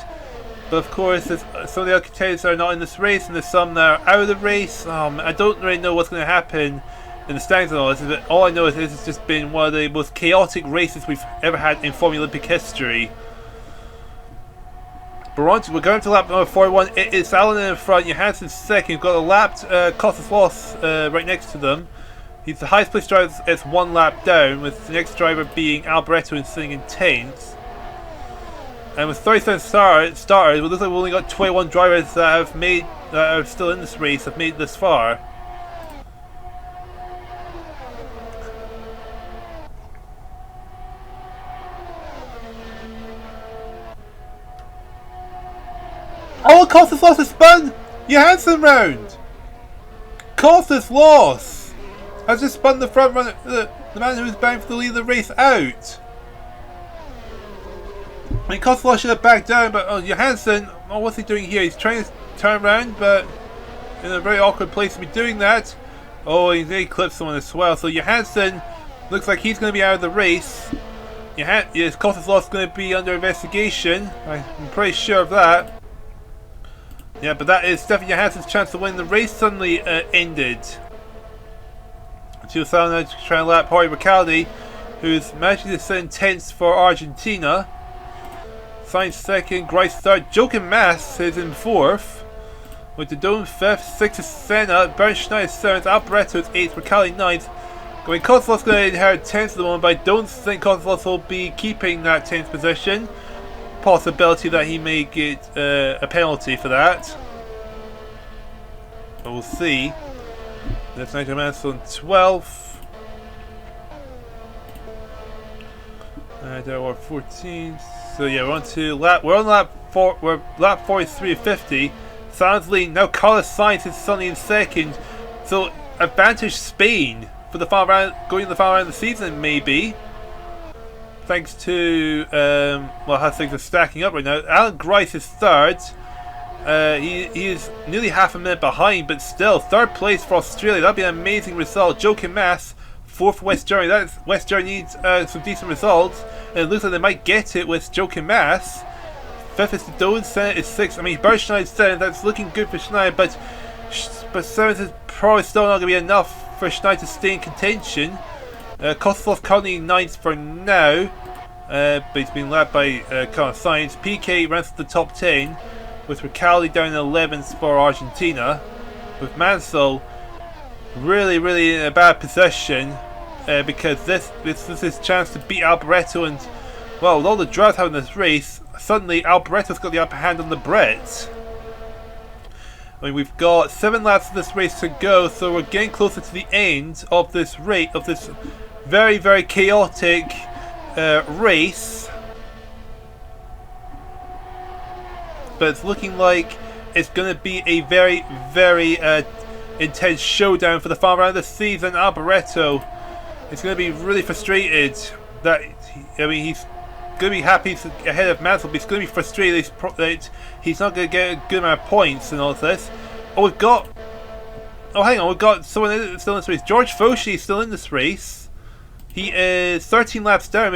But of course, there's some of the other contenders that are not in this race, and there's some that are out of the race. I don't really know what's going to happen in the standings and all this. But all I know is this has just been one of the most chaotic races we've ever had in Formulalympic history. We're going to lap number 41. It is Salonen in front, Johansson second. We've got a lapped Costas Loss right next to them. He's the highest placed driver. It's one lap down, with the next driver being Alboreto and sitting in 10th. And with 37 starters, it looks like we've only got 21 drivers that are still in this race, have made this far. Oh, Costas Loss has spun Johansson round! Costas Loss has just spun the front runner, the man who was bound for the lead of the race out. I mean, Costas Loss should have backed down, but Johansson, what's he doing here? He's trying to turn around, but in a very awkward place to be doing that. Oh, he clipped someone as well. So Johansson looks like he's going to be out of the race. Yes, Costas Loss is going to be under investigation. I'm pretty sure of that. Yeah, but that is Stefan Johansson's chance to win. The race suddenly ended. 2000 to try and lap Jorge Ricciardo, who's managed to sit in 10th for Argentina. Sainz second, Grice third, Joachim Mass is in fourth, with Dodone fifth, sixth is Senna, Bernd Schneider seventh, Alboreto is eighth, Ricciardo ninth, I mean, Kozlov's going to inherit 10th at the moment, but I don't think Kozlov will be keeping that 10th position. Possibility that he may get a penalty for that. But we'll see. That's Nigel Mansell on 12th. There were 14th. So yeah, we're on lap 43.50. Sounds leading. Now Carlos Sainz is suddenly in second. So advantage Spain for the final round, going to the final round of the season maybe. Thanks to well, how things are stacking up right now. Alan Grice is third. He is nearly half a minute behind, but still third place for Australia. That'd be an amazing result. Joachim Mass, fourth for West Germany. West Germany needs some decent results, and it looks like they might get it with Joachim Mass. Fifth is Doan, Senate is sixth. I mean, Bergschneider's seventh. That's looking good for Schneider, but seventh is probably still not going to be enough for Schneider to stay in contention. Kozlov currently ninth for now, but he's been lapped by Carlos Sainz. PK ranks at the top 10, with Ricciardo down in 11th for Argentina. With Mansell really in a bad position, because this is his chance to beat Alboreto, and well, with all the drought having this race, suddenly Alboreto's got the upper hand on the Brits. I mean, we've got 7 laps of this race to go, so we're getting closer to the end of this very chaotic race. But it's looking like it's going to be a very intense showdown for the final round of the season. Alboreto is going to be really frustrated that he's going to be happy ahead of Mansell, but he's going to be frustrated that he's not going to get a good amount of points and all of this. We've got someone still in this race. George Fauci is still in this race. He is 13 laps down,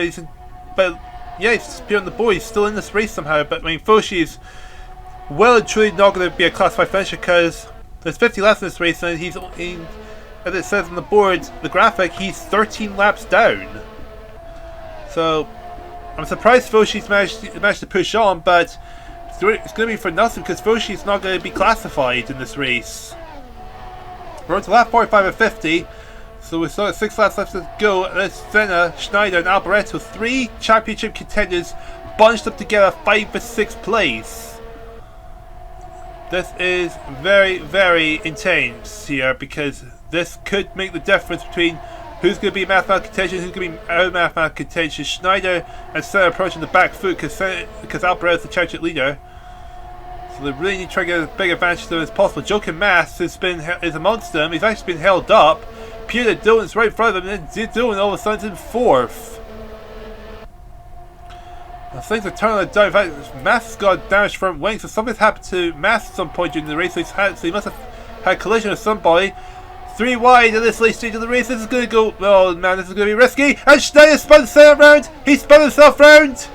but yeah, he's beyond the board. He's still in this race somehow. But I mean, Fauci is well and truly not going to be a Class 5 finisher, because there's 50 laps in this race, and as it says on the board, the graphic, he's 13 laps down. So I'm surprised Fauci's managed to push on, but it's going to be for nothing, because Fauci's not going to be classified in this race. We're on to lap 45 and 50, so we've still got 6 laps left to go. There's Senna, Schneider and Alboreto, 3 championship contenders bunched up together, 5th and 6th place. This is very intense here, because this could make the difference between who's going to be in mathematical contention, who's going to be out of mathematical contention. Schneider and Senna approaching the back foot, because Alboreto is the championship leader. So they really need to try to get as big advantage of them as possible. Joachim Mass is amongst them. He's actually been held up. Pierre Dillon's right in front of him, and then Dillon all of a sudden in 4th. Things are turning down. In fact, Mass got damaged front wing, so something's happened to Mass at some point during the race. So he must have had a collision with somebody. 3 wide at this late stage of the race. This is going to go. Oh man, this is going to be risky. And Schneider spun himself round. He spun himself round.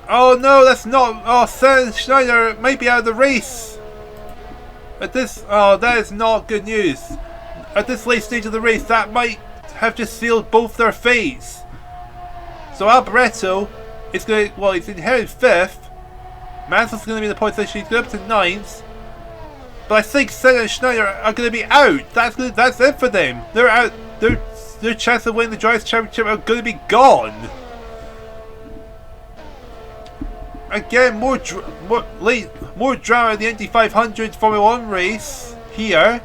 Oh no, that's not. Oh, Schneider might be out of the race. That is not good news. At this late stage of the race, that might have just sealed both their fates. So Alboreto is going to, he's inherited 5th. Mansell's going to be in the point position. He's going up to 9th. But I think Senna and Schneider are going to be out. That's it for them. They're out. Their chance of winning the Drivers' Championship are going to be gone. Again, more drama in the Indy 500 Formula 1 race here.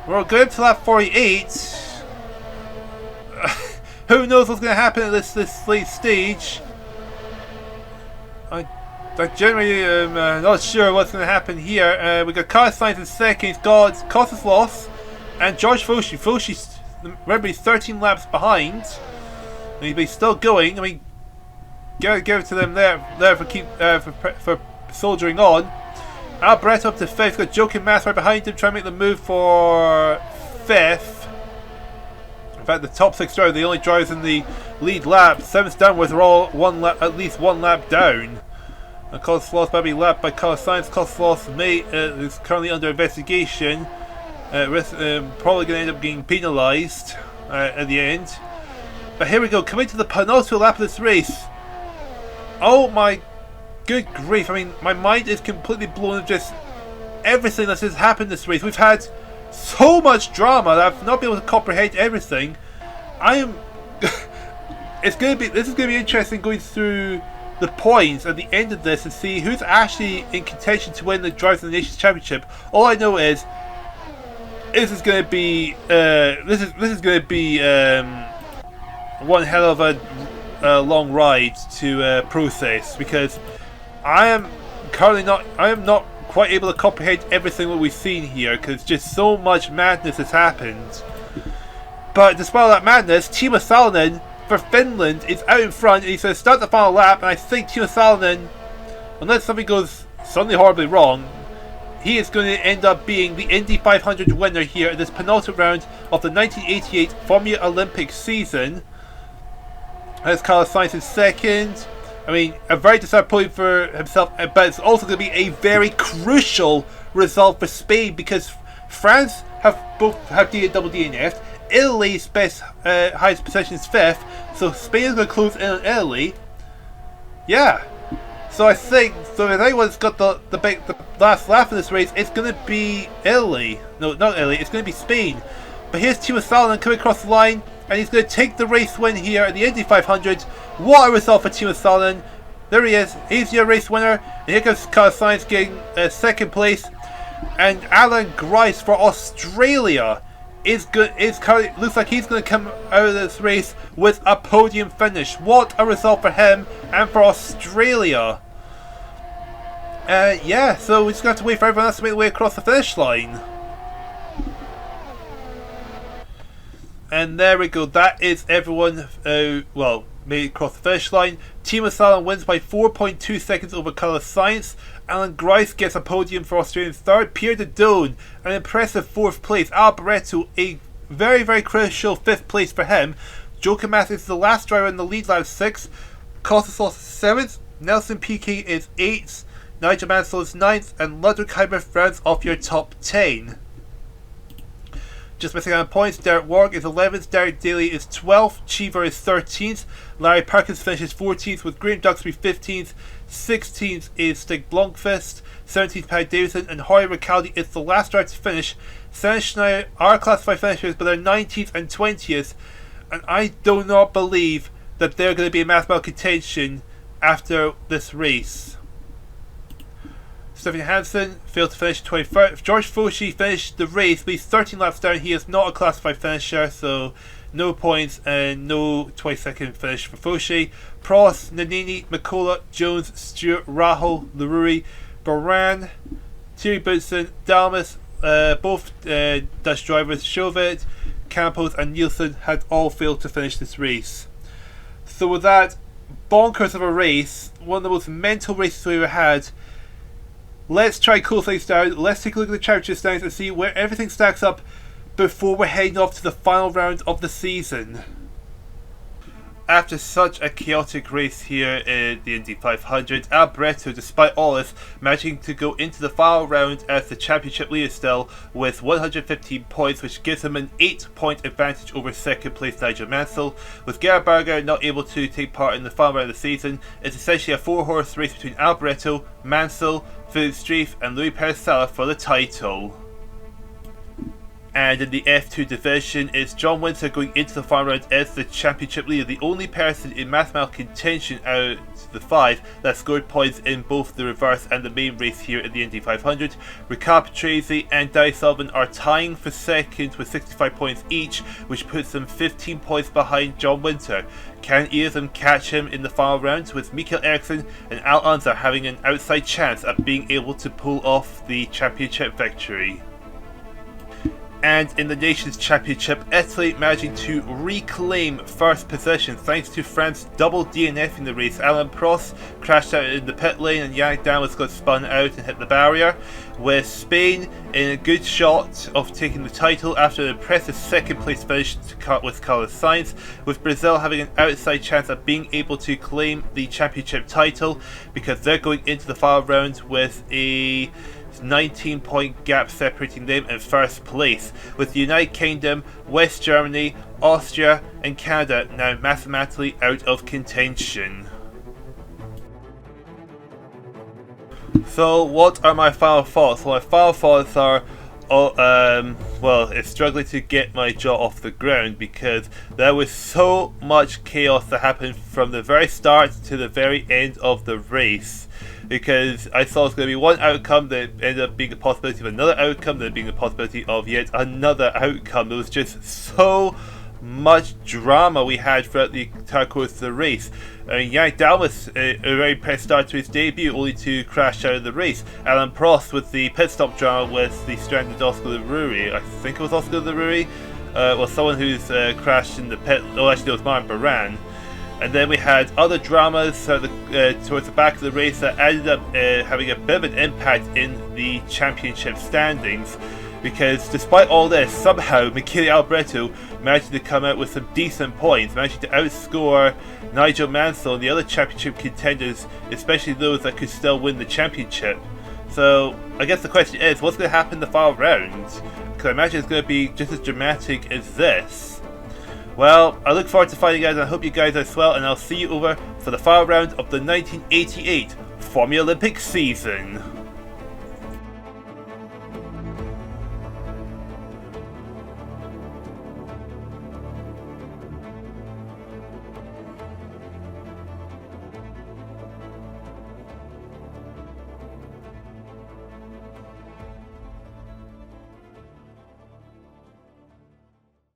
We're going up to lap 48. Who knows what's going to happen at this late stage? I generally am not sure what's going to happen here. We got Carlos Sainz in second. He's got Costas Loss and George Fauci. Fauci's, remember, he's 13 laps behind. And he's still going. I mean, give it to them there for soldiering on. Alboreto up to 5th. Got Joachim Mass right behind him, trying to make the move for 5th. In fact, the top 6 drivers, the only drivers in the lead lap. 7th downwards are all at least one lap down. And Costas Loss might be lapped by Carlos Sainz. Costas Loss is currently under investigation. Probably going to end up getting penalised at the end. But here we go, coming to the penultimate lap of this race. Oh my good grief! I mean, my mind is completely blown of just everything that has happened this race. We've had so much drama that I've not been able to comprehend everything. I am. This is gonna be interesting going through the points at the end of this and see who's actually in contention to win the Drivers of the Nations Championship. All I know is this is gonna be one hell of a long ride to process, because I am not quite able to comprehend everything that we've seen here, because just so much madness has happened. But despite all that madness, Timo Salonen for Finland is out in front, and he's going to start the final lap, and I think Timo Salonen, unless something goes suddenly horribly wrong, he is going to end up being the Indy 500 winner here in this penultimate round of the 1988 Formulalympics season. As Carlos Sainz in second. I mean, a very deserved point for himself, but it's also going to be a very crucial result for Spain, because France have double DNF'd. Italy's best highest position is 5th, so Spain is going to close in on Italy. Yeah. So I think, if anyone's got the last laugh in this race, it's going to be Italy. No, not Italy, it's going to be Spain. But here's Timo Salonen coming across the line, and he's going to take the race win here at the Indy 500. What a result for Timo Salonen. There he is, he's your race winner. And here comes Carlos Sainz getting second place. And Alan Grice for Australia looks like he's going to come out of this race with a podium finish. What a result for him and for Australia. Yeah, so we just have to wait for everyone else to make their way across the finish line. And there we go, that is everyone, made it across the finish line. Timo Salonen wins by 4.2 seconds over Carlos Sainz. Alan Grice gets a podium for Australia's third. Pierre de Dône, an impressive 4th place. Alboreto, a very, very crucial 5th place for him. Jochen Mass is the last driver in the lead, lap 6. Costas is 7th. Nelson Piquet is 8th. Nigel Mansell is 9th. And Ludwig Heimer rounds off your top 10. Just missing out on points, Derek Warwick is 11th, Derek Daly is 12th, Cheever is 13th, Larry Perkins finishes 14th with Graham Duxbury 15th, 16th is Stig Blomqvist, 17th Paddy Davidson, and Jorge Ricciardi is the last driver to finish. Senna Schneider are classified finishers, but they're 19th and 20th, and I do not believe that they're going to be in mathematical contention after this race. Stefan Hansen failed to finish 21st. George Fauchy finished the race, but he's 13 laps down. He is not a classified finisher, so no points and no 22nd finish for Fauchy. Prost, Nannini, McCulloch, Jones, Stewart, Rahal, Lerui, Baran, Thierry Boutsen, Dalmas, both Dutch drivers, Chauvet, Campos and Nielsen had all failed to finish this race. So with that bonkers of a race, one of the most mental races we ever had, let's try cool things down. Let's take a look at the championship standings and see where everything stacks up before we're heading off to the final round of the season. After such a chaotic race here in the Indy 500, Alboreto, despite all this, managing to go into the final round as the championship leader still with 115 points, which gives him an 8-point advantage over second place Nigel Mansell. With Gerhard Berger not able to take part in the final round of the season, it's essentially a 4-horse race between Alboreto, Mansell, Philip Streif and Louis Perez-Sala for the title. And in the F2 division, it's John Winter going into the final round as the championship leader, the only person in mathematical contention out of the 5 that scored points in both the reverse and the main race here in the Indy 500. Ricard Patrese and Dai Sullivan are tying for second with 65 points each, which puts them 15 points behind John Winter. Can either of them catch him in the final round, with Mikael Eriksson and Al Unser having an outside chance at being able to pull off the championship victory? And in the Nations Championship, Italy managing to reclaim first position thanks to France double DNFing the race. Alain Prost crashed out in the pit lane and Yannick Damas got spun out and hit the barrier, with Spain in a good shot of taking the title after an impressive second place finish with Carlos Sainz, with Brazil having an outside chance of being able to claim the championship title because they're going into the final round with a 19-point gap separating them in first place, with the United Kingdom, West Germany, Austria and Canada now mathematically out of contention. So what are my final thoughts? Well, my final thoughts are well, it's struggling to get my jaw off the ground because there was so much chaos that happened from the very start to the very end of the race. Because I thought it was going to be one outcome, that ended up being a possibility of another outcome, then being a possibility of yet another outcome. There was just so much drama we had throughout the entire course of the race. I mean, Yannick Dalmas, a very impressive start to his debut, only to crash out of the race. Alain Prost with the pit stop drama with the stranded Oscar de Rury. I think it was Oscar de Rury. Well, someone who's crashed in the pit. Oh, actually, it was Martin Baran. And then we had other dramas towards the back of the race that ended up having a bit of an impact in the championship standings. Because despite all this, somehow Michele Alboreto managed to come out with some decent points, managing to outscore Nigel Mansell and the other championship contenders, especially those that could still win the championship. So I guess the question is, what's going to happen in the final round? Because I imagine it's going to be just as dramatic as this. Well, I look forward to finding out, and I hope you guys are as well, and I'll see you over for the final round of the 1988 Formulalympics season.